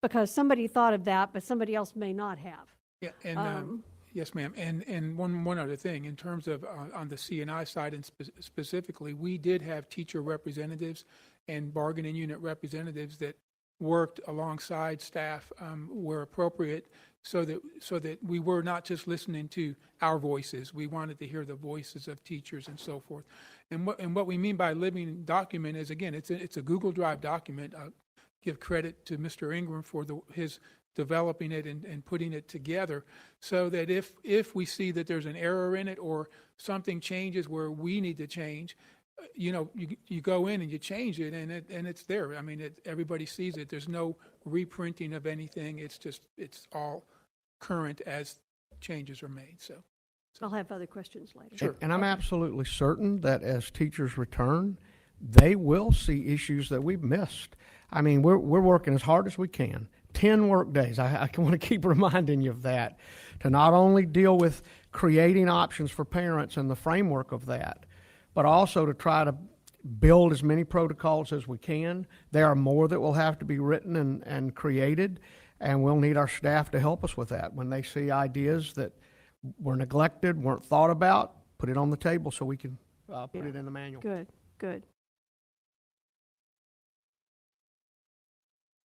because somebody thought of that, but somebody else may not have. Yeah, and, yes, ma'am. And one other thing, in terms of on the C&I side and specifically, we did have teacher representatives and bargaining unit representatives that worked alongside staff where appropriate, so that we were not just listening to our voices. We wanted to hear the voices of teachers and so forth. And what we mean by living document is, again, it's a Google Drive document. I'll give credit to Mr. Ingram for his developing it and putting it together, so that if we see that there's an error in it or something changes where we need to change, you go in and you change it, and it's there. I mean, everybody sees it. There's no reprinting of anything. It's all current as changes are made. So I'll have other questions later. Sure. And I'm absolutely certain that as teachers return, they will see issues that we've missed. I mean, we're working as hard as we can. 10 work days. I want to keep reminding you of that, to not only deal with creating options for parents and the framework of that, but also to try to build as many protocols as we can. There are more that will have to be written and created, and we'll need our staff to help us with that. When they see ideas that were neglected, weren't thought about, put it on the table so we can put it in the manual. Good.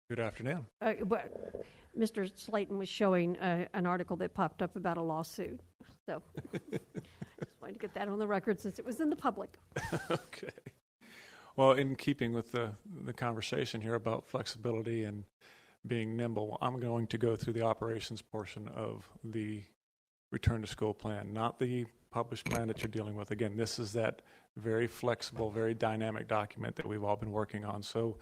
Good afternoon. But Mr. Slayton was showing an article that popped up about a lawsuit, so just wanted to get that on the record since it was in the public. Okay. Well, in keeping with the conversation here about flexibility and being nimble, I'm going to go through the operations portion of the return to school plan, not the published plan that you're dealing with. Again, this is that very flexible, very dynamic document that we've all been working on so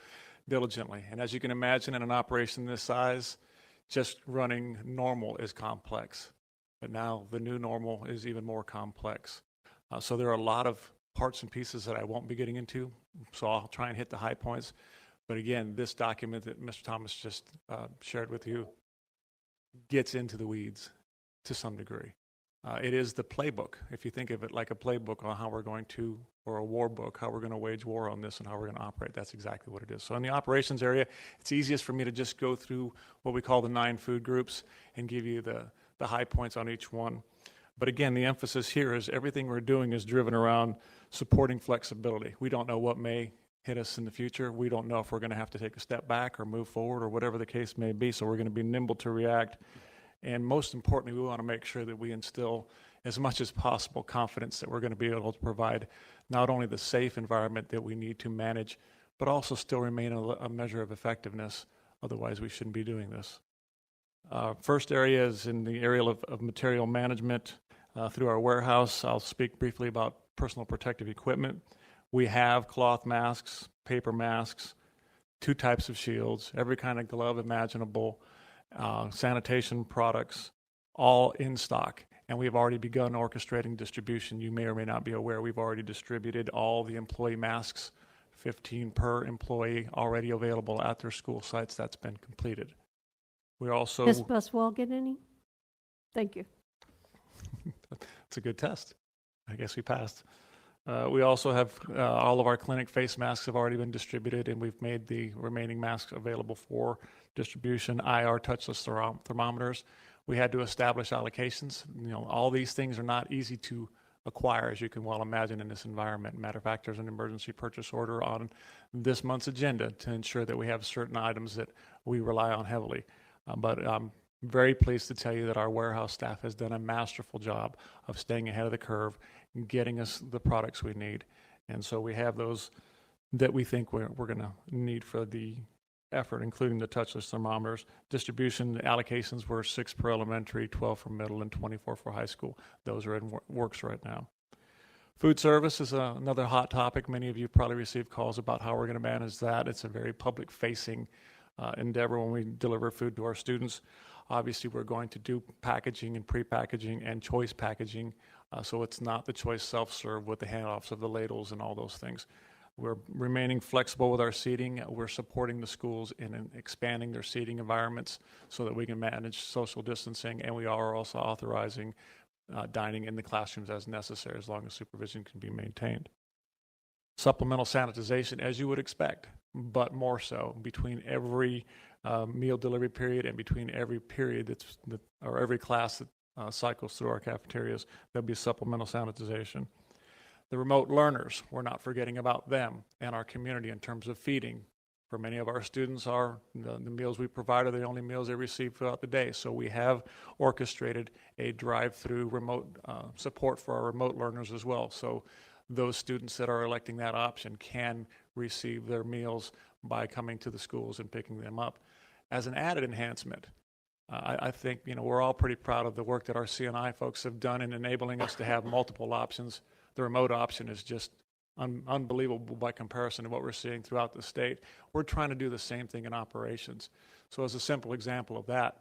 diligently. And as you can imagine, in an operation this size, just running normal is complex. But now the new normal is even more complex. So there are a lot of parts and pieces that I won't be getting into, so I'll try and hit the high points. But again, this document that Mr. Thomas just shared with you gets into the weeds to some degree. It is the playbook, if you think of it like a playbook on how we're going to, or a war book, how we're going to wage war on this and how we're going to operate. That's exactly what it is. So in the operations area, it's easiest for me to just go through what we call the 9 food groups and give you the high points on each one. But again, the emphasis here is everything we're doing is driven around supporting flexibility. We don't know what may hit us in the future. We don't know if we're going to have to take a step back or move forward or whatever the case may be. So we're going to be nimble to react. And most importantly, we want to make sure that we instill as much as possible confidence that we're going to be able to provide not only the safe environment that we need to manage, but also still remain a measure of effectiveness. Otherwise, we shouldn't be doing this. First area is in the area of material management through our warehouse. I'll speak briefly about personal protective equipment. We have cloth masks, paper masks, 2 types of shields, every kind of glove imaginable, sanitation products, all in stock. And we've already begun orchestrating distribution. You may or may not be aware, we've already distributed all the employee masks, 15 per employee, already available at their school sites. That's been completed. We also... Ms. Buswell get any? Thank you. It's a good test. I guess we passed. We also have all of our clinic face masks have already been distributed, and we've made the remaining masks available for distribution. IR touchless thermometers. We had to establish allocations. All these things are not easy to acquire, as you can well imagine in this environment. Matter of fact, there's an emergency purchase order on this month's agenda to ensure that we have certain items that we rely on heavily. But I'm very pleased to tell you that our warehouse staff has done a masterful job of staying ahead of the curve and getting us the products we need. And so we have those that we think we're going to need for the effort, including the touchless thermometers. Distribution allocations were 6 per elementary, 12 for middle, and 24 for high school. Those are in works right now. Food service is another hot topic. Many of you probably received calls about how we're going to manage that. It's a very public-facing endeavor when we deliver food to our students. Obviously, we're going to do packaging and pre-packaging and choice packaging, so it's not the choice self-serve with the handoffs of the ladles and all those things. We're remaining flexible with our seating. We're supporting the schools in expanding their seating environments so that we can manage social distancing, and we are also authorizing dining in the classrooms as necessary, as long as supervision can be maintained. Supplemental sanitization, as you would expect, but more so between every meal delivery period and between every period or every class that cycles through our cafeterias, there'll be supplemental sanitization. The remote learners, we're not forgetting about them and our community in terms of feeding. For many of our students, the meals we provide are the only meals they receive throughout the day. So we have orchestrated a drive-through remote support for our remote learners as well. So those students that are electing that option can receive their meals by coming to the schools and picking them up. As an added enhancement, I think we're all pretty proud of the work that our CNI folks have done in enabling us to have multiple options. The remote option is just unbelievable by comparison to what we're seeing throughout the state. We're trying to do the same thing in operations. So as a simple example of that,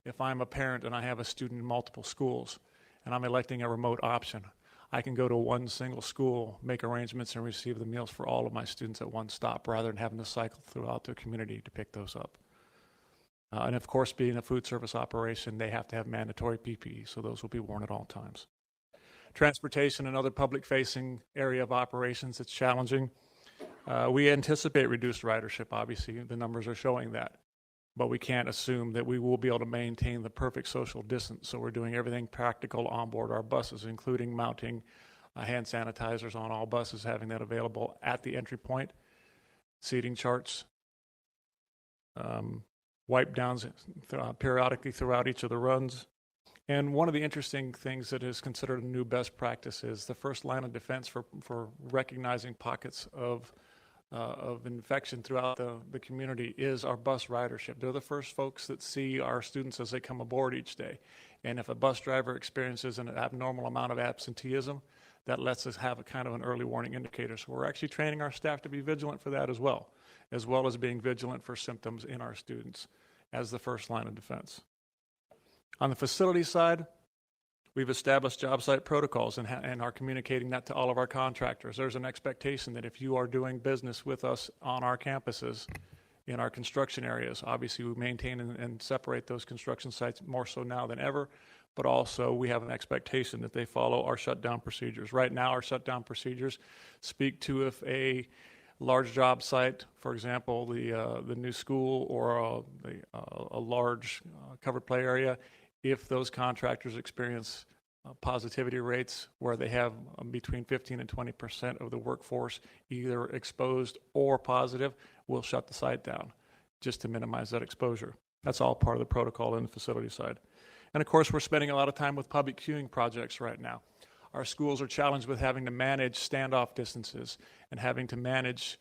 if I'm a parent and I have a student in multiple schools and I'm electing a remote option, I can go to one single school, make arrangements, and receive the meals for all of my students at one stop rather than having to cycle throughout the community to pick those up. And of course, being a food service operation, they have to have mandatory PPE, so those will be worn at all times. Transportation, another public-facing area of operations that's challenging. We anticipate reduced ridership. Obviously, the numbers are showing that. But we can't assume that we will be able to maintain the perfect social distance. So we're doing everything practical on board our buses, including mounting hand sanitizers on all buses, having that available at the entry point, seating charts, wipe downs periodically throughout each of the runs. And one of the interesting things that is considered a new best practice is the first line of defense for recognizing pockets of infection throughout the community is our bus ridership. They're the first folks that see our students as they come aboard each day. And if a bus driver experiences an abnormal amount of absenteeism, that lets us have a kind of an early warning indicator. So we're actually training our staff to be vigilant for that as well as being vigilant for symptoms in our students as the first line of defense. On the facility side, we've established job site protocols and are communicating that to all of our contractors. There's an expectation that if you are doing business with us on our campuses, in our construction areas, obviously we maintain and separate those construction sites more so now than ever, but also we have an expectation that they follow our shutdown procedures. Right now, our shutdown procedures speak to if a large job site, for example, the new school or a large covered play area, if those contractors experience positivity rates where they have between 15 and 20% of the workforce either exposed or positive, we'll shut the site down just to minimize that exposure. That's all part of the protocol in the facility side. And of course, we're spending a lot of time with public queuing projects right now. Our schools are challenged with having to manage standoff distances and having to manage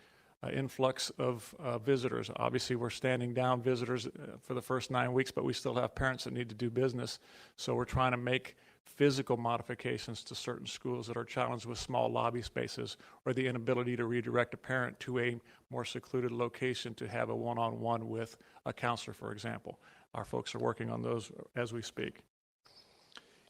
influx of visitors. Obviously, we're standing down visitors for the first 9 weeks, but we still have parents that need to do business. So we're trying to make physical modifications to certain schools that are challenged with small lobby spaces or the inability to redirect a parent to a more secluded location to have a one-on-one with a counselor, for example. Our folks are working on those as we speak.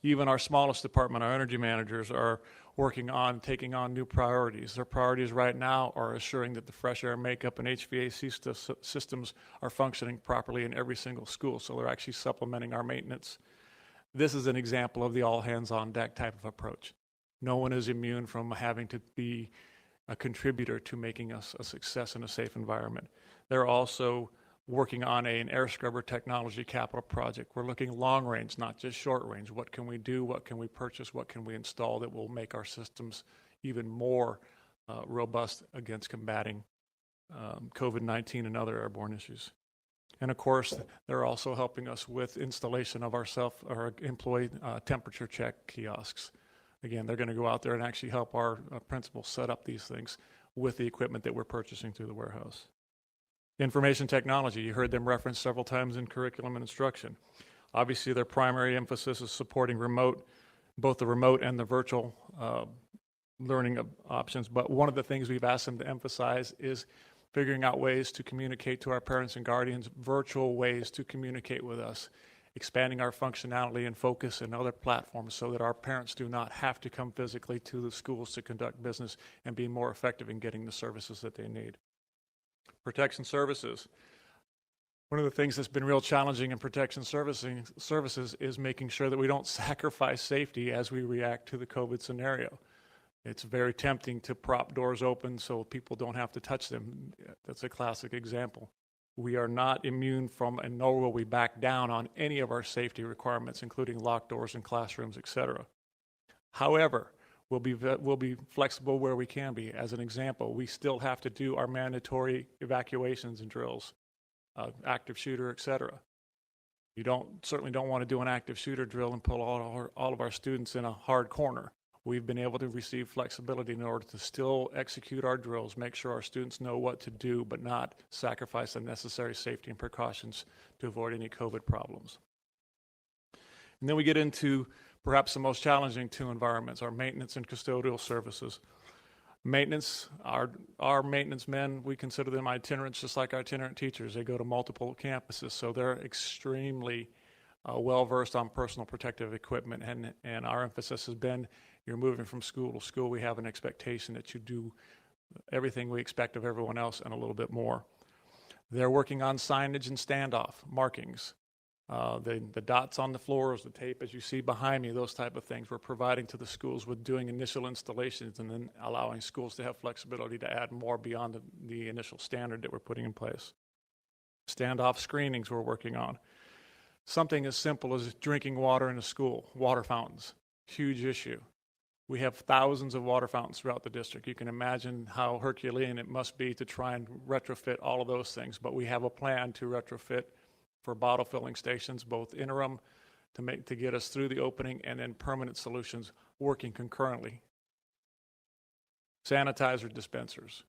Even our smallest department, our energy managers, are working on taking on new priorities. Their priorities right now are assuring that the fresh air makeup and HVAC systems are functioning properly in every single school, so they're actually supplementing our maintenance. This is an example of the all hands on deck type of approach. No one is immune from having to be a contributor to making us a success in a safe environment. They're also working on an air scrubber technology capital project. We're looking long range, not just short range. What can we do? What can we purchase? What can we install that will make our systems even more robust against combating COVID-19 and other airborne issues? And of course, they're also helping us with installation of our employee temperature check kiosks. Again, they're going to go out there and actually help our principals set up these things with the equipment that we're purchasing through the warehouse. Information technology, you heard them referenced several times in curriculum and instruction. Obviously, their primary emphasis is supporting both the remote and the virtual learning options. But one of the things we've asked them to emphasize is figuring out ways to communicate to our parents and guardians, virtual ways to communicate with us, expanding our functionality and focus in other platforms so that our parents do not have to come physically to the schools to conduct business and be more effective in getting the services that they need. Protection services. One of the things that's been real challenging in protection services is making sure that we don't sacrifice safety as we react to the COVID scenario. It's very tempting to prop doors open so people don't have to touch them. That's a classic example. We are not immune from, and nor will we back down on any of our safety requirements, including locked doors in classrooms, et cetera. However, we'll be flexible where we can be. As an example, we still have to do our mandatory evacuations and drills, active shooter, et cetera. You certainly don't want to do an active shooter drill and pull all of our students in a hard corner. We've been able to receive flexibility in order to still execute our drills, make sure our students know what to do, but not sacrifice the necessary safety and precautions to avoid any COVID problems. And then we get into perhaps the most challenging two environments, our maintenance and custodial services. Maintenance, our maintenance men, we consider them itinerants just like our itinerant teachers. They go to multiple campuses, so they're extremely well-versed on personal protective equipment, and our emphasis has been, you're moving from school to school, we have an expectation that you do everything we expect of everyone else and a little bit more. They're working on signage and standoff markings. The dots on the floors, the tape as you see behind me, those type of things we're providing to the schools with doing initial installations and then allowing schools to have flexibility to add more beyond the initial standard that we're putting in place. Standoff screenings we're working on. Something as simple as drinking water in a school, water fountains, huge issue. We have thousands of water fountains throughout the district. You can imagine how Herculean it must be to try and retrofit all of those things, but we have a plan to retrofit for bottle filling stations, both interim to get us through the opening and then permanent solutions working concurrently. Sanitizer dispensers.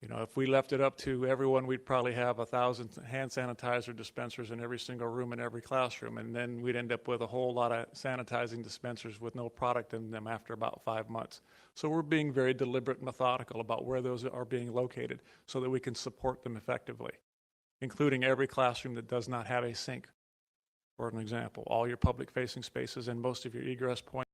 You know, if we left it up to everyone, we'd probably have 1,000 hand sanitizer dispensers in every single room in every classroom, and then we'd end up with a whole lot of sanitizing dispensers with no product in them after about 5 months. So we're being very deliberate and methodical about where those are being located so that we can support them effectively, including every classroom that does not have a sink, for an example. All your public-facing spaces and most of your egress points.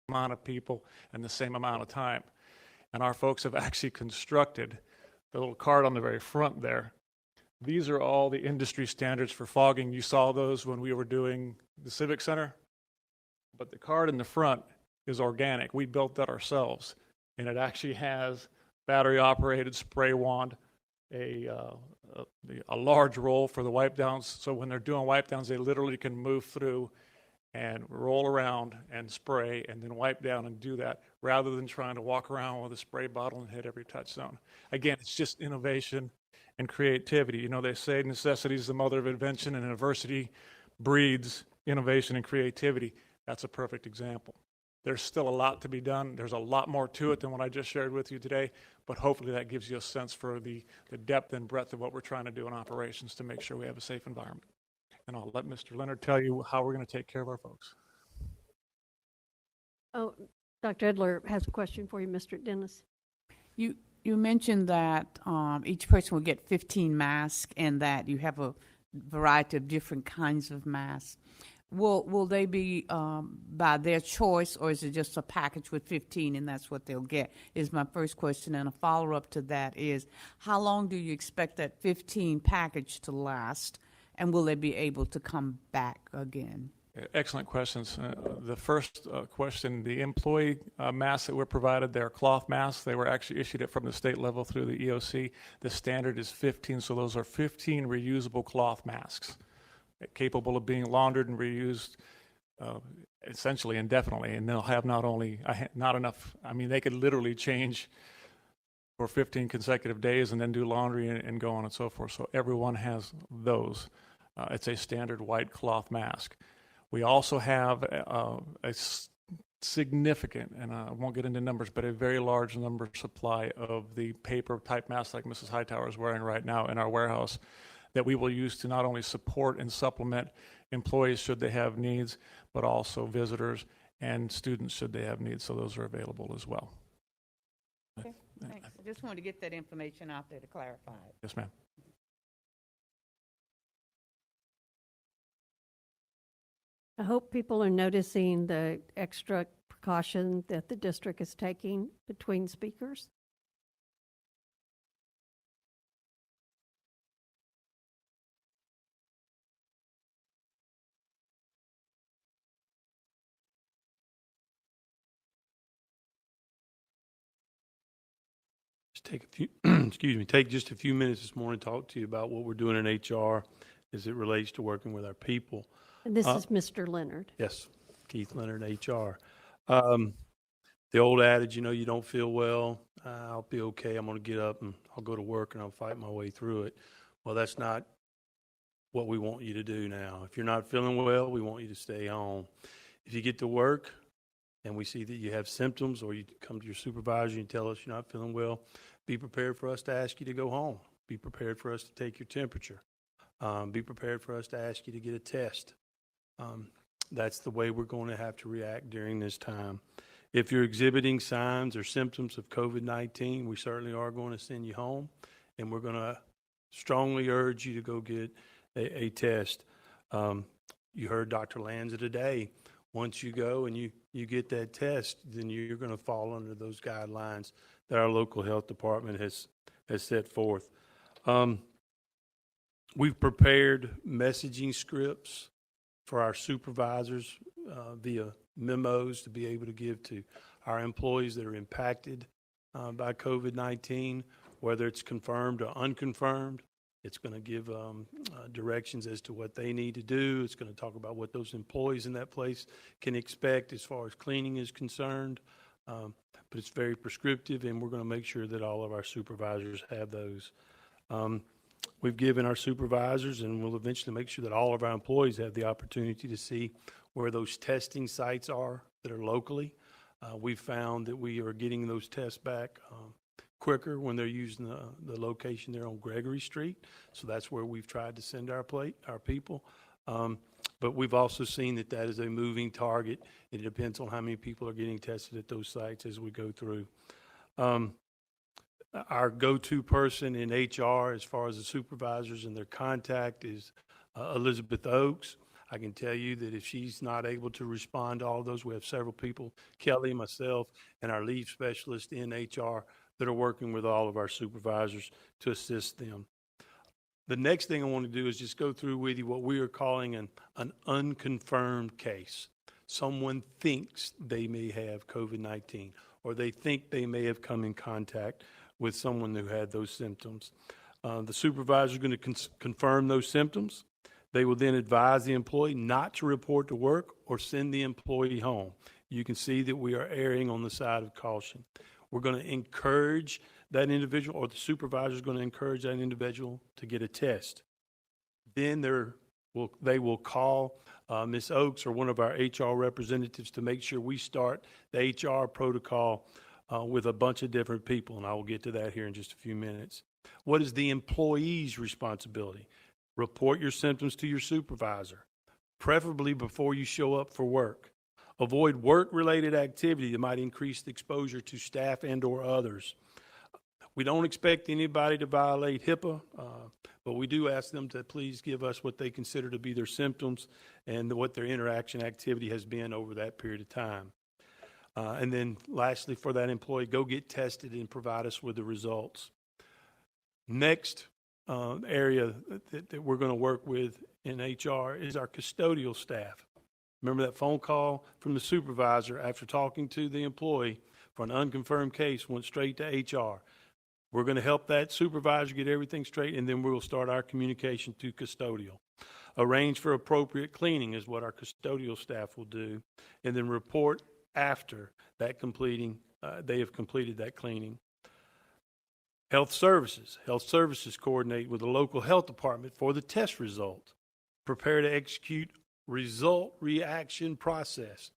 Amount of people in the same amount of time. And our folks have actually constructed the little card on the very front there These are all the industry standards for fogging. You saw those when we were doing the Civic Center. But the card in the front is organic. We built that ourselves. And it actually has battery-operated spray wand, a large roll for the wipe downs. So when they're doing wipe downs, they literally can move through and roll around and spray and then wipe down and do that rather than trying to walk around with a spray bottle and hit every touch zone. Again, it's just innovation and creativity. You know, they say necessity is the mother of invention, and adversity breeds innovation and creativity. That's a perfect example. There's still a lot to be done. There's a lot more to it than what I just shared with you today, but hopefully that gives you a sense for the depth and breadth of what we're trying to do in operations to make sure we have a safe environment. And I'll let Mr. Leonard tell you how we're going to take care of our folks. Oh, Dr. Edler has a question for you, Mr. Dennis. You mentioned that each person will get 15 masks and that you have a variety of different kinds of masks. Will they be by their choice, or is it just a package with 15 and that's what they'll get, is my first question. And a follow-up to that is, how long do you expect that 15 package to last, and will they be able to come back again? Excellent questions. The first question, the employee masks that were provided, they're cloth masks. They were actually issued it from the state level through the EOC. The standard is 15, so those are 15 reusable cloth masks, capable of being laundered and reused essentially indefinitely. And they'll have not enough, I mean, they could literally change for 15 consecutive days and then do laundry and go on and so forth. So everyone has those. It's a standard white cloth mask. We also have a significant, and I won't get into numbers, but a very large number supply of the paper type masks like Mrs. Hightower is wearing right now in our warehouse that we will use to not only support and supplement employees should they have needs, but also visitors and students should they have needs. So those are available as well. Okay, thanks. I just wanted to get that information out there to clarify it. Yes, ma'am. I hope people are noticing the extra precaution that the district is taking between speakers. Just take a few, excuse me, take just a few minutes this morning to talk to you about what we're doing in HR as it relates to working with our people. And this is Mr. Leonard. Yes, Keith Leonard, HR. The old adage, you know, you don't feel well, I'll be okay, I'm going to get up and I'll go to work and I'll fight my way through it. Well, that's not what we want you to do now. If you're not feeling well, we want you to stay home. If you get to work and we see that you have symptoms, or you come to your supervisor and tell us you're not feeling well, be prepared for us to ask you to go home. Be prepared for us to take your temperature. Be prepared for us to ask you to get a test. That's the way we're going to have to react during this time. If you're exhibiting signs or symptoms of COVID-19, we certainly are going to send you home, and we're going to strongly urge you to go get a test. You heard Dr. Lanza today. Once you go and you get that test, then you're going to fall under those guidelines that our local health department has set forth. We've prepared messaging scripts for our supervisors via memos to be able to give to our employees that are impacted by COVID-19, whether it's confirmed or unconfirmed. It's going to give directions as to what they need to do. It's going to talk about what those employees in that place can expect as far as cleaning is concerned. But it's very prescriptive, and we're going to make sure that all of our supervisors have those. We've given our supervisors, and we'll eventually make sure that all of our employees have the opportunity to see where those testing sites are that are locally. We've found that we are getting those tests back quicker when they're using the location there on Gregory Street. So that's where we've tried to send our people. But we've also seen that is a moving target. It depends on how many people are getting tested at those sites as we go through. Our go-to person in HR as far as the supervisors and their contact is Elizabeth Oakes. I can tell you that if she's not able to respond to all of those, we have several people, Kelly, myself, and our leave specialist in HR that are working with all of our supervisors to assist them. The next thing I want to do is just go through with you what we are calling an unconfirmed case. Someone thinks they may have COVID-19, or they think they may have come in contact with someone who had those symptoms. The supervisor is going to confirm those symptoms. They will then advise the employee not to report to work or send the employee home. You can see that we are erring on the side of caution. We're going to encourage that individual, or the supervisor is going to encourage that individual to get a test. Then they will call Ms. Oakes or one of our HR representatives to make sure we start the HR protocol with a bunch of different people, and I will get to that here in just a few minutes. What is the employee's responsibility? Report your symptoms to your supervisor, preferably before you show up for work. Avoid work-related activity that might increase the exposure to staff and/or others. We don't expect anybody to violate HIPAA, but we do ask them to please give us what they consider to be their symptoms and what their interaction activity has been over that period of time. And then lastly, for that employee, go get tested and provide us with the results. Next area that we're going to work with in HR is our custodial staff. Remember that phone call from the supervisor after talking to the employee for an unconfirmed case went straight to HR. We're going to help that supervisor get everything straight, and then we'll start our communication to custodial. Arrange for appropriate cleaning is what our custodial staff will do, and then report after that they have completed that cleaning. Health services coordinate with the local health department for the test result. Prepare to execute result reaction process.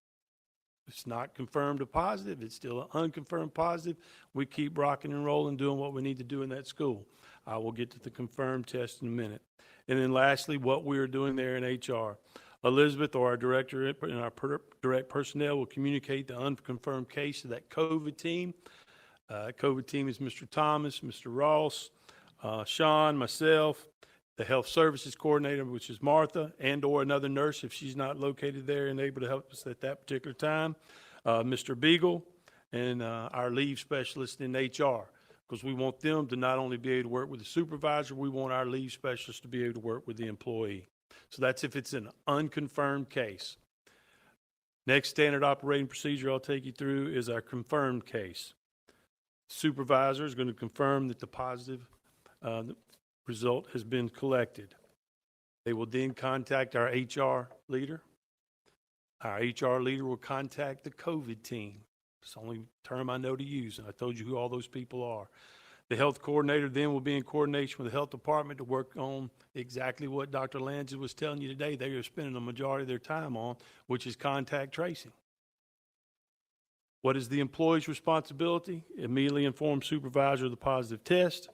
It's not confirmed a positive. It's still an unconfirmed positive. We keep rocking and rolling, doing what we need to do in that school. I will get to the confirmed test in a minute. And then lastly, what we are doing there in HR. Elizabeth, or our director and our direct personnel, will communicate the unconfirmed case to that COVID team. COVID team is Mr. Thomas, Mr. Ross, Sean, myself, the health services coordinator, which is Martha, and/or another nurse if she's not located there and able to help us at that particular time, Mr. Beagle, and our leave specialist in HR, because we want them to not only be able to work with the supervisor, we want our leave specialist to be able to work with the employee. So that's if it's an unconfirmed case. Next standard operating procedure I'll take you through is our confirmed case. Supervisor is going to confirm that the positive result has been collected. They will then contact our HR leader. Our HR leader will contact the COVID team. It's the only term I know to use, and I told you who all those people are. The health coordinator then will be in coordination with the health department to work on exactly what Dr. Lanza was telling you today they are spending the majority of their time on, which is contact tracing. What is the employee's responsibility? Immediately inform supervisor of the positive test.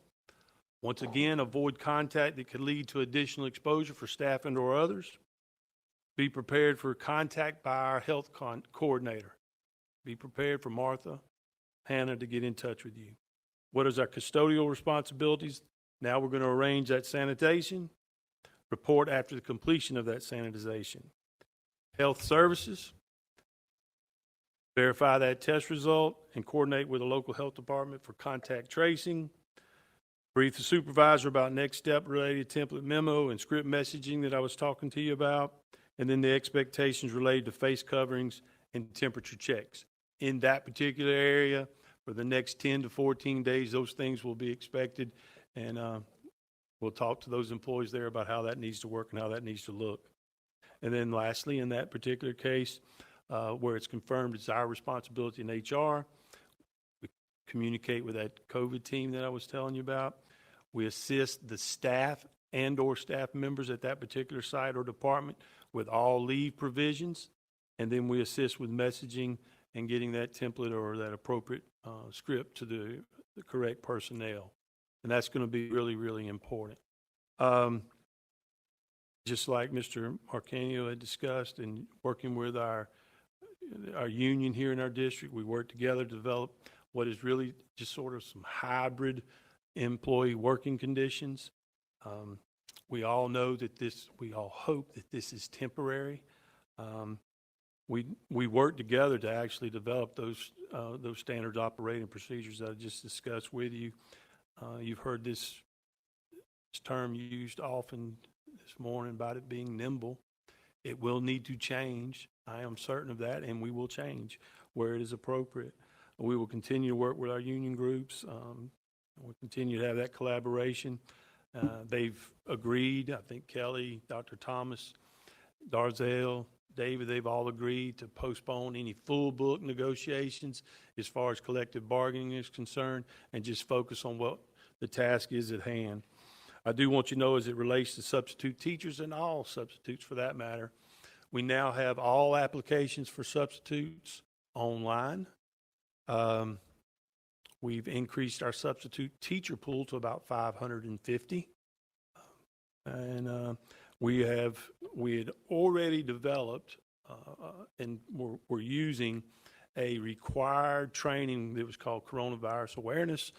Once again, avoid contact that could lead to additional exposure for staff and/or others. Be prepared for contact by our health coordinator. Be prepared for Martha, Hannah to get in touch with you. What is our custodial responsibilities? Now we're going to arrange that sanitation. Report after the completion of that sanitization. Health services. Verify that test result and coordinate with the local health department for contact tracing. Brief the supervisor about next step related template memo and script messaging that I was talking to you about, and then the expectations related to face coverings and temperature checks. In that particular area, for the next 10 to 14 days, those things will be expected, and we'll talk to those employees there about how that needs to work and how that needs to look. And then lastly, in that particular case, where it's confirmed it's our responsibility in HR, we communicate with that COVID team that I was telling you about. We assist the staff and/or staff members at that particular site or department with all leave provisions, and then we assist with messaging and getting that template or that appropriate script to the correct personnel. And that's going to be really, really important. Just like Mr. Marcanio had discussed, and working with our union here in our district, we work together to develop what is really just sort of some hybrid employee working conditions. We all know that we all hope that this is temporary. We work together to actually develop those standards operating procedures that I just discussed with you. You've heard this term used often this morning about it being nimble. It will need to change. I am certain of that, and we will change where it is appropriate. We will continue to work with our union groups. We'll continue to have that collaboration. They've agreed, I think Kelly, Dr. Thomas, Darzell, David, they've all agreed to postpone any full book negotiations as far as collective bargaining is concerned and just focus on what the task is at hand. I do want you to know, as it relates to substitute teachers and all substitutes for that matter, we now have all applications for substitutes online. We've increased our substitute teacher pool to about 550. And we had already developed and we're using a required training that was called coronavirus awareness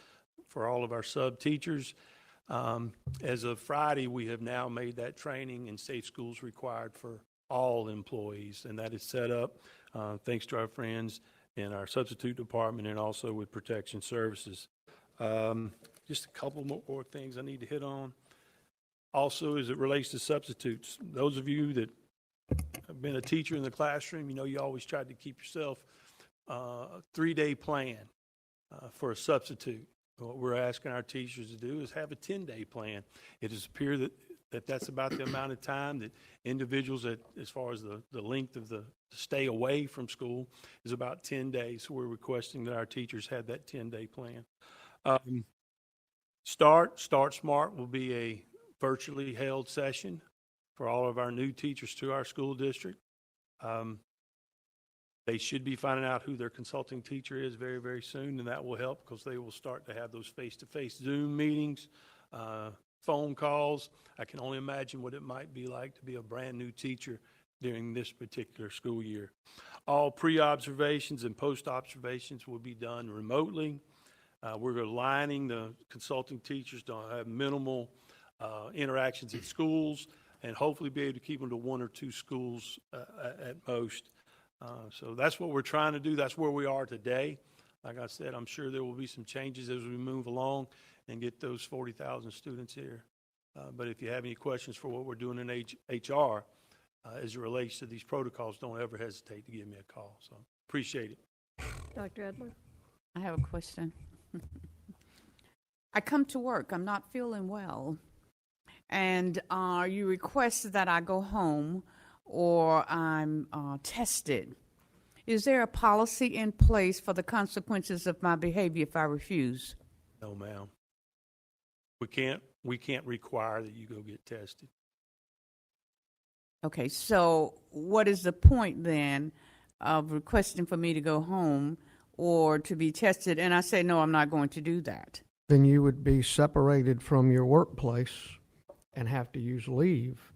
for all of our sub teachers. As of Friday, we have now made that training in safe schools required for all employees, and that is set up thanks to our friends in our substitute department and also with protection services. Just a couple more things I need to hit on. Also, as it relates to substitutes, those of you that have been a teacher in the classroom, you know you always tried to keep yourself a 3-day plan for a substitute. What we're asking our teachers to do is have a 10-day plan. It has appeared that's about the amount of time that individuals, as far as the length of the stay away from school, is about 10 days. So we're requesting that our teachers have that 10-day plan. Start Smart will be a virtually held session for all of our new teachers to our school district. They should be finding out who their consulting teacher is very, very soon, and that will help because they will start to have those face-to-face Zoom meetings, phone calls. I can only imagine what it might be like to be a brand new teacher during this particular school year. All pre-observations and post-observations will be done remotely. We're aligning the consulting teachers to have minimal interactions at schools and hopefully be able to keep them to 1 or 2 schools at most. So that's what we're trying to do. That's where we are today. Like I said, I'm sure there will be some changes as we move along and get those 40,000 students here. But if you have any questions for what we're doing in HR as it relates to these protocols, don't ever hesitate to give me a call. So appreciate it. Dr. Edler? I have a question. I come to work, I'm not feeling well, and you request that I go home or I'm tested. Is there a policy in place for the consequences of my behavior if I refuse? No, ma'am. We can't require that you go get tested. Okay, so what is the point then of requesting for me to go home or to be tested? And I say, no, I'm not going to do that. Then you would be separated from your workplace and have to use leave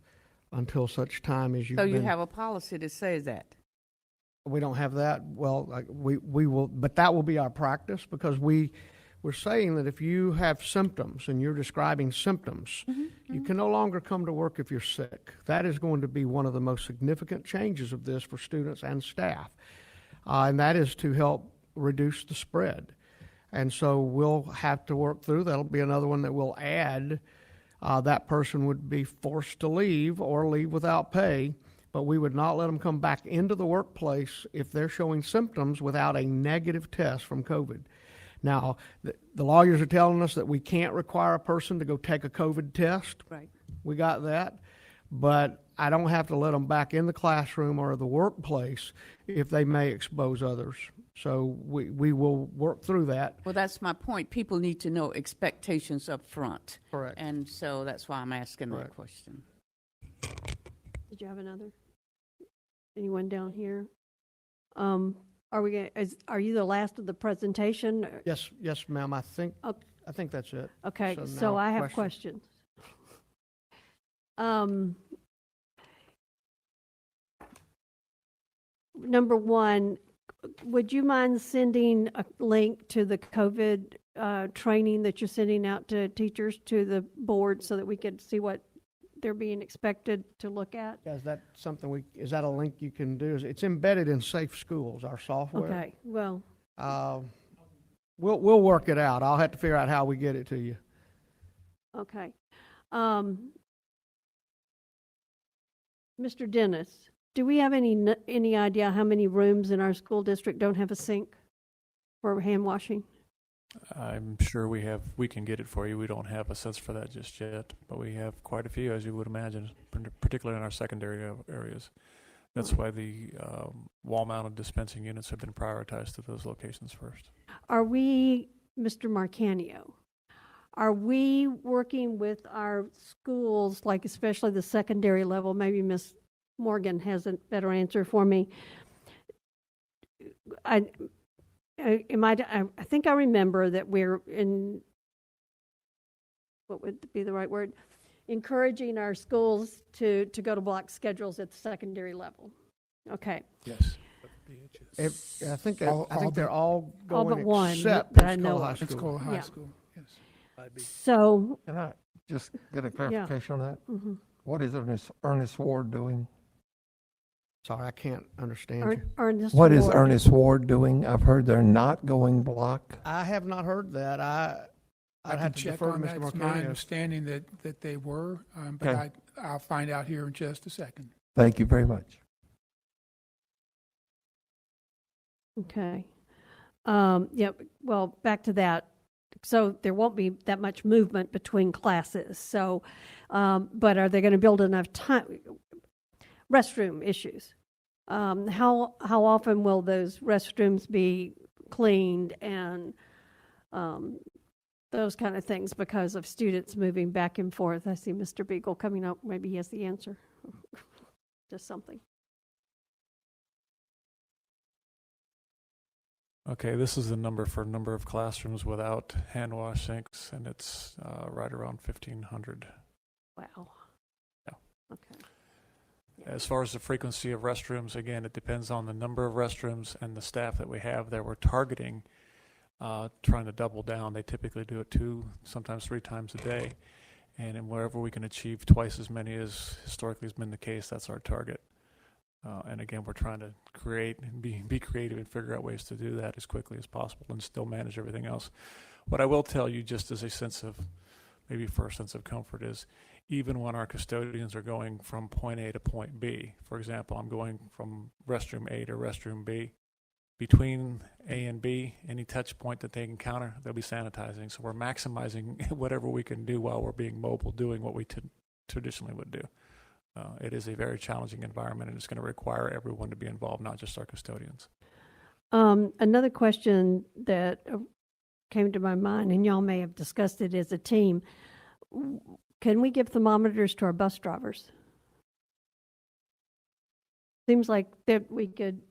until such time as you've So you been. have a policy that says that? We don't have that. Well, we will, but that will be our practice because we're saying that if you have symptoms and you're describing symptoms, you can no longer come to work if you're sick. That is going to be one of the most significant changes of this for students and staff. And that is to help reduce the spread. And so we'll have to work through. That'll be another one that we'll add. That person would be forced to leave or leave without pay, but we would not let them come back into the workplace if they're showing symptoms without a negative test from COVID. Now, the lawyers are telling us that we can't require a person to go take a COVID test. Right. We got that. But I don't have to let them back in the classroom or the workplace if they may expose others. So we will work through that. Well, that's my point. People need to know expectations up front. Correct. And so that's why I'm asking that Correct. question. Did you have another? Anyone down here? Are you the last of the presentation? Yes, ma'am. I think Okay. that's it. Okay, So so now I have questions. Number one, would you mind sending a link to the COVID training that you're sending out to teachers to the board so that we could see what they're being expected to look at? Is that something is that a link you can do? It's embedded in Safe Schools, our software. Okay, well, We'll work it out. I'll have to figure out how we get it to you. okay. Mr. Dennis, do we have any idea how many rooms in our school district don't have a sink for hand washing? I'm sure we can get it for you. We don't have a sense for that just yet, but we have quite a few, as you would imagine, particularly in our secondary areas. That's why the wall-mounted dispensing units have been prioritized to those locations first. Are we, Mr. Marcanio, are we working with our schools, like especially the secondary level? Maybe Ms. Morgan has a better answer for me. I think I remember that we're in, what would be the right word? Encouraging our schools to go to block schedules at the secondary level. Okay. Yes. I think they're all All but going one except that I Pensacola know High of. It's School. called high Yeah. school, yes. So, Can I just get a clarification on that? mhm. What is Ernest Ward doing? Sorry, I can't understand you. Ernest What is Ward. Ernest Ward doing? I've heard they're not going block. I have not heard that. I I'd can have to check defer to on Mr. that. It's my Marcanio. understanding that they were, but Okay. I'll find out here in just a second. Thank you very much. Okay. Yeah, well, back to that. So there won't be that much movement between classes. So, but are they going to build enough time? Restroom issues. How often will those restrooms be cleaned and those kind of things because of students moving back and forth? I see Mr. Beagle coming up. Maybe he has the answer. Just something. Okay, this is the number for number of classrooms without hand wash sinks, and it's right around 1,500. Wow. Yeah. Okay. As far as the frequency of restrooms, again, it depends on the number of restrooms and the staff that we have there. We're targeting, trying to double down. They typically do it 2, sometimes 3 times a day. And in wherever we can achieve twice as many as historically has been the case, that's our target. And again, we're trying to create and be creative and figure out ways to do that as quickly as possible and still manage everything else. What I will tell you, just as a sense of, maybe for a sense of comfort, is even when our custodians are going from point A to point B, for example, I'm going from restroom A to restroom B, between A and B, any touch point that they encounter, they'll be sanitizing. So we're maximizing whatever we can do while we're being mobile, doing what we traditionally would do. It is a very challenging environment, and it's going to require everyone to be involved, not just our custodians. Another question that came to my mind, and y'all may have discussed it as a team, can we give thermometers to our bus drivers? Seems like that we could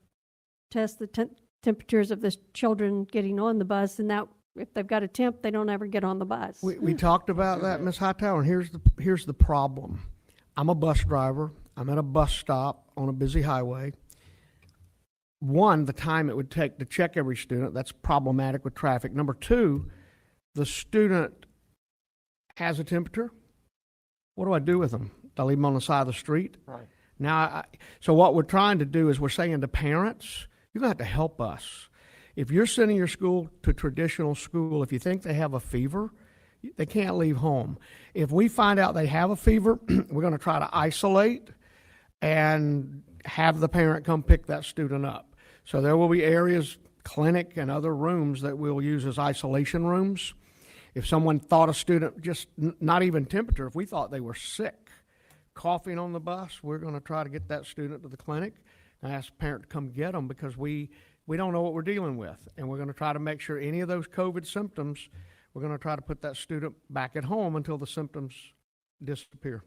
test the temperatures of the children getting on the bus, and that if they've got a temp, they don't ever get on the bus. We talked about that, Ms. Hightower, and here's the problem. I'm a bus driver. I'm at a bus stop on a busy highway. One, the time it would take to check every student, that's problematic with traffic. Number 2, the student has a temperature. What do I do with them? Do I leave them on the side of the street? Right. Now, so what we're trying to do is we're saying to parents, you're going to have to help us. If you're sending your school to traditional school, if you think they have a fever, they can't leave home. If we find out they have a fever, we're going to try to isolate and have the parent come pick that student up. So there will be areas, clinic and other rooms that we'll use as isolation rooms. If someone thought a student, just not even temperature, if we thought they were sick, coughing on the bus, we're going to try to get that student to the clinic and ask the parent to come get them because we don't know what we're dealing with. And we're going to try to make sure any of those COVID symptoms, we're going to try to put that student back at home until the symptoms disappear.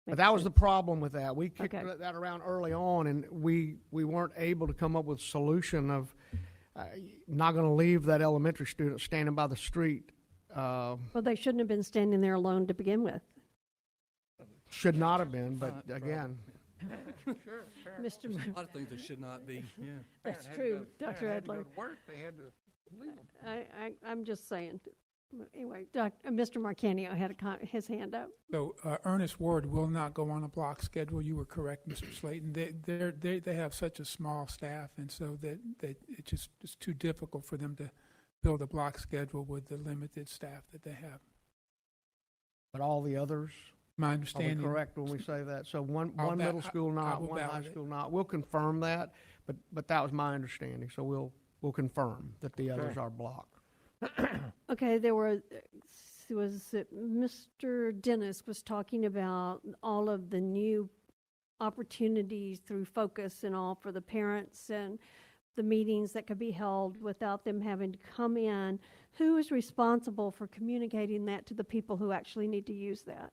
But that was the problem with that. We kicked that around early on, and we weren't able to come up with a solution of not going to leave that elementary student standing by the street. Well, they shouldn't have been standing there alone to begin with. Should not have been, but again. Mr. A lot of things that should not be, yeah. That's true, Dr. Edler. They had to leave them. I'm just saying. Anyway, Mr. Marcanio had his hand up. So Ernest Ward will not go on a block schedule. You were correct, Mr. Slayton. They have such a small staff, and so that it's too difficult for them to build a block schedule with the limited staff that they have. but all the others, My are we understanding. correct when we say that? So one I'll middle I school not, will one high validate. school not. We'll confirm that, but that was my understanding. So we'll confirm that the others are blocked. Okay, Mr. Dennis was talking about all of the new opportunities through Focus and all for the parents and the meetings that could be held without them having to come in. Who is responsible for communicating that to the people who actually need to use that?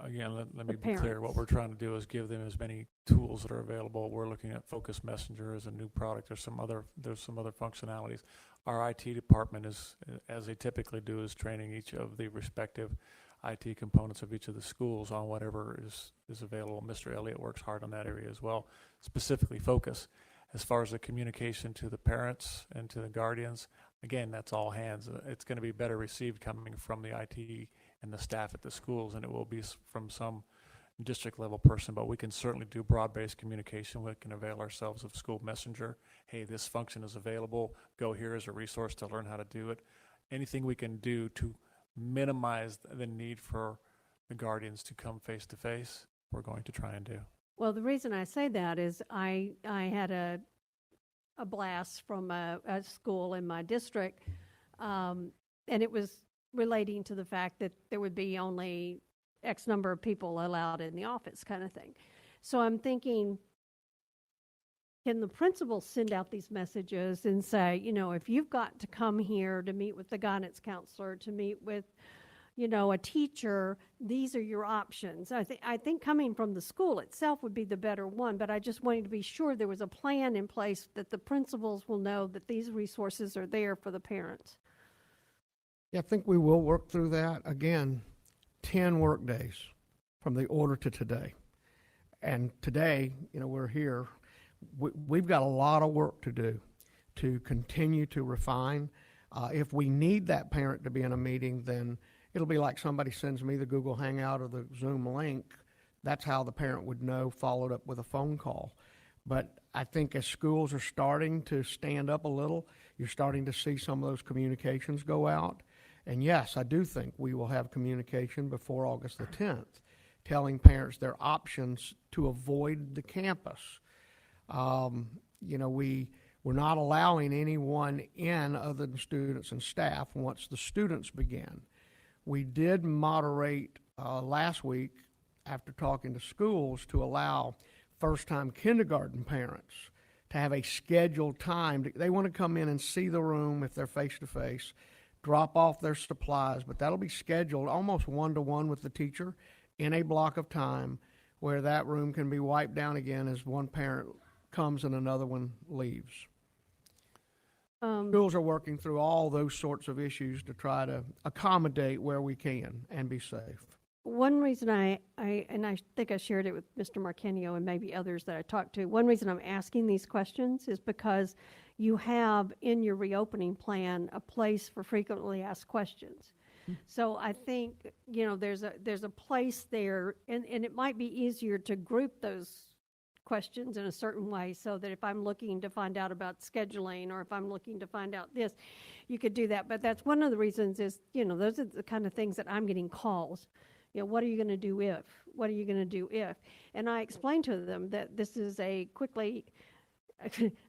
Again, let me The be clear. What parents. we're trying to do is give them as many tools that are available. We're looking at Focus Messenger as a new product. There's some other functionalities. Our IT department is, as they typically do, is training each of the respective IT components of each of the schools on whatever is available. Mr. Elliott works hard on that area as well, specifically Focus. As far as the communication to the parents and to the guardians, again, that's all hands. It's going to be better received coming from the IT and the staff at the schools than it will be from some district level person, but we can certainly do broad-based communication. We can avail ourselves of School Messenger. Hey, this function is available. Go here as a resource to learn how to do it. Anything we can do to minimize the need for the guardians to come face to face, we're going to try and do. Well, the reason I say that is I had a blast from a school in my district, and it was relating to the fact that there would be only X number of people allowed in the office kind of thing. So I'm thinking, can the principal send out these messages and say, if you've got to come here to meet with the guidance counselor, to meet with, a teacher, these are your options. I think coming from the school itself would be the better one, but I just wanted to be sure there was a plan in place that the principals will know that these resources are there for the parents. Yeah, I think we will work through that. Again, 10 work days from the order to today. And today, we're here. We've got a lot of work to do to continue to refine. If we need that parent to be in a meeting, then it'll be like somebody sends me the Google Hangout or the Zoom link. That's how the parent would know, followed up with a phone call. But I think as schools are starting to stand up a little, you're starting to see some of those communications go out. And yes, I do think we will have communication before August the 10th, telling parents their options to avoid the campus. We're not allowing anyone in other than students and staff once the students begin. We did moderate last week, after talking to schools, to allow first-time kindergarten parents to have a scheduled time. They want to come in and see the room if they're face-to-face, drop off their supplies, but that'll be scheduled almost one-to-one with the teacher in a block of time where that room can be wiped down again as one parent comes and another one leaves. Schools are working through all those sorts of issues to try to accommodate where we can and be safe. One reason I think I shared it with Mr. Markenio and maybe others that I talked to, one reason I'm asking these questions is because you have in your reopening plan a place for frequently asked questions. So I think, there's a place there, and it might be easier to group those questions in a certain way so that if I'm looking to find out about scheduling or if I'm looking to find out this, you could do that. But that's one of the reasons is, those are the kind of things that I'm getting calls. What are you going to do if? What are you going to do if? And I explained to them that this is a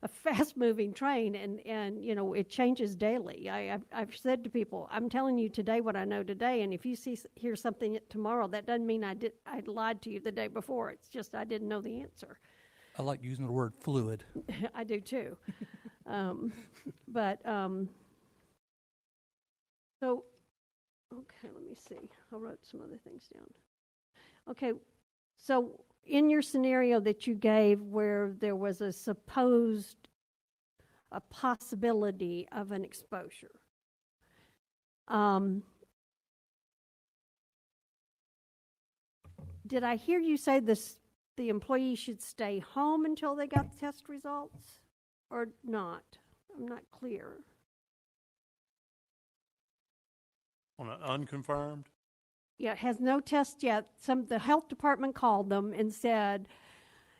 fast-moving train, and it changes daily. I've said to people, I'm telling you today what I know today, and if you hear something tomorrow, that doesn't mean I lied to you the day before. It's just I didn't know the answer. I like using the word fluid. I do too. So, okay, let me see. I wrote some other things down. Okay, so in your scenario that you gave where there was a possibility of an exposure, did I hear you say the employee should stay home until they got the test results or not? I'm not clear. On an unconfirmed? Yeah, it has no test yet. The health department called them and said,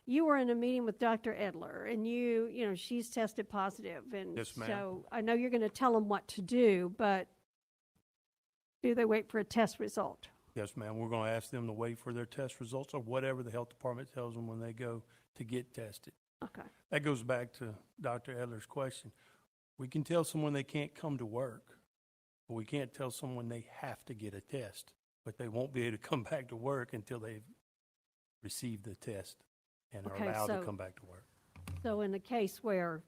you were in a meeting with Dr. Edler and she's tested positive. And Yes, ma'am. so I know you're going to tell them what to do, but do they wait for a test result? Yes, ma'am. We're going to ask them to wait for their test results or whatever the health department tells them when they go to get tested. Okay. That goes back to Dr. Edler's question. We can tell someone they can't come to work, but we can't tell someone they have to get a test, but they won't be able to come back to work until they've received the test and are Okay, allowed to so- come back to work. So in a case where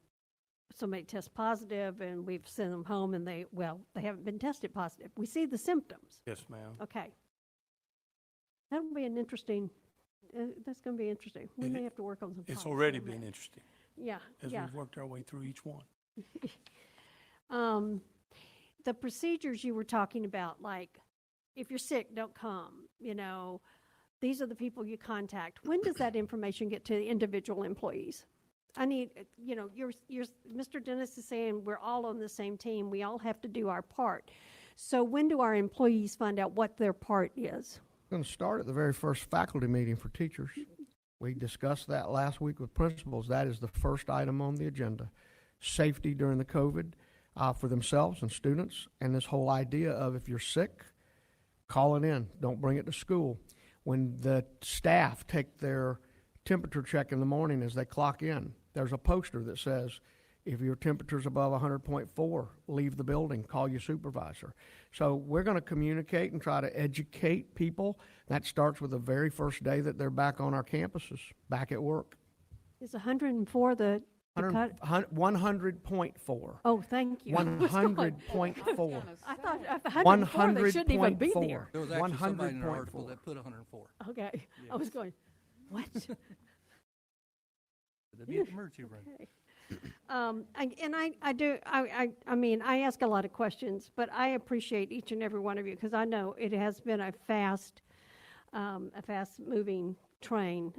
somebody tests positive and we've sent them home and they haven't been tested positive, we see the symptoms. Yes, ma'am. Okay. That'll be an interesting, that's going to be interesting. We may have to work on some It's policy already on been that. interesting Yeah, as yeah. we've worked our way through each one. The procedures you were talking about, like, if you're sick, don't come, these are the people you contact. When does that information get to the individual employees? I need, Mr. Dennis is saying we're all on the same team. We all have to do our part. So when do our employees find out what their part is? Going to start at the very first faculty meeting for teachers. We discussed that last week with principals. That is the first item on the agenda. Safety during the COVID for themselves and students, and this whole idea of if you're sick, call it in. Don't bring it to school. When the staff take their temperature check in the morning as they clock in, there's a poster that says, if your temperature's above 100.4, leave the building, call your supervisor. So we're going to communicate and try to educate people. That starts with the very first day that they're back on our campuses, back at work. Is 104 the cut? 100.4. Oh, thank you. I was going, 100.4. I thought 104, they shouldn't even be 100.4. there. There was actually somebody in an 100.4. article that put 104. Okay. I was going, what? That'd be an emergency room. Okay. I mean, I ask a lot of questions, but I appreciate each and every one of you because I know it has been a fast moving train,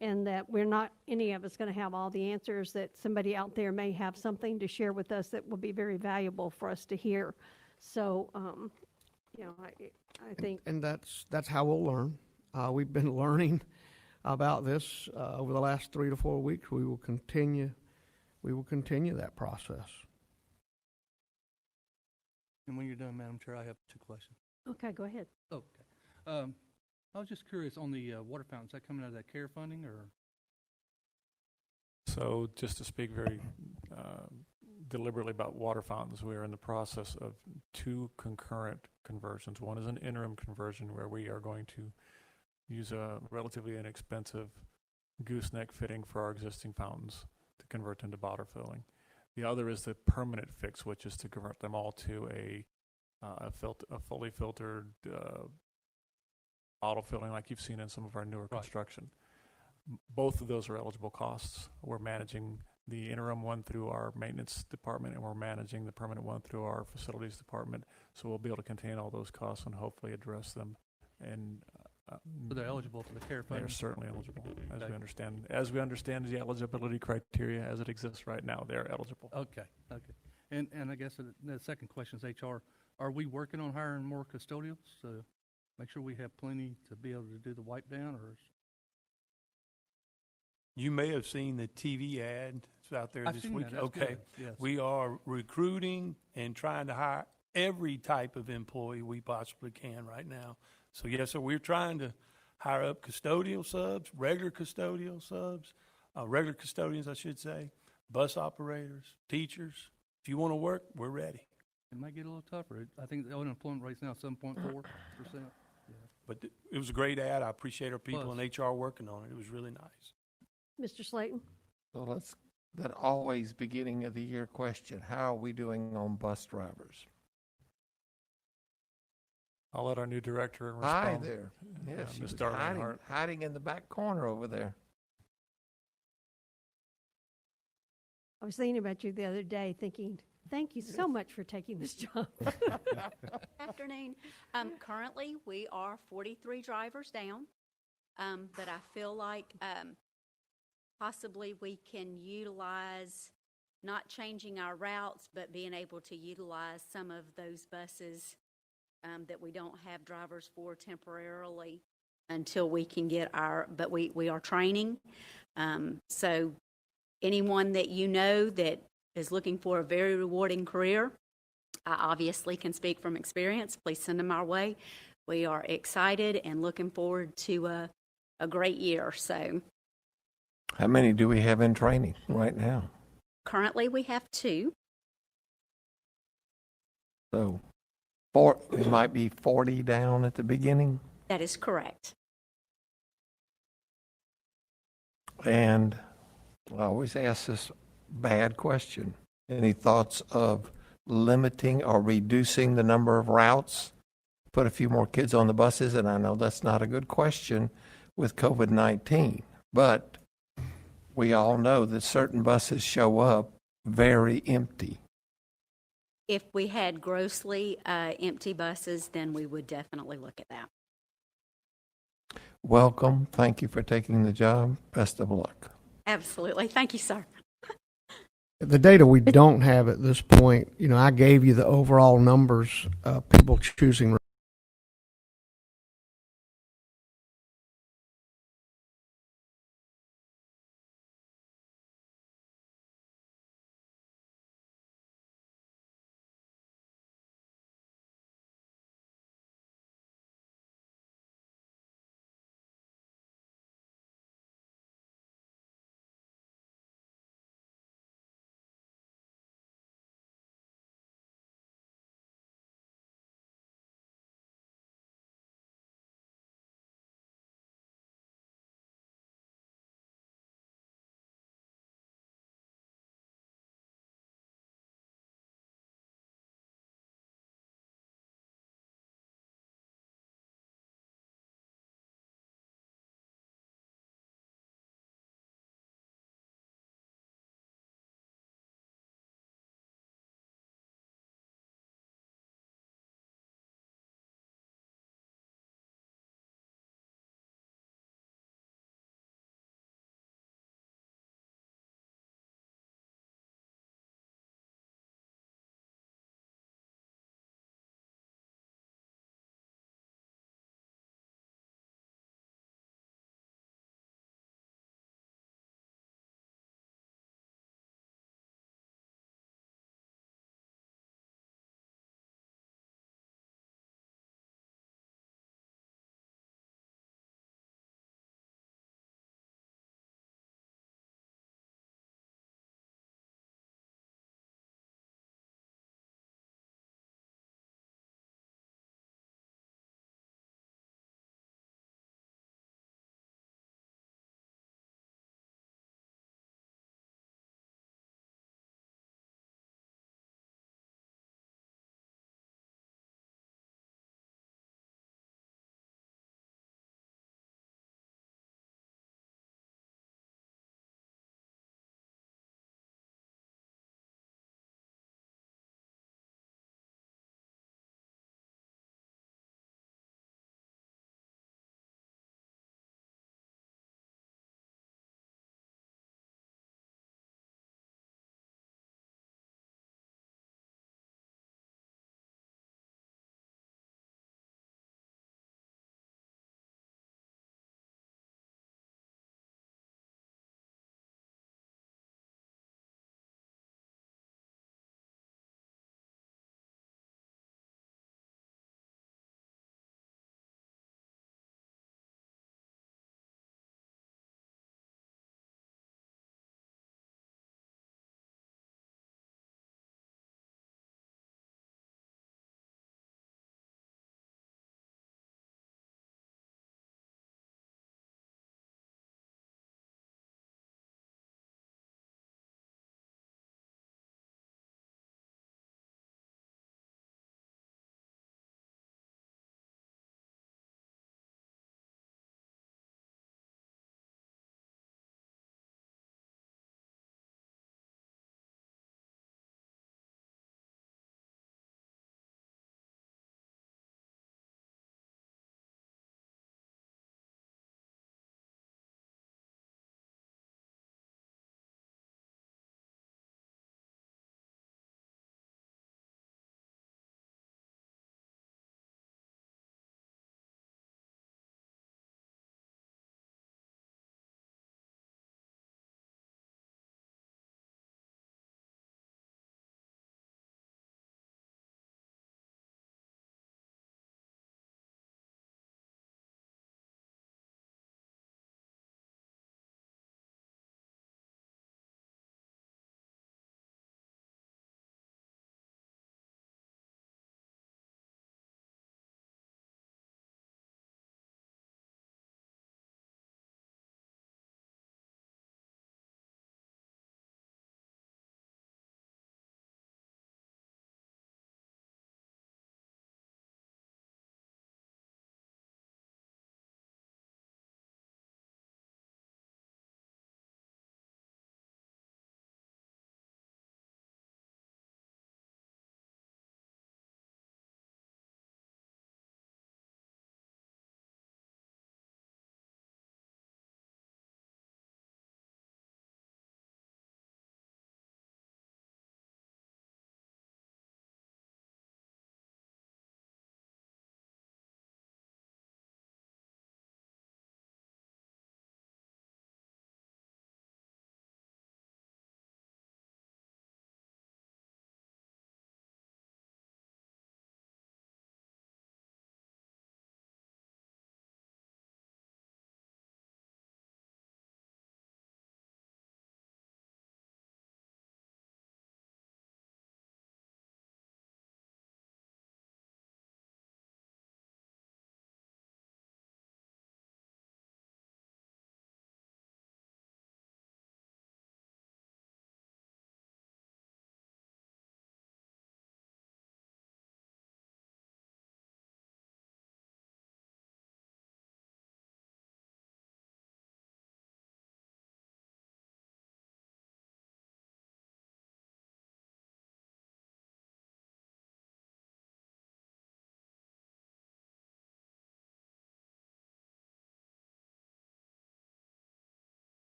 and that we're not, any of us, going to have all the answers, that somebody out there may have something to share with us that will be very valuable for us to hear. So, I think. And that's how we'll learn. We've been learning about this over the last 3 to 4 weeks. We will continue that process. And when you're done, Madam Chair, I have 2 questions. Okay, go ahead. Okay. I was just curious on the water fountain, is that coming out of that CARE funding or? So just to speak very deliberately about water fountains, we are in the process of 2 concurrent conversions. One is an interim conversion where we are going to use a relatively inexpensive gooseneck fitting for our existing fountains to convert them to bottle filling. The other is the permanent fix, which is to convert them all to a fully filtered bottle filling like you've seen in some of our newer construction. Both of those are eligible costs. We're managing the interim one through our maintenance department, and we're managing the permanent one through our facilities department. So we'll be able to contain all those costs and hopefully address them. And So they're eligible for the CARE they're funding? certainly eligible, as Okay. we understand. As we understand the eligibility criteria as it exists right now, they're eligible. Okay. And I guess the second question is HR. Are we working on hiring more custodials to make sure we have plenty to be able to do the wipe down, or? You may have seen the TV ad that's out there I've this seen week. that. That's Okay. good. Yes. We are recruiting and trying to hire every type of employee we possibly can right now. So yes, sir, we're trying to hire up custodial subs, regular custodial subs, regular custodians, I should say, bus operators, teachers. If you want to work, we're ready. It might get a little tougher. I think the unemployment rate's now 7.4%. But it was a great ad. I appreciate our people Plus. in HR working on it. It was really nice. Mr. Slayton? So that always beginning of the year question, how are we doing on bus drivers? I'll let our new director Hi respond. there. Yes, she Ms. was Darlene Hart. hiding in the back corner over there. I was thinking about you the other day, thinking, thank you so much for taking this job. Afternoon. Currently, we are 43 drivers down, but I feel like possibly we can utilize, not changing our routes, but being able to utilize some of those buses that we don't have drivers for temporarily until we can get but we are training. So anyone that you know that is looking for a very rewarding career, I obviously can speak from experience. Please send them our way. We are excited and looking forward to a great year. So How many do we have in training right now? currently we have 2. So it might be 40 down at the beginning. That is correct. And I always ask this bad question. Any thoughts of limiting or reducing the number of routes? Put a few more kids on the buses, and I know that's not a good question with COVID-19, but we all know that certain buses show up very empty. If we had grossly empty buses, then we would definitely look at that. Welcome. Thank you for taking the job. Best of luck. Absolutely. Thank you, sir. The data we don't have at this point, I gave you the overall numbers of people choosing